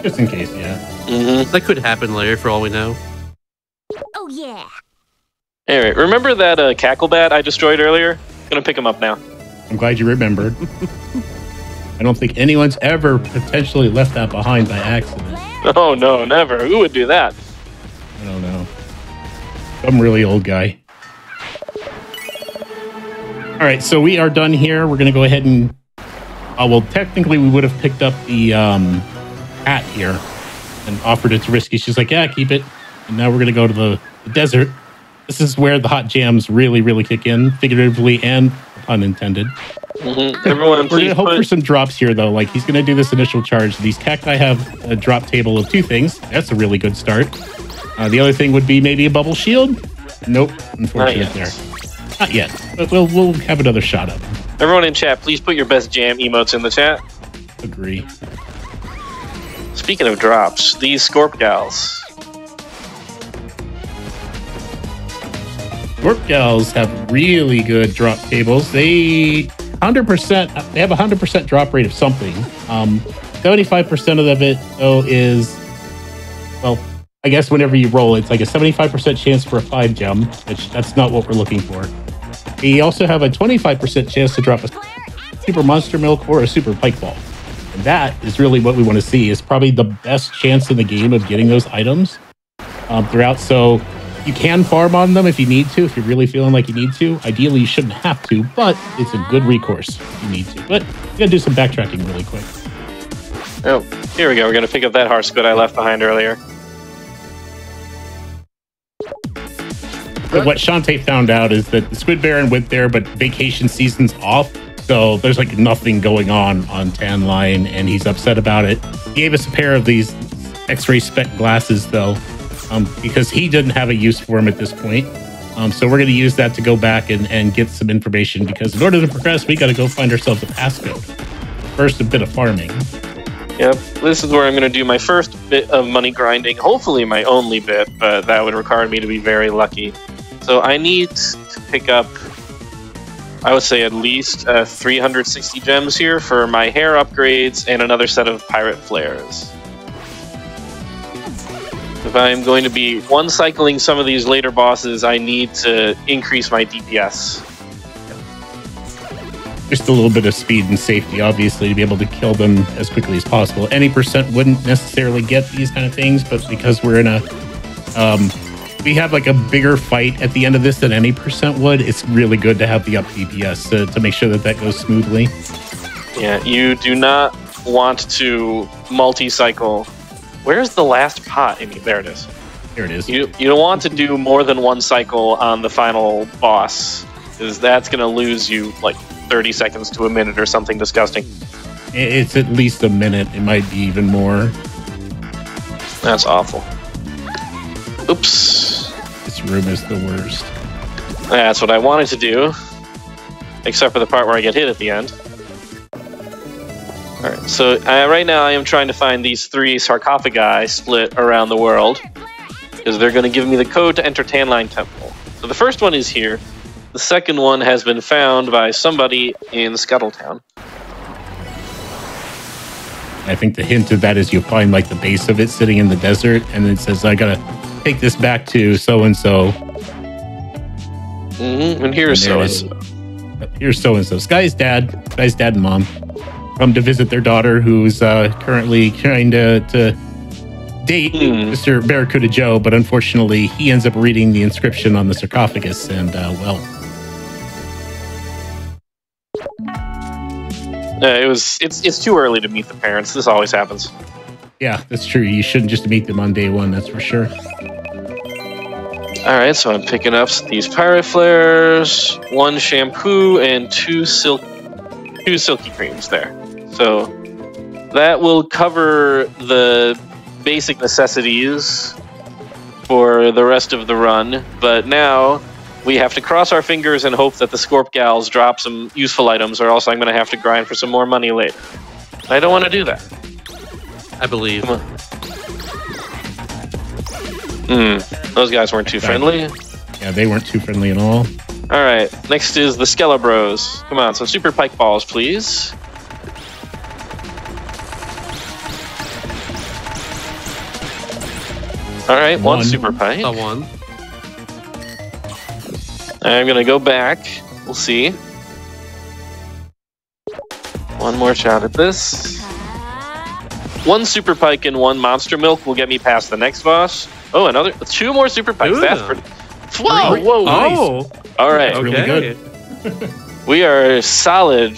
Just in case, yeah. Mm-hmm. That could happen later for all we know. Oh yeah. Anyway, remember that cackle bat I destroyed earlier? Gonna pick him up now. I'm glad you remembered. I don't think anyone's ever potentially left that behind by accident. Oh no, never. Who would do that? I don't know. Some really old guy. All right, so we are done here. We're going to go ahead and... well, technically, we would have picked up the hat here and offered it to Risky. She's like, yeah, keep it. And now we're going to go to the desert. This is where the hot jams really, really kick in, figuratively and unintended. Mm-hmm. Everyone, we're going to hope for some drops here, though. Like, he's going to do this initial charge. These cacti have a drop table of 2 things. That's a really good start. The other thing would be maybe a bubble shield. Nope, unfortunate there. Not yet, but we'll have another shot of them. Everyone in chat, please put your best jam emotes in the chat. Agree. Speaking of drops, these Scorp gals. Scorp gals have really good drop tables. They have a 100% drop rate of something. 75% of it though is, well, I guess whenever you roll, it's like a 75% chance for a 5 gem, which that's not what we're looking for. We also have a 25% chance to drop a super monster milk or a super pike ball. And that is really what we want to see. Is probably the best chance in the game of getting those items throughout. So you can farm on them if you need to, if you're really feeling like you need to. Ideally, you shouldn't have to, but it's a good recourse if you need to. But we gotta do some backtracking really quick. Oh, here we go. We're gonna pick up that Harspit I left behind earlier. But what Shantae found out is that the Squid Baron went there, but vacation season's off. So there's like nothing going on Tan Line, and he's upset about it. He gave us a pair of these X-ray spec glasses, though, because he didn't have a use for them at this point. So we're going to use that to go back and get some information, because in order to progress, we got to go find ourselves a passcode. First, a bit of farming. Yep, this is where I'm going to do my first bit of money grinding. Hopefully my only bit, but that would require me to be very lucky. So I need to pick up, I would say, at least 360 gems here for my hair upgrades and another set of pirate flares. If I'm going to be one-cycling some of these later bosses, I need to increase my DPS. Just a little bit of speed and safety, obviously, to be able to kill them as quickly as possible. Any percent wouldn't necessarily get these kind of things, but because we're in a... we have like a bigger fight at the end of this than any percent would, it's really good to have the up DPS to make sure that goes smoothly. Yeah, you do not want to multi-cycle. Where's the last pot? There it is. Here it is. You don't want to do more than one cycle on the final boss, because that's going to lose you like 30 seconds to a minute or something disgusting. It's at least a minute. It might be even more. That's awful. Oops. This room is the worst. That's what I wanted to do, except for the part where I get hit at the end. All right, so right now I am trying to find these 3 sarcophagi split around the world, because they're going to give me the code to enter Tanline Temple. So the first one is here. The second one has been found by somebody in Scuttletown. I think the hint of that is you'll find like the base of it sitting in the desert, and it says, I gotta take this back to so-and-so. And here's so-and-so. Here's so-and-so. Sky's dad and mom come to visit their daughter, who's currently trying to date Mr. Barracuda Joe, but unfortunately he ends up reading the inscription on the sarcophagus, and it's too early to meet the parents. This always happens. Yeah, that's true. You shouldn't just meet them on day one, that's for sure. All right, so I'm picking up these pirate flares, 1 shampoo, and 2 silky creams there. So that will cover the basic necessities for the rest of the run. But now we have to cross our fingers and hope that the Scorp Gals drop some useful items, or else I'm going to have to grind for some more money later. I don't want to do that. I believe. Come on. Those guys weren't too friendly. Yeah, they weren't too friendly at all. All right, next is the Skelebros. Come on, some super pike balls, please. All right, one super pike. One. I'm gonna go back. We'll see. One more shot at this. 1 super pike and 1 monster milk will get me past the next boss. Oh, another 2 more super pikes. Ooh. That's pretty. Whoa! Whoa! Nice. Oh! All right, That's really good. we are solid.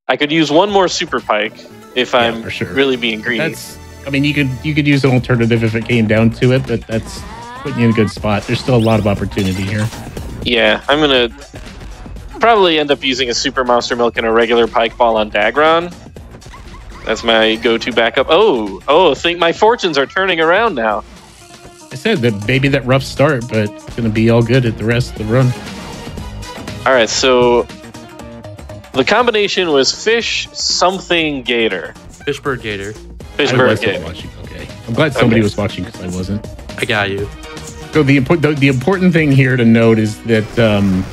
I could use 1 more super pike if I'm for sure. really being greedy. I mean, you could use an alternative if it came down to it, but that's putting you in a good spot. There's still a lot of opportunity here. Yeah, I'm gonna probably end up using a super monster milk and a regular pike ball on Dagron. That's my go-to backup. I think my fortunes are turning around now. I said that maybe that rough start, but it's going to be all good at the rest of the run. All right, so the combination was fish something gator. Fishbird Gator. Fishbird gator. Watching. Okay, I'm glad somebody was watching because I wasn't. I got you. So the important thing here to note is that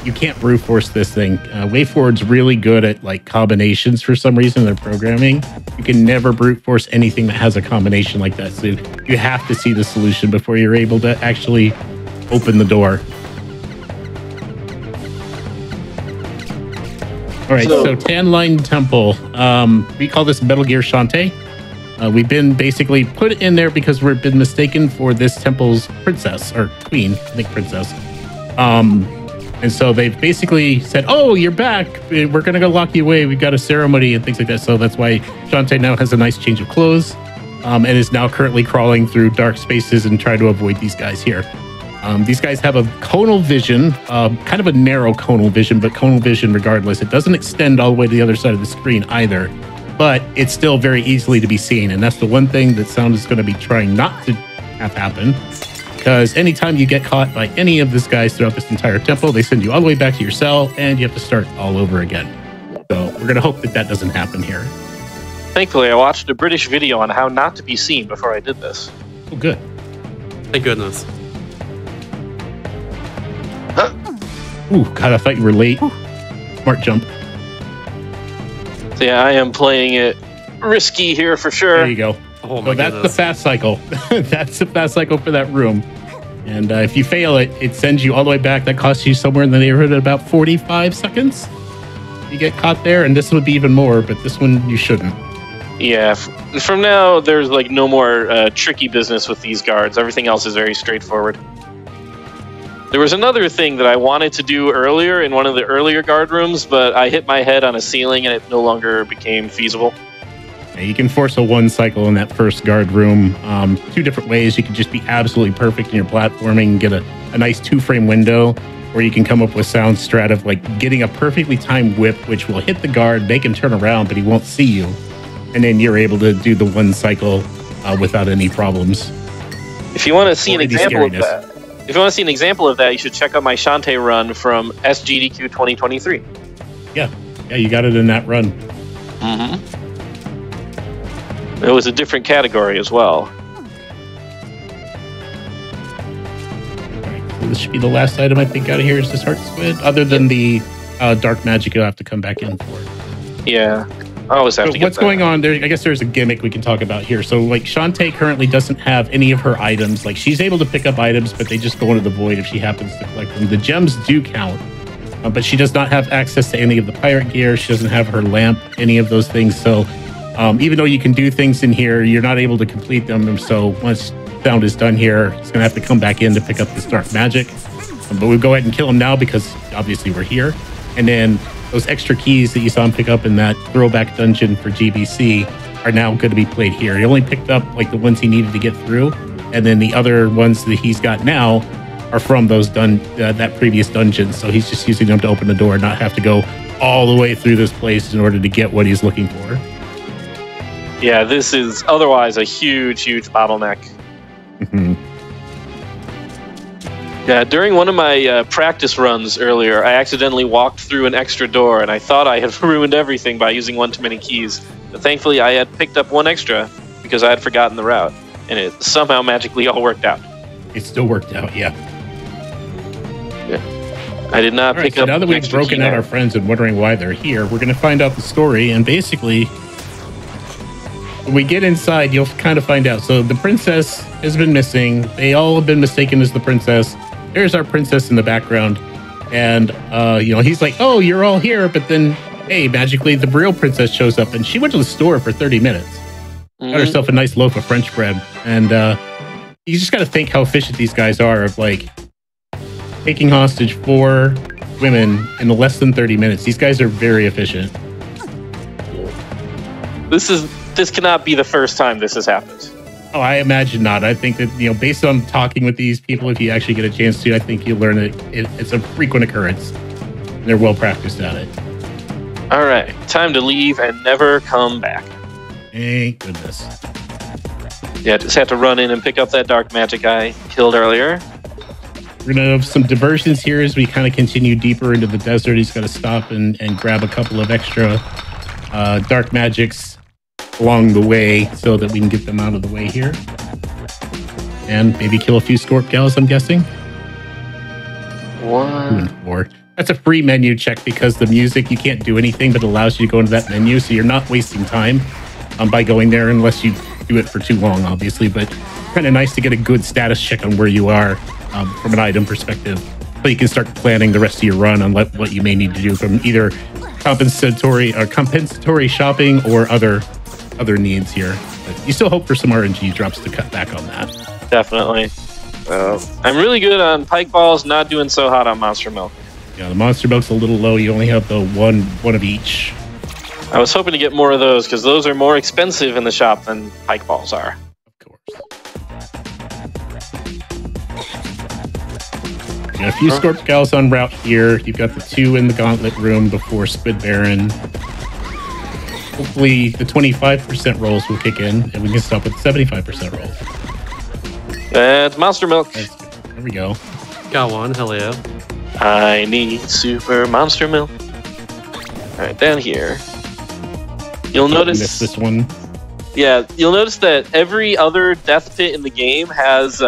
you can't brute force this thing. WayForward's really good at like combinations for some reason in their programming. You can never brute force anything that has a combination like that. So you have to see the solution before you're able to actually open the door. All right, so Tanline Temple. We call this Metal Gear Shantae. We've been basically put in there because we've been mistaken for this temple's princess, or queen, I think princess. And so they've basically said, oh, you're back. We're going to go lock you away. We've got a ceremony and things like that. So that's why Shantae now has a nice change of clothes and is now currently crawling through dark spaces and trying to avoid these guys here. These guys have a conal vision, kind of a narrow conal vision, but conal vision regardless. It doesn't extend all the way to the other side of the screen either. But it's still very easily to be seen. And that's the one thing that Sound is going to be trying not to have happen. Because anytime you get caught by any of these guys throughout this entire temple, they send you all the way back to your cell and you have to start all over again. So we're going to hope that that doesn't happen here. Thankfully, I watched a British video on how not to be seen before I did this. Oh, good. Thank goodness. Ooh, God, I thought you were late. Smart jump. So yeah, I am playing it risky here for sure. There you go. Oh my So that's goodness. the fast cycle. That's the fast cycle for that room. And if you fail it, it sends you all the way back. That costs you somewhere in the neighborhood of about 45 seconds. You get caught there, and this would be even more, but this one you shouldn't. Yeah, from now, there's like no more tricky business with these guards. Everything else is very straightforward. There was another thing that I wanted to do earlier in one of the earlier guard rooms, but I hit my head on a ceiling and it no longer became feasible. Yeah, you can force a 1 cycle in that first guard room 2 different ways. You can just be absolutely perfect in your platforming, get a nice 2-frame window, or you can come up with sound strat of like getting a perfectly timed whip, which will hit the guard, make him turn around, but he won't see you. And then you're able to do the one cycle without any problems. If you want to see an example of that, you should check out my Shantae run from SGDQ 2023. Yeah, you got it in that run. Mm-hmm. It was a different category as well. So this should be the last item I think out of here is this heart squid. Other than the dark magic, you'll have to come back in for. Yeah. I always have to get what's going on there? I guess there's a gimmick we can talk about here. So, like, Shantae currently doesn't have any of her items. Like, she's able to pick up items, but they just go into the void if she happens to collect them. The gems do count, but she does not have access to any of the pirate gear. She doesn't have her lamp, any of those things. So, even though you can do things in here, you're not able to complete them. And so, once sound is done here, he's going to have to come back in to pick up this dark magic. But we'll go ahead and kill him now because obviously we're here. And then those extra keys that you saw him pick up in that throwback dungeon for GBC are now going to be played here. He only picked up like the ones he needed to get through, and then the other ones that he's got now are from those that previous dungeon. So he's just using them to open the door and not have to go all the way through this place in order to get what he's looking for. Yeah, this is otherwise a huge bottleneck. Mm-hmm. Yeah, during one of my practice runs earlier, I accidentally walked through an extra door, and I thought I had ruined everything by using one too many keys. But thankfully, I had picked up one extra because I had forgotten the route, and it somehow magically all worked out. It still worked out, yeah. I did not pick so up. Now that we've broken out our friends and wondering why they're here, we're going to find out the story, and basically, when we get inside, you'll kind of find out. So the princess has been missing. They all have been mistaken as the princess. There's our princess in the background, and he's like, "Oh, you're all here," but then, hey, magically the real princess shows up, and she went to the store for 30 minutes, got herself a nice loaf of French bread, and you just got to think how efficient these guys are of like taking hostage 4 women in less than 30 minutes. These guys are very efficient. This cannot be the first time this has happened. Oh, I imagine not. I think that, based on talking with these people, if you actually get a chance to, I think you'll learn that it's a frequent occurrence. And they're well practiced at it. All right, time to leave and never come back. Thank goodness. Yeah, just have to run in and pick up that dark magic I killed earlier. We're going to have some diversions here as we kind of continue deeper into the desert. He's got to stop and grab a couple of extra dark magics along the way so that we can get them out of the way here. And maybe kill a few Scorp gals, I'm guessing. 1 and 4. That's a free menu check because the music, you can't do anything, but it allows you to go into that menu, so you're not wasting time by going there unless you do it for too long, obviously. But kind of nice to get a good status check on where you are from an item perspective, so you can start planning the rest of your run on what you may need to do from either compensatory shopping or other needs here. But you still hope for some RNG drops to cut back on that. Definitely. I'm really good on pike balls, not doing so hot on monster milk. Yeah, the monster milk's a little low. You only have the one of each. I was hoping to get more of those because those are more expensive in the shop than pike balls are. Of course. You got a few Scorp gals on route here. You've got the 2 in the gauntlet room before Squid Baron. Hopefully the 25% rolls will kick in and we can stop with 75% rolls. That's monster milk. There we go. Got one, hell yeah. I need super monster milk. Alright, down here. You'll notice Missed this one. Yeah, you'll notice that every other death pit in the game has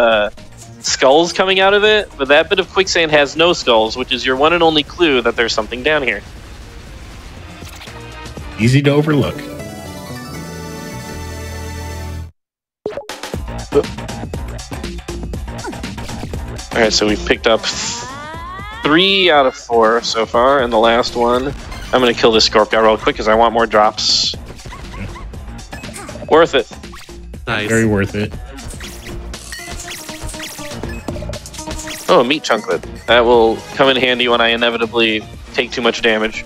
skulls coming out of it, but that bit of quicksand has no skulls, which is your one and only clue that there's something down here. Easy to overlook. Alright, so we've picked up 3 out of 4 so far, and the last one, I'm going to kill this Scorp guy real quick because I want more drops. Worth it. Nice. Very worth it. Oh, a meat chunklet. That will come in handy when I inevitably take too much damage.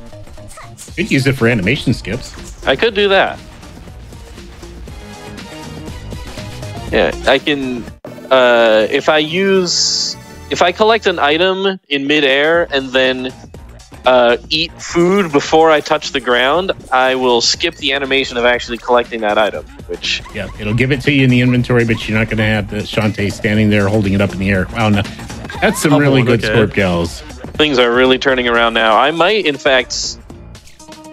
You could use it for animation skips. I could do that. Yeah, I can... if I use if I collect an item in midair and then eat food before I touch the ground, I will skip the animation of actually collecting that item. Which Yeah, it'll give it to you in the inventory, but you're not going to have the Shantae standing there holding it up in the air. Wow, no, that's some really good Scorp Gals. things are really turning around now. I might, in fact,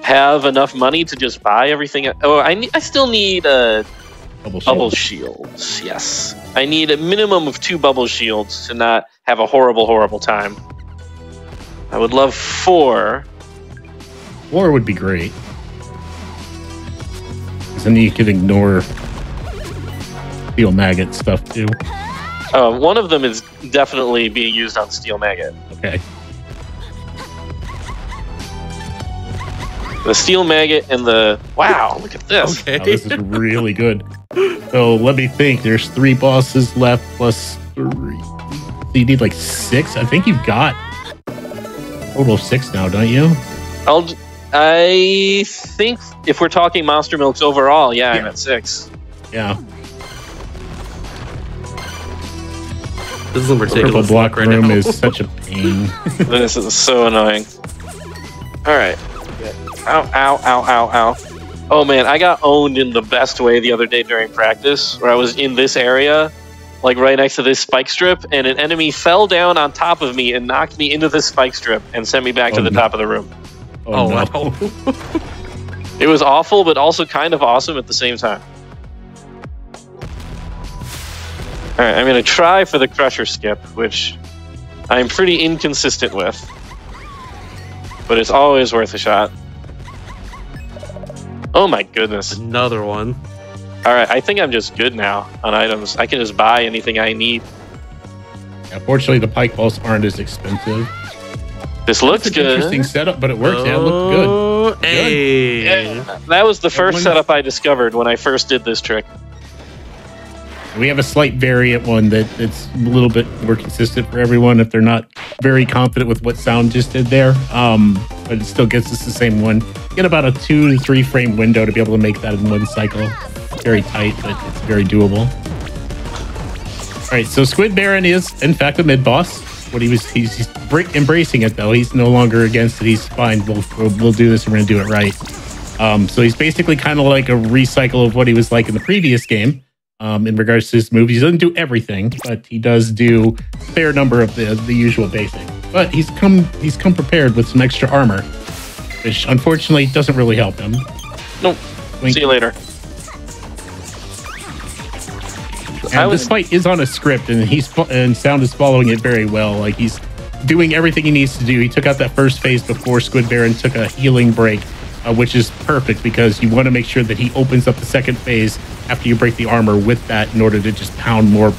have enough money to just buy everything. Oh, I still need bubble shields. Yes, I need a minimum of 2 bubble shields to not have a horrible time. I would love 4. 4 would be great. Because then you could ignore steel maggot stuff too. One of them is definitely being used on steel maggot. Okay. The steel maggot and the... Wow, look at this. Okay. Oh, this is really good. So let me think. There's 3 bosses left plus 3. So you need like 6? I think you've got a total of 6 now, don't you? I think if we're talking Monster Milks overall, yeah, I'm at 6. Yeah. This is a The purple ridiculous block right room now. is such a pain. This is so annoying. Alright. Ow, ow, ow, ow, ow. Oh man, I got owned in the best way the other day during practice, where I was in this area, like right next to this spike strip, and an enemy fell down on top of me and knocked me into this spike strip and sent me back to the top of the room. Oh, no. wow. It was awful, but also kind of awesome at the same time. Alright, I'm going to try for the Crusher skip, which I'm pretty inconsistent with. But it's always worth a shot. Oh my goodness. Another one. Alright, I think I'm just good now on items. I can just buy anything I need. Yeah, fortunately, the pike balls aren't as expensive. This looks It's an good. interesting setup, but it works. Yeah, it looked good. Oh, hey. Yeah, that was the first one- setup I discovered when I first did this trick. We have a slight variant one that's a little bit more consistent for everyone if they're not very confident with what sound just did there. But it still gets us the same one. Get about a 2 to 3 frame window to be able to make that in one cycle. Very tight, but it's very doable. All right, so Squid Baron is in fact a mid boss. He's embracing it though. He's no longer against it. He's fine. We'll do this. We're gonna do it right. So he's basically kind of like a recycle of what he was like in the previous game. In regards to his moves, he doesn't do everything, but he does do a fair number of the usual basic. But he's come prepared with some extra armor, which unfortunately doesn't really help him. Nope. Wink. See you later. And this fight is on a script, and Sound is following it very well. Like he's doing everything he needs to do. He took out that first phase before Squid Baron took a healing break, which is perfect because you want to make sure that he opens up the second phase after you break the armor with that in order to just pound more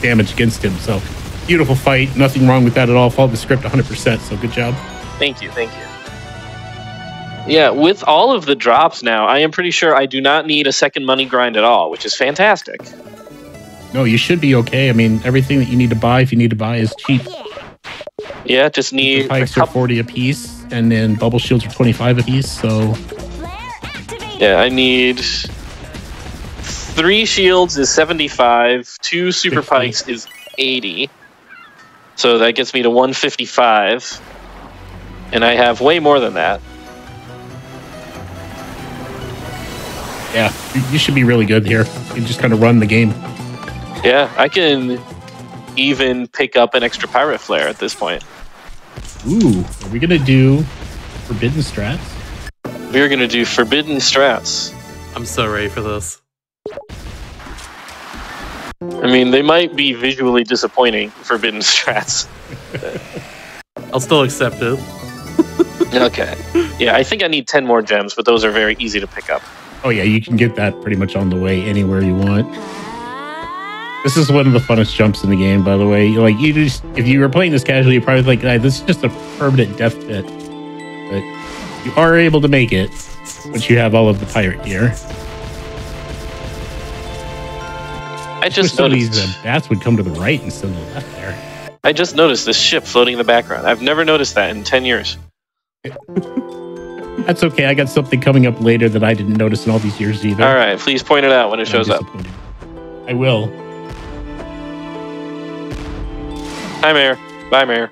damage against him. So beautiful fight. Nothing wrong with that at all. Followed the script 100%. So good job. Thank you, thank you. Yeah, with all of the drops now, I am pretty sure I do not need a second money grind at all, which is fantastic. No, you should be okay. I mean, everything that you need to buy, if you need to buy, is cheap. Yeah, just need The pikes are 40 a piece, and then bubble shields are 25 a piece. So Yeah, I need 3 shields is 75, 2 super 60. pikes is 80. So that gets me to 155. And I have way more than that. yeah, you should be really good here. You just kind of run the game. Yeah, I can even pick up an extra pirate flare at this point. Ooh, are we gonna do forbidden strats? We're going to do forbidden strats. I'm so ready for this. I mean, they might be visually disappointing, forbidden strats. I'll still accept it. Okay. Yeah, I think I need 10 more gems, but those are very easy to pick up. Oh yeah, you can get that pretty much on the way anywhere you want. This is one of the funnest jumps in the game, by the way. Like you just, if you were playing this casually, you're probably like, this is just a permanent death pit. But you are able to make it, but you have all of the pirate gear. I just Some of these noticed. bats would come to the right instead of the left there. I just noticed this ship floating in the background. I've never noticed that in 10 years. That's okay. I got something coming up later that I didn't notice in all these years either. All right, please point it out when it I'm shows up. disappointed. I will. Hi, Mayor. Bye, Mayor.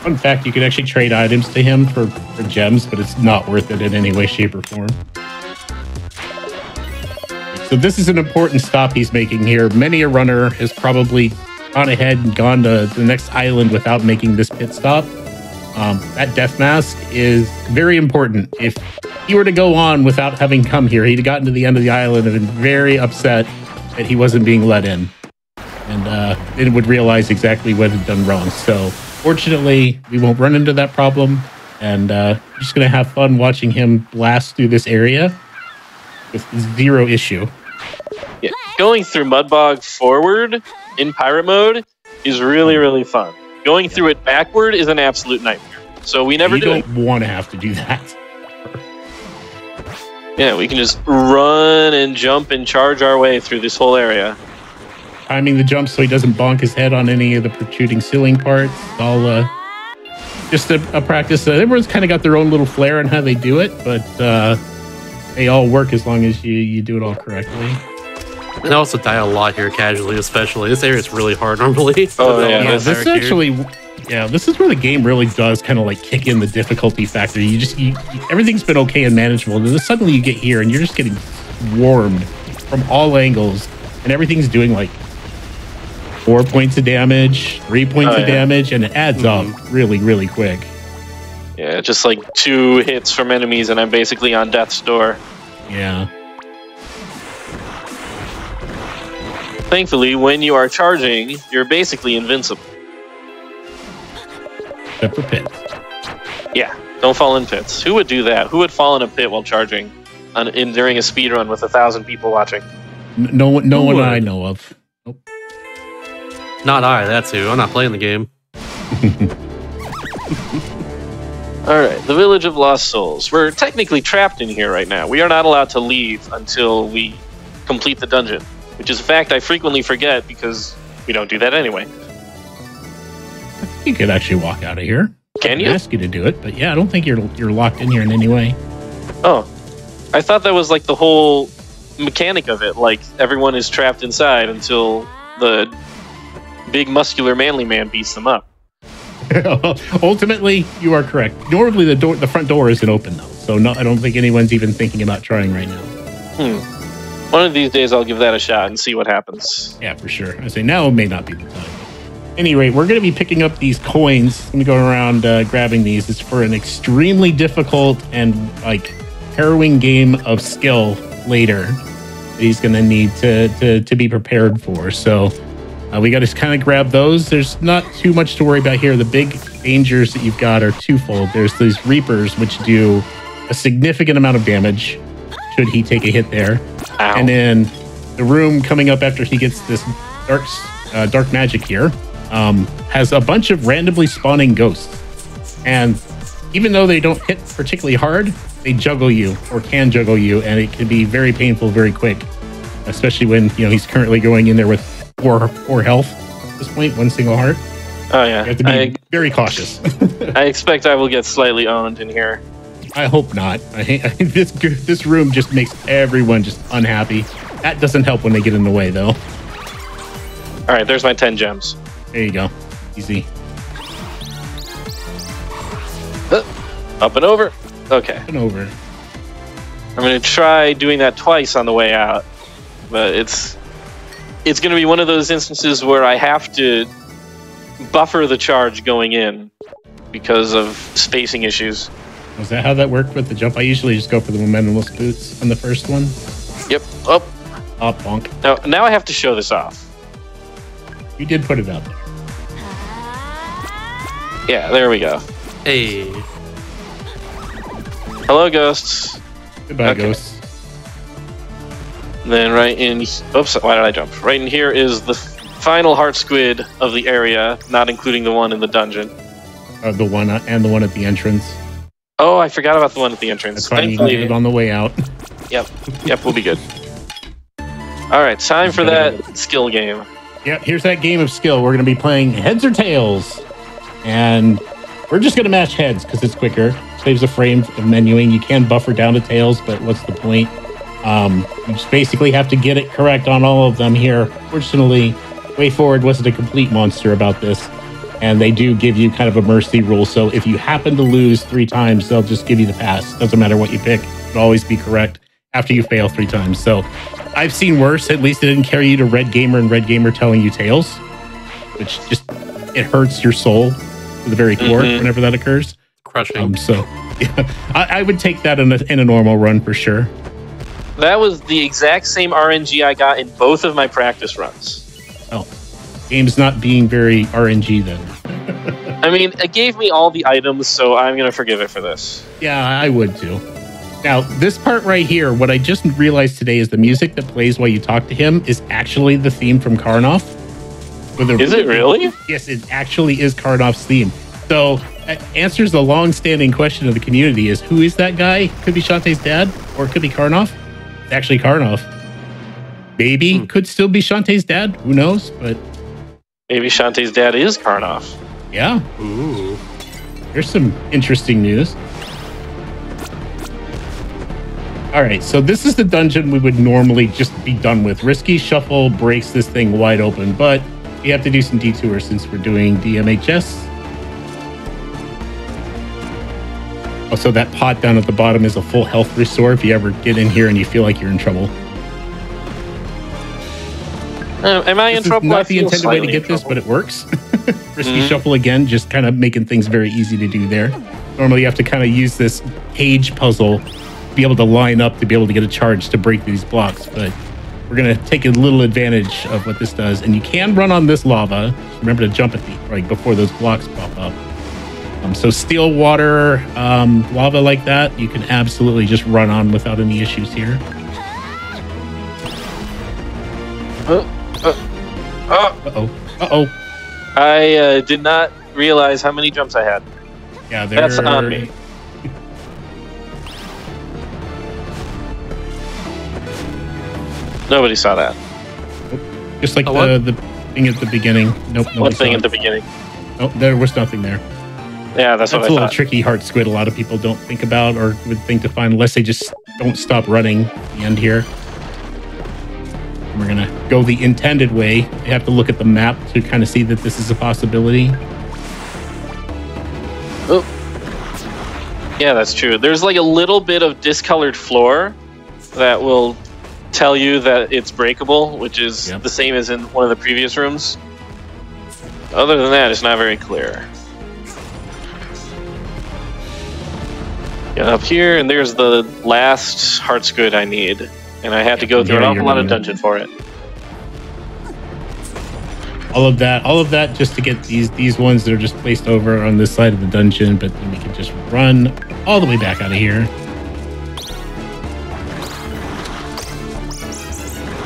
Fun fact, you can actually trade items to him for gems, but it's not worth it in any way, shape, or form. So this is an important stop he's making here. Many a runner has probably gone ahead and gone to the next island without making this pit stop. That death mask is very important. If he were to go on without having come here, he'd have gotten to the end of the island and been very upset that he wasn't being let in. And then would realize exactly what had done wrong. So fortunately, we won't run into that problem. And just going to have fun watching him blast through this area with zero issue. Yeah. Going through Mudbog forward in pirate mode is really, really fun. Going through it backward is an absolute nightmare. So we never do it. You don't want to have to do that. Yeah, we can just run and jump and charge our way through this whole area. Timing the jump so he doesn't bonk his head on any of the protruding ceiling parts. All just a practice. Everyone's kind of got their own little flair on how they do it, but they all work as long as you do it all correctly. And I also die a lot here casually, especially. This area is really hard normally. Oh, yeah. This is actually... Yeah, this is where the game really does kind of like kick in the difficulty factor. Everything's been okay and manageable. And then suddenly you get here and you're just getting swarmed from all angles. And everything's doing like 4 points of damage, 3 points of damage, and it adds up really, really quick. Yeah, just like 2 hits from enemies and I'm basically on death's door. Yeah. Thankfully, when you are charging, you're basically invincible. Except for pits. Yeah, don't fall in pits. Who would do that? Who would fall in a pit while charging during a speedrun with 1,000 people watching? No one I know of. Nope. Not I, that's who. I'm not playing the game. Alright, the Village of Lost Souls. We're technically trapped in here right now. We are not allowed to leave until we complete the dungeon, which is a fact I frequently forget because we don't do that anyway. You could actually walk out of here. Can you? I ask you to do it, but yeah, I don't think you're locked in here in any way. Oh, I thought that was like the whole mechanic of it. Like everyone is trapped inside until the big muscular manly man beats them up. Ultimately, you are correct. Normally, the front door isn't open though, so no, I don't think anyone's even thinking about trying right now. One of these days, I'll give that a shot and see what happens. Yeah, for sure. I say now may not be the time. Anyway, we're going to be picking up these coins. Let me go around grabbing these. It's for an extremely difficult and like harrowing game of skill later that he's going to need to be prepared for. So we got to kind of grab those. There's not too much to worry about here. The big dangers that you've got are twofold. There's these Reapers, which do a significant amount of damage should he take a hit there. Ow. And then the room coming up after he gets this dark magic here has a bunch of randomly spawning ghosts. And even though they don't hit particularly hard, they juggle you or can juggle you, and it can be very painful very quick, especially when he's currently going in there with four health at this point, 1 single heart. Oh yeah, You have to be very cautious. I expect I will get slightly owned in here. I hope not. I think this room just makes everyone just unhappy. That doesn't help when they get in the way, though. All right, there's my 10 gems. There you go. Easy. Up and over. Okay. And over. I'm going to try doing that twice on the way out, but it's going to be one of those instances where I have to buffer the charge going in because of spacing issues. Was that how that worked with the jump? I usually just go for the momentumless boots on the first one. Yep. Up. Up, bonk. Now I have to show this off. You did put it out there. Yeah, there we go. Hey. Hello, ghosts. Goodbye, Okay. ghosts. Then right in... Oops, why did I jump? Right in here is the final heart squid of the area, not including the one in the dungeon. The one and the one at the entrance. Oh, I forgot about the one at the entrance. That's fine. You can get it on the way out. Yep, we'll be good. All right, time for that skill game. Yep, here's that game of skill. We're going to be playing heads or tails. And we're just going to match heads because it's quicker. Saves a frame of menuing. You can buffer down to tails, but what's the point? You just basically have to get it correct on all of them here. Fortunately, Way Forward wasn't a complete monster about this. And they do give you kind of a mercy rule. So if you happen to lose 3 times, they'll just give you the pass. Doesn't matter what you pick. It'll always be correct after you fail 3 times. So I've seen worse. At least it didn't carry you to Red Gamer and Red Gamer telling you tales, which just, it hurts your soul to the very core whenever that occurs. Crushing. So yeah, I would take that in a normal run for sure. That was the exact same RNG I got in both of my practice runs. Oh, game's not being very RNG then. I mean, it gave me all the items, so I'm going to forgive it for this. Yeah, I would too. Now, this part right here, what I just realized today is the music that plays while you talk to him is actually the theme from Karnoff. Is it really? Yes, it actually is Karnoff's theme. So, answers the long-standing question of the community is, who is that guy? Could be Shantae's dad, or it could be Karnoff. It's actually Karnoff. Maybe could still be Shantae's dad. Who knows? But maybe Shantae's dad is Karnoff. Yeah. Ooh. Here's some interesting news. All right, so this is the dungeon we would normally just be done with. Risky Shuffle breaks this thing wide open, but we have to do some detours since we're doing DMHS. Also, that pot down at the bottom is a full health restore if you ever get in here and you feel like you're in trouble. Am I in trouble? Not the intended way to get this, but it works. Risky Shuffle again, just kind of making things very easy to do there. Normally you have to kind of use this page puzzle to be able to line up to be able to get a charge to break these blocks, but we're going to take a little advantage of what this does. And you can run on this lava. Remember to jump at the right before those blocks pop up. So steel, water, lava like that, you can absolutely just run on without any issues here. Uh-oh. Uh-oh. I did not realize how many jumps I had. Yeah, that's on me. Nobody saw that. Just like the thing at the beginning. Nope. What thing at the beginning? Oh, there was nothing there. Yeah, that's what I thought. That's a little tricky heart squid a lot of people don't think about or would think to find unless they just don't stop running at the end here. And we're going to go the intended way. You have to look at the map to kind of see that this is a possibility. Oh. Yeah, that's true. There's like a little bit of discolored floor that will tell you that it's breakable, which is the same as in one of the previous rooms. Other than that, it's not very clear. Get up here, and there's the last heart squid I need. And I had to go through an awful lot of dungeon for it. All of that just to get these ones that are just placed over on this side of the dungeon, but then we can just run all the way back out of here.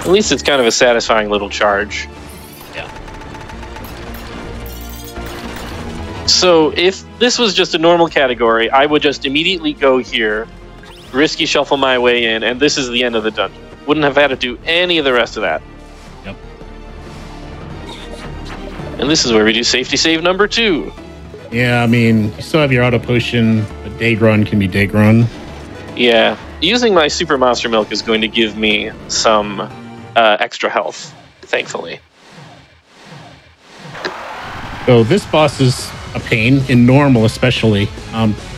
At least it's kind of a satisfying little charge. Yeah. So if this was just a normal category, I would just immediately go here, risky shuffle my way in, and this is the end of the dungeon. Wouldn't have had to do any of the rest of that. Yep. And this is where we do safety save number 2. Yeah, I mean, you still have your auto potion, but day run can be day run. Yeah. Using my super monster milk is going to give me some extra health, thankfully. So this boss is a pain, in normal especially.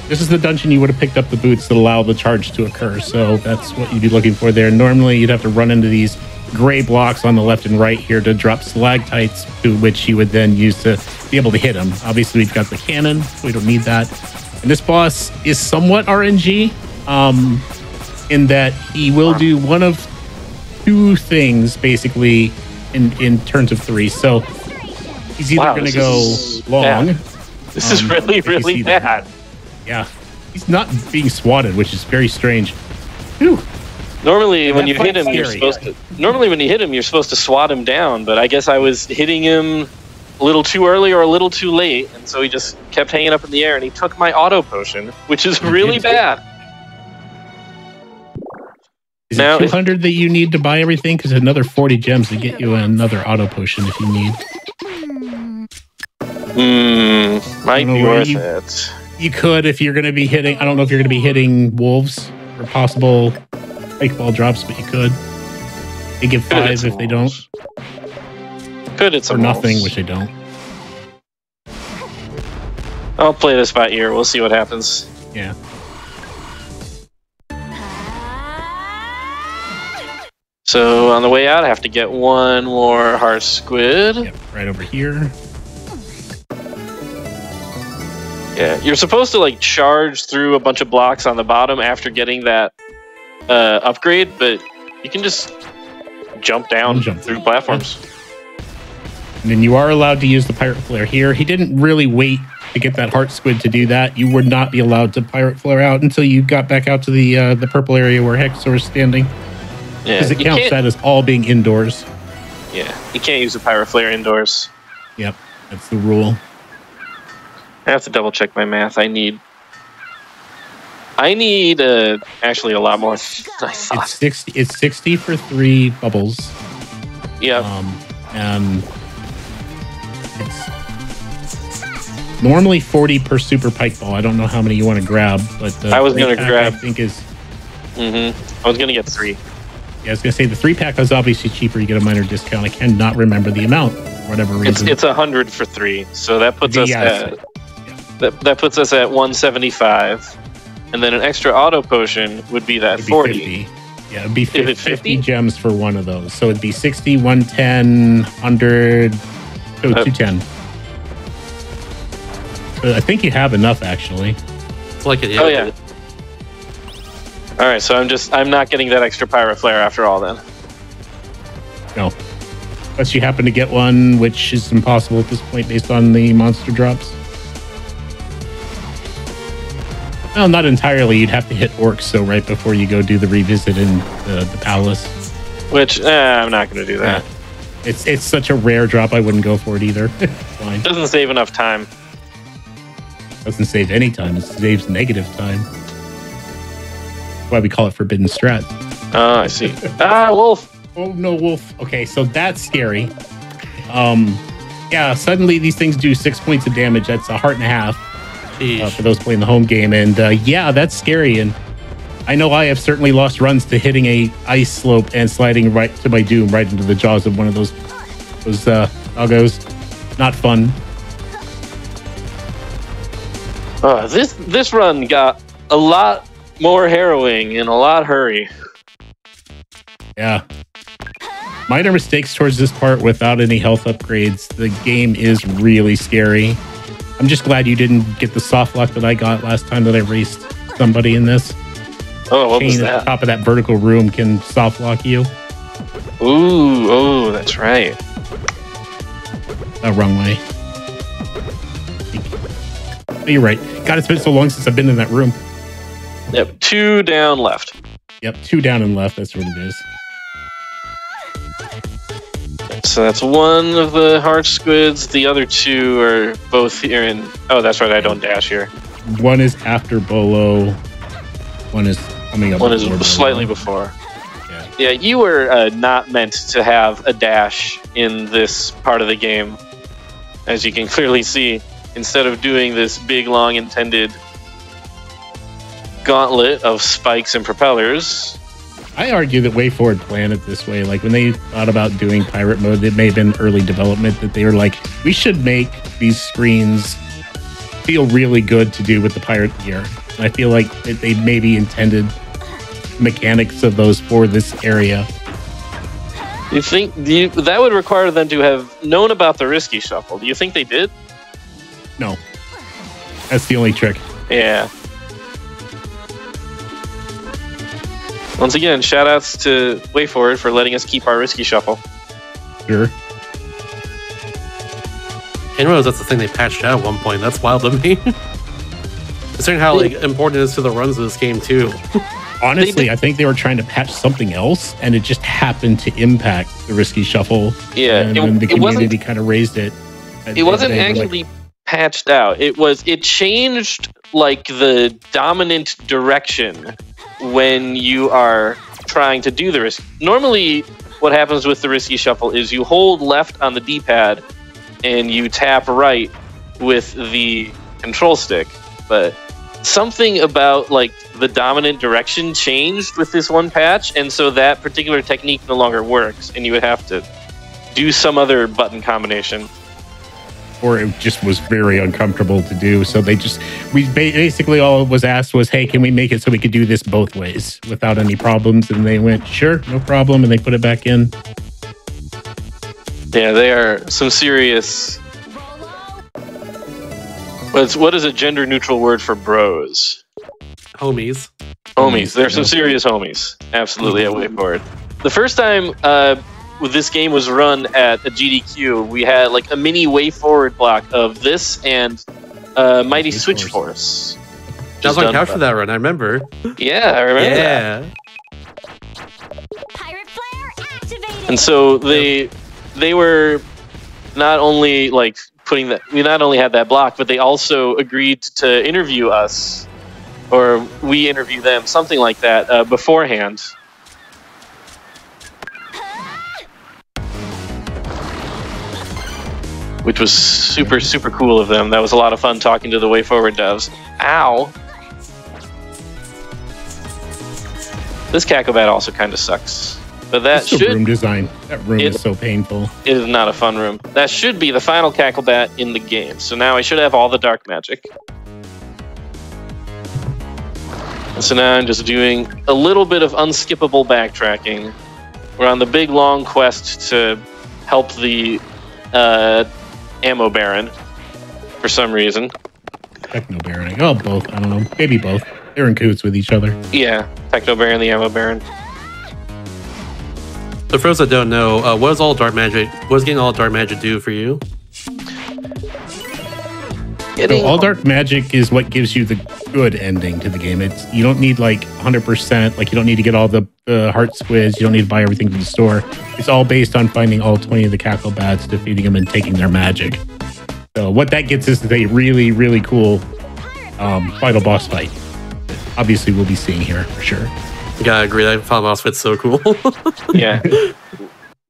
This is the dungeon you would have picked up the boots that allow the charge to occur, so that's what you'd be looking for there. Normally you'd have to run into these gray blocks on the left and right here to drop stalactites, to which you would then use to be able to hit them. Obviously we've got the cannon, so we don't need that. And this boss is somewhat RNG, in that he will do one of 2 things basically in turns of 3. So he's either going to go long. This is really, really bad. Yeah, he's not being swatted, which is very strange. Whew. Normally, when you hit him, you're supposed to. Normally, when you hit him, you're supposed to swat him down. But I guess I was hitting him a little too early or a little too late, and so he just kept hanging up in the air. And he took my auto potion, which is really bad. Is it 200 that you need to buy everything? Because another 40 gems to get you another auto potion if you need. Might be worth it. You could if you're going to be hitting. I don't know if you're going to be hitting wolves for possible fake ball drops, but you could. They give 5 if they don't. Could hit some or nothing, walls. which I don't. I'll play this by ear. We'll see what happens. Yeah. So on the way out, I have to get one more heart squid. Yep, right over here. Yeah, you're supposed to like charge through a bunch of blocks on the bottom after getting that upgrade, but you can just jump down through platforms. And then you are allowed to use the pirate flare here. He didn't really wait to get that heart squid to do that. You would not be allowed to pirate flare out until you got back out to the purple area where Hexor was standing. Yeah, Because it counts that as all being indoors. Yeah, you can't use the pirate flare indoors. Yep, that's the rule. I have to double check my math. I need actually a lot more. It's 60. It's 60 for 3 bubbles. Yeah. And it's normally 40 per super pike ball. I don't know how many you want to grab, but I was going to grab. I think is. I was going to get 3. Yeah, I was going to say the 3-pack is obviously cheaper. You get a minor discount. I cannot remember the amount for whatever reason. It's 100 for 3, so that puts us at that puts us at 175, and then an extra auto potion would be that 40. 50. Yeah, it'd be 50, 50 gems for one of those. So it'd be 60, 110, 100, 210. I think you have enough actually. It's like it. Oh yeah. All right, so I'm not getting that extra pirate flare after all then. No. Unless you happen to get one, which is impossible at this point based on the monster drops. Well, not entirely. You'd have to hit orcs, so right before you go do the revisit in the palace. Which, I'm not going to do that. Yeah. It's such a rare drop, I wouldn't go for it either. Fine. Doesn't save enough time. Doesn't save any time. It saves negative time. That's why we call it forbidden strat. Oh, I see. Wolf. Oh, no, wolf. Okay, so that's scary. Yeah, suddenly these things do 6 points of damage. That's a heart and a half for those playing the home game. And yeah, that's scary. And I know I have certainly lost runs to hitting a ice slope and sliding right to my doom, right into the jaws of one of those doggos. Not fun. This run got a lot more harrowing and a lot hurry. Yeah. Minor mistakes towards this part without any health upgrades. The game is really scary. I'm just glad you didn't get the soft lock that I got last time that I raced somebody in this. Oh, what was Chain that? at the top of that vertical room can soft lock you. Ooh, oh, that's right. Wrong way. Oh, you're right. God, it's been so long since I've been in that room. Yep, 2 down left. Yep, 2 down and left. That's what it is. So that's one of the heart squids. The other 2 are both here in... Oh, that's right. I don't dash here. One is after Bolo. One is coming up. One is slightly before. Yeah, you were not meant to have a dash in this part of the game. As you can clearly see, instead of doing this big, long, intended gauntlet of spikes and propellers... I argue that WayForward planned it this way. Like when they thought about doing pirate mode, it may have been early development that they were like, we should make these screens feel really good to do with the pirate gear. And I feel like they maybe intended mechanics of those for this area. You think that would require them to have known about the risky shuffle? Do you think they did? No. That's the only trick. Yeah. Once again, shoutouts to WayForward for letting us keep our risky shuffle. Sure. I didn't realize that's the thing they patched out at one point. That's wild to me. Considering how important it is to the runs of this game, too. Honestly, I think they were trying to patch something else, and it just happened to impact the risky shuffle. Yeah, and then the community kind of raised it. It wasn't actually patched out. It changed like the dominant direction when you are trying to do the risk. Normally, what happens with the risky shuffle is you hold left on the D-pad and you tap right with the control stick. But something about like the dominant direction changed with this one patch, and so that particular technique no longer works, and you would have to do some other button combination. Or it just was very uncomfortable to do. So basically all it was asked was, hey, can we make it so we could do this both ways without any problems? And they went, sure, no problem. And they put it back in. Yeah, they are some serious... What is a gender-neutral word for bros? Homies. Homies. They're some serious homies. Absolutely a way forward. The first time this game was run at a GDQ, we had like a mini way forward block of this and Mighty Switch Force. I was on couch for that run, I remember. Yeah, I remember that. Pirate flare activated. And so they were not only like putting that, we not only had that block, but they also agreed to interview us, or we interview them, something like that, beforehand. Which was super, super cool of them. That was a lot of fun talking to the Way Forward devs. Ow! This Cacklebat also kind of sucks. But that it's the room design. That room is so painful. It is not a fun room. That should be the final Cacklebat in the game. So now I should have all the dark magic. And so now I'm just doing a little bit of unskippable backtracking. We're on the big long quest to help the Ammo Baron for some reason. Techno Baron. Oh, both. I don't know. Maybe both. They're in cahoots with each other. Yeah. Techno Baron, the Ammo Baron. So for those that don't know, what does getting all dark magic do for you? So all dark magic is what gives you the good ending to the game. You don't need like 100%, like you don't need to get all the heart squids, you don't need to buy everything from the store. It's all based on finding all 20 of the Cacklebats, defeating them, and taking their magic. So what that gets is a really, really cool final boss fight. Obviously, we'll be seeing here for sure. Gotta agree, that final boss fight's so cool. Yeah.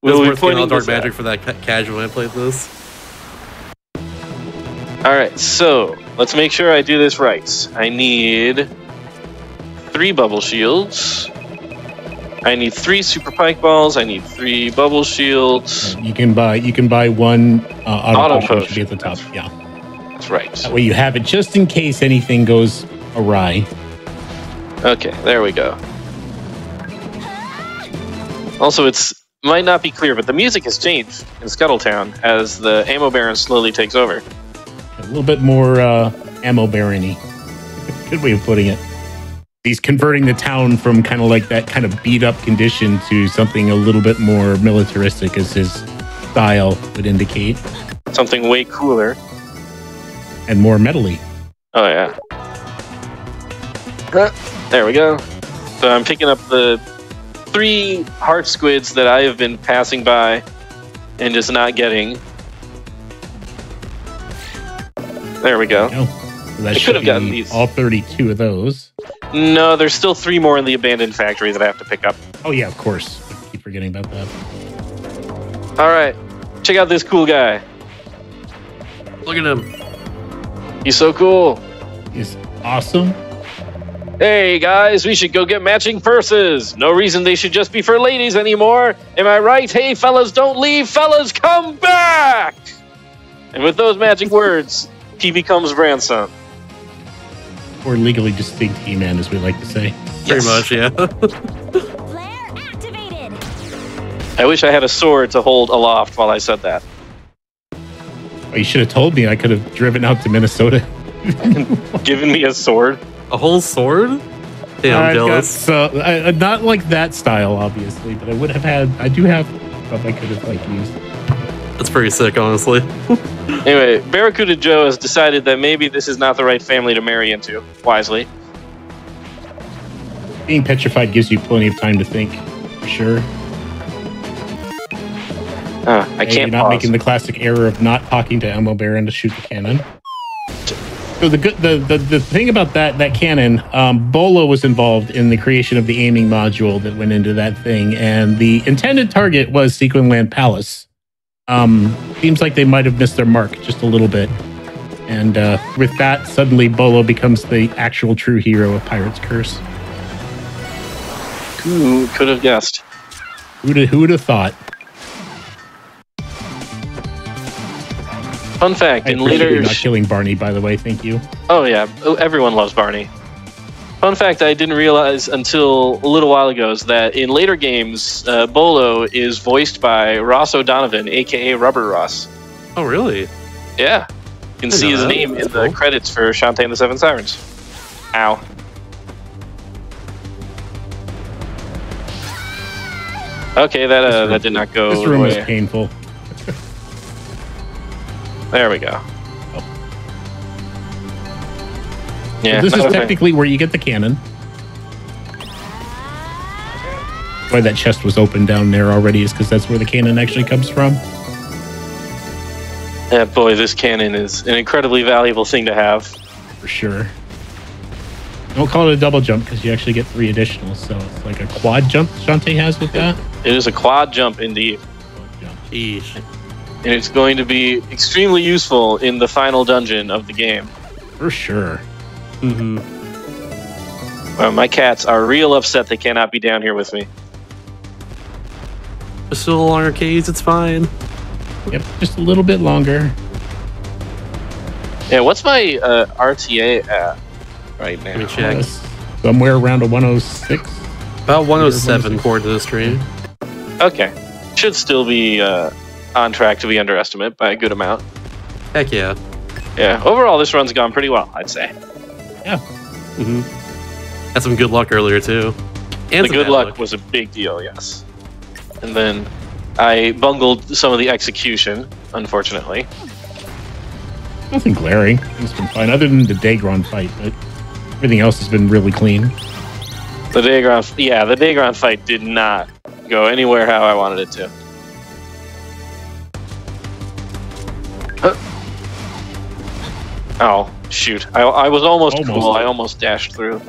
We'll be pointing all dark magic for that casual when I played this. Alright, so let's make sure I do this right. I need 3 bubble shields. I need 3 super pike balls. I need 3 bubble shields. You can buy one auto potion. Should be at the top. Yeah, that's right. That way you have it just in case anything goes awry. Okay, there we go. Also, might not be clear, but the music has changed in Scuttletown as the Ammo Baron slowly takes over. A little bit more Ammo Baron-y. Good way of putting it. He's converting the town from kind of like that kind of beat up condition to something a little bit more militaristic, as his style would indicate. Something way cooler. And more metally. Oh, yeah. There we go. So I'm picking up the 3 heart squids that I have been passing by and just not getting. There we go. So I could have gotten these. All 32 of those. No, there's still 3 more in the abandoned factory that I have to pick up. Oh yeah, of course. I keep forgetting about that. All right, check out this cool guy. Look at him. He's so cool. He's awesome. Hey guys, we should go get matching purses. No reason they should just be for ladies anymore. Am I right? Hey fellas, don't leave. Fellas, come back. And with those magic words, he becomes Grandson. Or legally distinct He-Man, as we like to say. Pretty much, yeah. Flare activated. I wish I had a sword to hold aloft while I said that. Oh, you should have told me. I could have driven out to Minnesota. Given me a sword? A whole sword? Damn, I'm jealous. Not like that style, obviously, but I would have had. I do have stuff I could have used. That's pretty sick, honestly. Anyway, Barracuda Joe has decided that maybe this is not the right family to marry into, wisely. Being petrified gives you plenty of time to think, for sure. I can't You're not making the classic error of not talking to Ammo Baron to shoot the cannon. So the thing about that cannon, Bolo was involved in the creation of the aiming module that went into that thing, and the intended target was Sequinland Palace. Seems like they might have missed their mark just a little bit. And with that, suddenly Bolo becomes the actual true hero of Pirate's Curse. Who could have guessed? Who would have thought? Fun fact: I in appreciate later, you not killing Barney, by the way. Thank you. oh yeah, everyone loves Barney. Fun fact I didn't realize until a little while ago is that in later games, Bolo is voiced by Ross O'Donovan, aka Rubber Ross. Oh, really? Yeah, you can see his name in the credits for Shantae and the Seven Sirens. Ow. Okay, that did not go. This room was away. painful. There we go. Yeah, So this is okay. technically where you get the cannon. Why that chest was open down there already is because that's where the cannon actually comes from. Yeah, boy, this cannon is an incredibly valuable thing to have. For sure. Don't call it a double jump because you actually get 3 additional. So it's like a quad jump Shantae has with that. It is a quad jump indeed. Eesh. And it's going to be extremely useful in the final dungeon of the game. For sure. Mm-hmm. My cats are real upset they cannot be down here with me. Just a little longer, Case. It's fine. Yep, just a little bit longer. Yeah, what's my RTA at right Let me now? check. Somewhere around a 106. About 107 according to the stream. Okay. Should still be on track to be underestimate by a good amount. Heck yeah. Yeah, overall this run's gone pretty well, I'd say. Yeah. Mm-hmm. Had some good luck earlier too. And The some good bad luck was a big deal, yes. And then I bungled some of the execution, unfortunately. Nothing glaring. It's been fine, other than the Dagron fight, but everything else has been really clean. The Dagron fight did not go anywhere how I wanted it to. Oh, shoot. I was almost cool. I almost dashed through.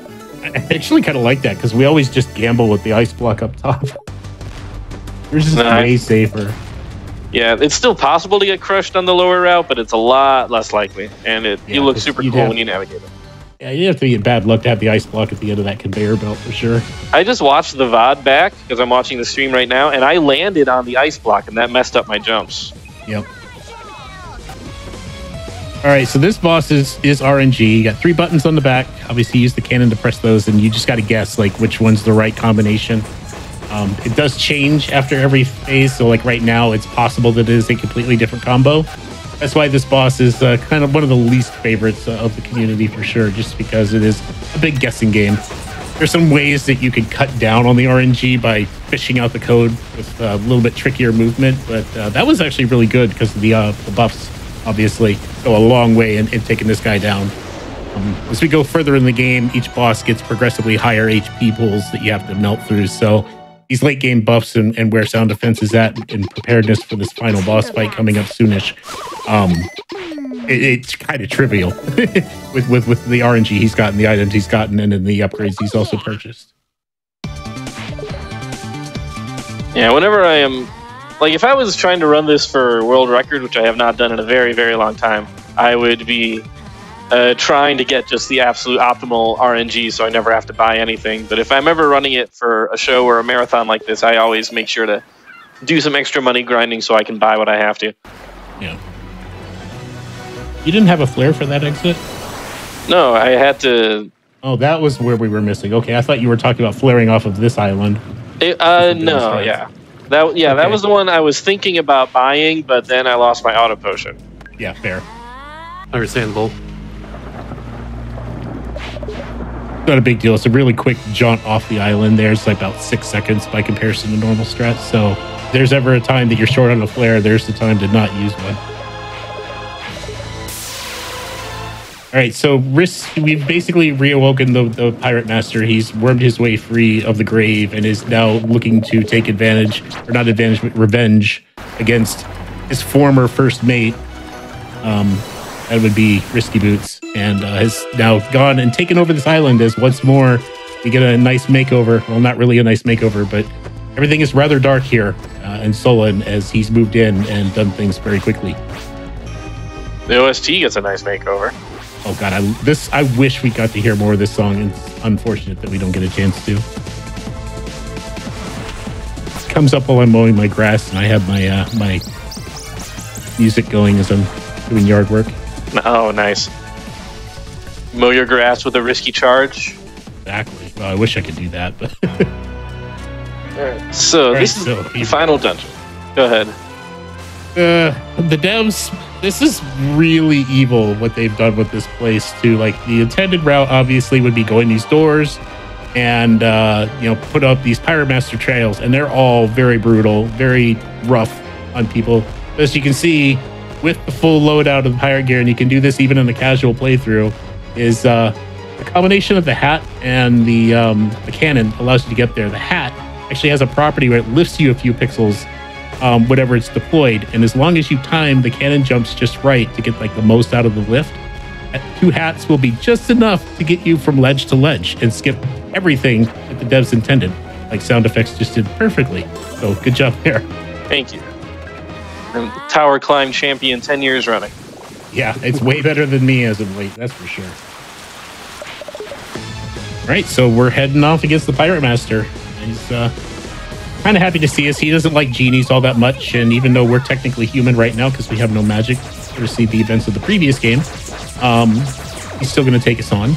I actually kind of like that because we always just gamble with the ice block up top. Yours is way safer. Yeah, it's still possible to get crushed on the lower route, but it's a lot less likely. And you look super cool when you navigate it. Yeah, you have to be in bad luck to have the ice block at the end of that conveyor belt for sure. I just watched the VOD back because I'm watching the stream right now, and I landed on the ice block, and that messed up my jumps. Yep. All right, so this boss is RNG. You got 3 buttons on the back. Obviously, use the cannon to press those, and you just got to guess like which one's the right combination. It does change after every phase, so like right now, it's possible that it is a completely different combo. That's why this boss is kind of one of the least favorites of the community for sure, just because it is a big guessing game. There's some ways that you can cut down on the RNG by fishing out the code with a little bit trickier movement, but that was actually really good because the buffs obviously go a long way in taking this guy down. As we go further in the game, each boss gets progressively higher HP pools that you have to melt through, so these late game buffs and where sound defense is at in preparedness for this final boss fight coming up soonish, it's kind of trivial with the RNG he's gotten, the items he's gotten, and then the upgrades he's also purchased. Yeah, whenever I am... Like, if I was trying to run this for world record, which I have not done in a very, very long time, I would be trying to get just the absolute optimal RNG so I never have to buy anything. But if I'm ever running it for a show or a marathon like this, I always make sure to do some extra money grinding so I can buy what I have to. Yeah. You didn't have a flare for that exit? No, I had to... Oh, that was where we were missing. Okay, I thought you were talking about flaring off of this island. No, yeah. That was the one I was thinking about buying, but then I lost my auto potion. Yeah, fair. Understandable. Not a big deal. It's a really quick jaunt off the island there. It's like about 6 seconds by comparison to normal strats. So if there's ever a time that you're short on a flare, there's the time to not use one. All right, so we've basically reawoken the Pirate Master. He's wormed his way free of the grave and is now looking to take advantage, or not advantage, but revenge against his former first mate. That would be Risky Boots, and has now gone and taken over this island as once more we get a nice makeover. Well, not really a nice makeover, but everything is rather dark here in Solon as he's moved in and done things very quickly. The OST gets a nice makeover. Oh god, I wish we got to hear more of this song. It's unfortunate that we don't get a chance to. It comes up while I'm mowing my grass, and I have my my music going as I'm doing yard work. Oh, nice. Mow your grass with a risky charge. Exactly. Well, I wish I could do that, but So Right, this is so the final dungeon. Go ahead. the devs, this is really evil what they've done with this place too. Like the intended route obviously would be going these doors and put up these Pirate Master trails, and they're all very brutal, very rough on people. As you can see, with the full loadout of the pirate gear, and you can do this even in a casual playthrough, is the combination of the hat and the cannon allows you to get there. The hat actually has a property where it lifts you a few pixels whenever it's deployed, and as long as you time the cannon jumps just right to get like the most out of the lift, 2 hats will be just enough to get you from ledge to ledge and skip everything that the devs intended. Like sound effects just did perfectly. So good job there. Thank you. And tower climb champion 10 years running. Yeah, it's way better than me as of late, that's for sure. All right, so we're heading off against the Pirate Master. He's kind of happy to see us. He doesn't like genies all that much, and even though we're technically human right now because we have no magic to see the events of the previous game, he's still going to take us on.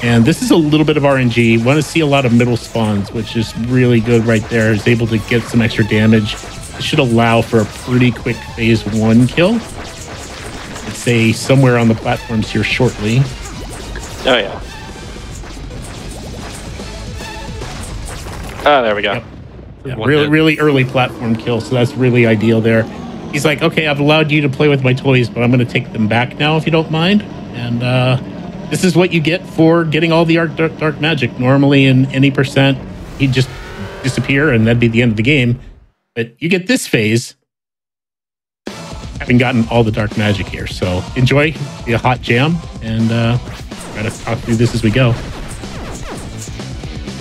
And this is a little bit of RNG. Want to see a lot of middle spawns, which is really good right there. Is able to get some extra damage. It should allow for a pretty quick phase 1 kill. I'd say somewhere on the platforms here shortly. Oh, yeah. Oh, there we go. Yep. Yeah, really early platform kill, so that's really ideal there. He's like, okay, I've allowed you to play with my toys, but I'm going to take them back now if you don't mind. And this is what you get for getting all the dark magic. Normally in any percent, he'd just disappear and that'd be the end of the game. But you get this phase having gotten all the dark magic here. So enjoy the hot jam and try to talk through this as we go.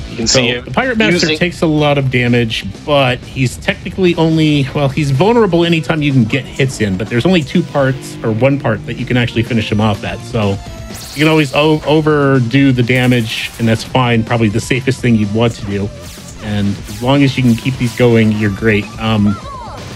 You can see the Pirate Master takes a lot of damage, but he's technically he's vulnerable anytime you can get hits in, but there's only 2 parts or 1 part that you can actually finish him off at. So you can always overdo the damage, and that's fine. Probably the safest thing you'd want to do. And as long as you can keep these going, you're great.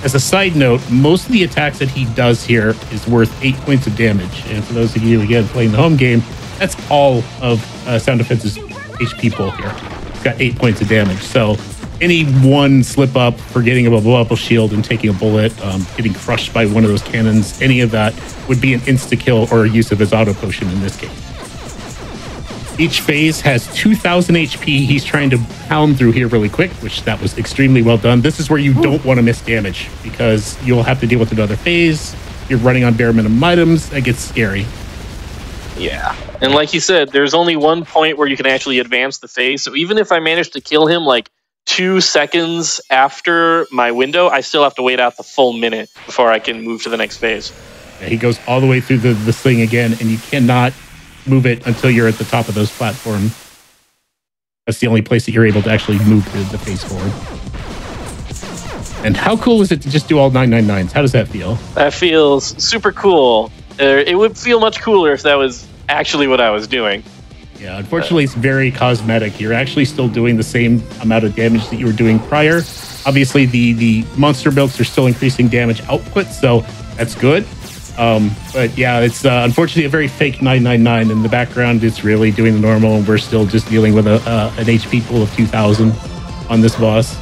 As a side note, most of the attacks that he does here is worth 8 points of damage. And for those of you, again, playing the home game, that's all of Sound Defense's HP pool here. It's got 8 points of damage. So any one slip up, forgetting about a blow-up shield and taking a bullet, getting crushed by one of those cannons, any of that would be an insta-kill or a use of his auto potion in this case. Each phase has 2,000 HP he's trying to pound through here really quick, which that was extremely well done. This is where you don't want to miss damage because you'll have to deal with another phase. You're running on bare minimum items. That gets scary. Yeah. And like you said, there's only 1 point where you can actually advance the phase. So even if I manage to kill him like 2 seconds after my window, I still have to wait out the full minute before I can move to the next phase. Yeah, he goes all the way through this thing again, and you cannot move it until you're at the top of those platforms. That's the only place that you're able to actually move the phase forward. And how cool is it to just do all 999s? How does that feel? That feels super cool. It would feel much cooler if that was actually what I was doing. Yeah, unfortunately, it's very cosmetic. You're actually still doing the same amount of damage that you were doing prior. Obviously, the monster builds are still increasing damage output, so that's good. But yeah, it's unfortunately a very fake 999. In the background, it's really doing the normal, and we're still just dealing with an HP pool of 2,000 on this boss.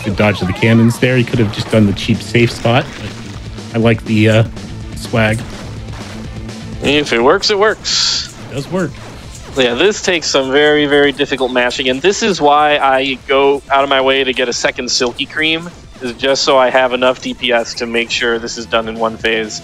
Good dodge of the cannons there. He could have just done the cheap safe spot. But I like the swag. If it works, it works. It does work. Yeah, this takes some very, very difficult mashing, and this is why I go out of my way to get a second Silky Cream, is just so I have enough DPS to make sure this is done in one phase.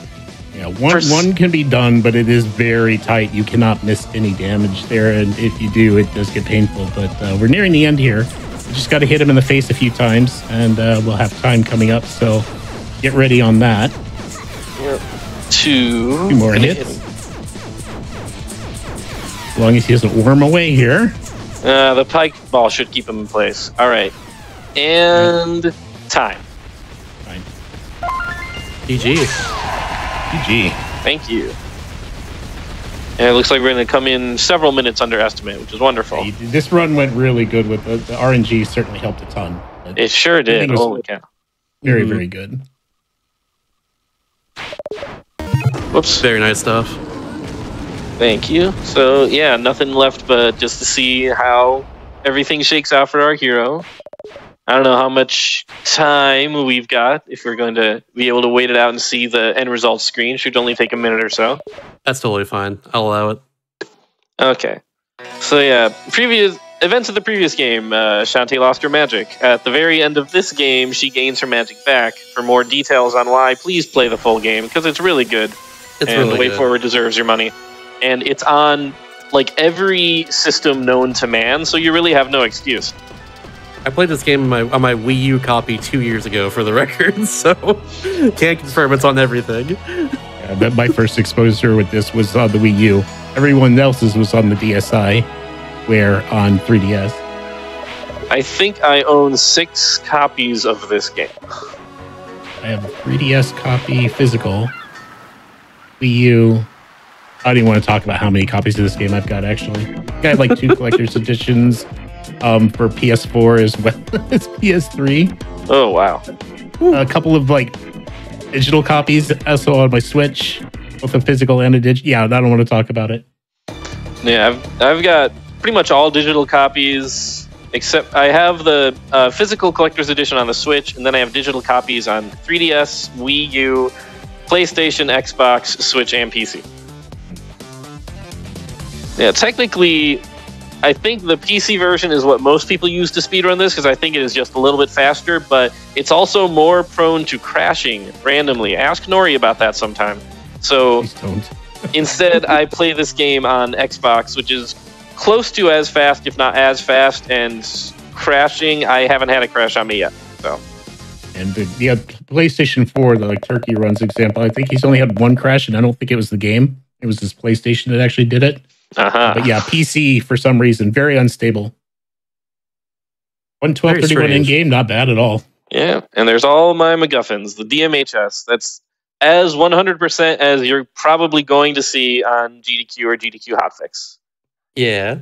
Yeah, one can be done, but it is very tight. You cannot miss any damage there, and if you do, it does get painful. But we're nearing the end here. We just got to hit him in the face a few times, and we'll have time coming up, so get ready on that. Two more hits. As long as he doesn't worm away here. The pike ball should keep him in place. All right. And time. Fine. GG. GG. Thank you. And it looks like we're going to come in several minutes under estimate, which is wonderful. This run went really good with the RNG. Certainly helped a ton. It sure did. Holy cow. Very, very good. Whoops. Very nice stuff. Thank you. So, yeah, nothing left but just to see how everything shakes out for our hero. I don't know how much time we've got, if we're going to be able to wait it out and see the end result screen. Should only take a minute or so. That's totally fine. I'll allow it. Okay. So, yeah, previous events of the previous game, Shantae lost her magic. At the very end of this game, she gains her magic back. For more details on why, please play the full game, because it's really good. It's and really Way good. Forward deserves your money. And it's on, like, every system known to man, so you really have no excuse. I played this game on my Wii U copy 2 years ago, for the record, so can't confirm it's on everything. Yeah, but my first exposure with this was on the Wii U. Everyone else's was on the DSi, where on 3DS. I think I own 6 copies of this game. I have a 3DS copy physical. Wii U. I don't even want to talk about how many copies of this game I've got, actually. I have like 2 collector's editions for PS4 as well as PS3. Oh, wow. A couple of like digital copies also on my Switch, both a physical and a digital. Yeah, I don't want to talk about it. Yeah, I've got pretty much all digital copies, except I have the physical collector's edition on the Switch, and then I have digital copies on 3DS, Wii U, PlayStation, Xbox, Switch, and PC. Yeah, technically, I think the PC version is what most people use to speedrun this, because I think it is just a little bit faster, but it's also more prone to crashing randomly. Ask Nori about that sometime. So Please don't. instead, I play this game on Xbox, which is close to as fast, if not as fast, and crashing, I haven't had a crash on me yet. So. And the PlayStation 4, the like Turkey Runs example, I think he's only had 1 crash, and I don't think it was the game. It was his PlayStation that actually did it. Uh-huh. But yeah, PC for some reason very unstable. 112.31 in game, not bad at all. Yeah, and there's all my MacGuffins, the DMHS. That's as 100% as you're probably going to see on GDQ or GDQ Hotfix. Yeah.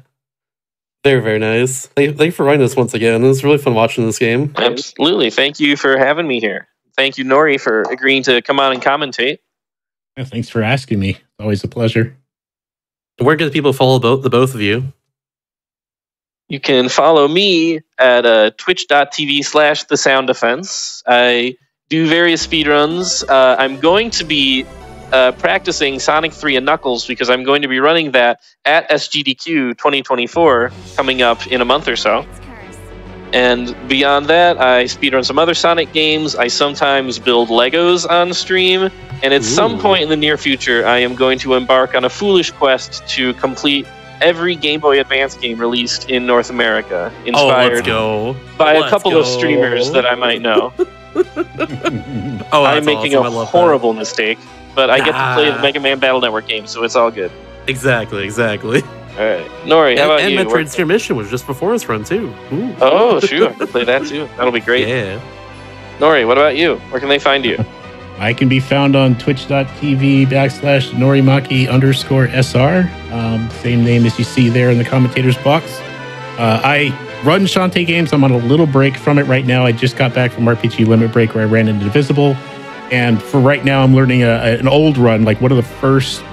Very, very nice. Thank you for running this once again. It was really fun watching this game. Absolutely. Thank you for having me here. Thank you, Nori, for agreeing to come on and commentate. Yeah, thanks for asking me. Always a pleasure. Where can people follow the both of you? You can follow me at twitch.tv/thesounddefense. I do various speedruns. I'm going to be practicing Sonic 3 and Knuckles because I'm going to be running that at SGDQ 2024 coming up in a month or so. And beyond that, I speedrun some other Sonic games. I sometimes build Legos on stream. And at some point in the near future, I am going to embark on a foolish quest to complete every Game Boy Advance game released in North America, inspired by a couple of streamers that I might know. I'm making a horrible mistake, but I get to play the Mega Man Battle Network game, so it's all good. Exactly. All right. Nori, how about you? And Metroid Zero Mission was just before this run, too. Ooh. Oh, sure. I can play that, too. That'll be great. Yeah. Nori, what about you? Where can they find you? I can be found on twitch.tv/Norimaki_SR. Same name as you see there in the commentators box. I run Shantae games. I'm on a little break from it right now. I just got back from RPG Limit Break where I ran into Divisible. And for right now, I'm learning an old run, like one of the first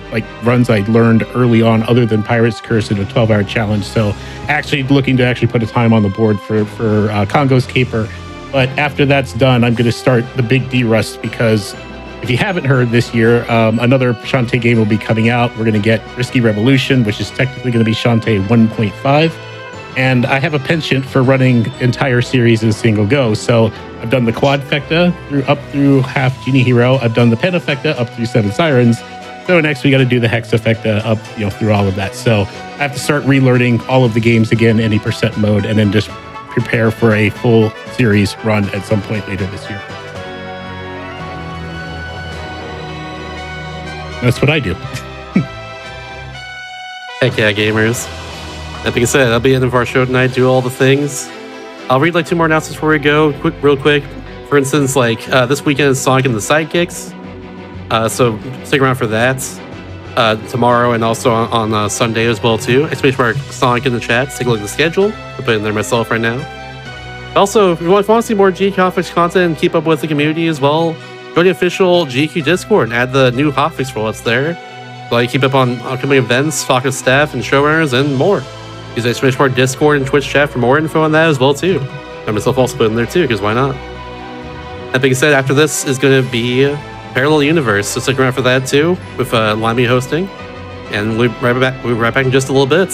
runs I learned early on other than Pirate's Curse in a 12-hour challenge. So actually looking to put a time on the board for Congo's Caper. But after that's done, I'm going to start the big D-Rust because if you haven't heard this year, another Shantae game will be coming out. We're going to get Risky Revolution, which is technically going to be Shantae 1.5. And I have a penchant for running entire series in a single go. So I've done the Quadfecta up through half Genie Hero. I've done the Pentafecta up through 7 Sirens. So next we got to do the Hexafecta up through all of that. So I have to start relearning all of the games again, any percent mode, and then just prepare for a full series run at some point later this year. That's what I do. Heck yeah, gamers. That being said, that'll be the end of our show tonight. Do all the things. I'll read 2 more announcements before we go. Real quick. For instance, this weekend is Sonic and the Sidekicks. So stick around for that. Tomorrow and also on Sunday as well too. Exclamation mark Sonic in the chat. Take a look at the schedule. I'll put it in there myself right now. Also, if you want to see more GDQ Hotfix content and keep up with the community as well, join the official GDQ Discord and add the new Hotfix role that's there. Like, keep up on upcoming events, talk with staff and showrunners, and more. Use the exclamation mark Discord and Twitch chat for more info on that as well, too. I myself also put in there, too, because why not? That being said, after this is going to be Parallel Universe, so stick around for that, too, with Limey hosting. And we'll be right back in just a little bit.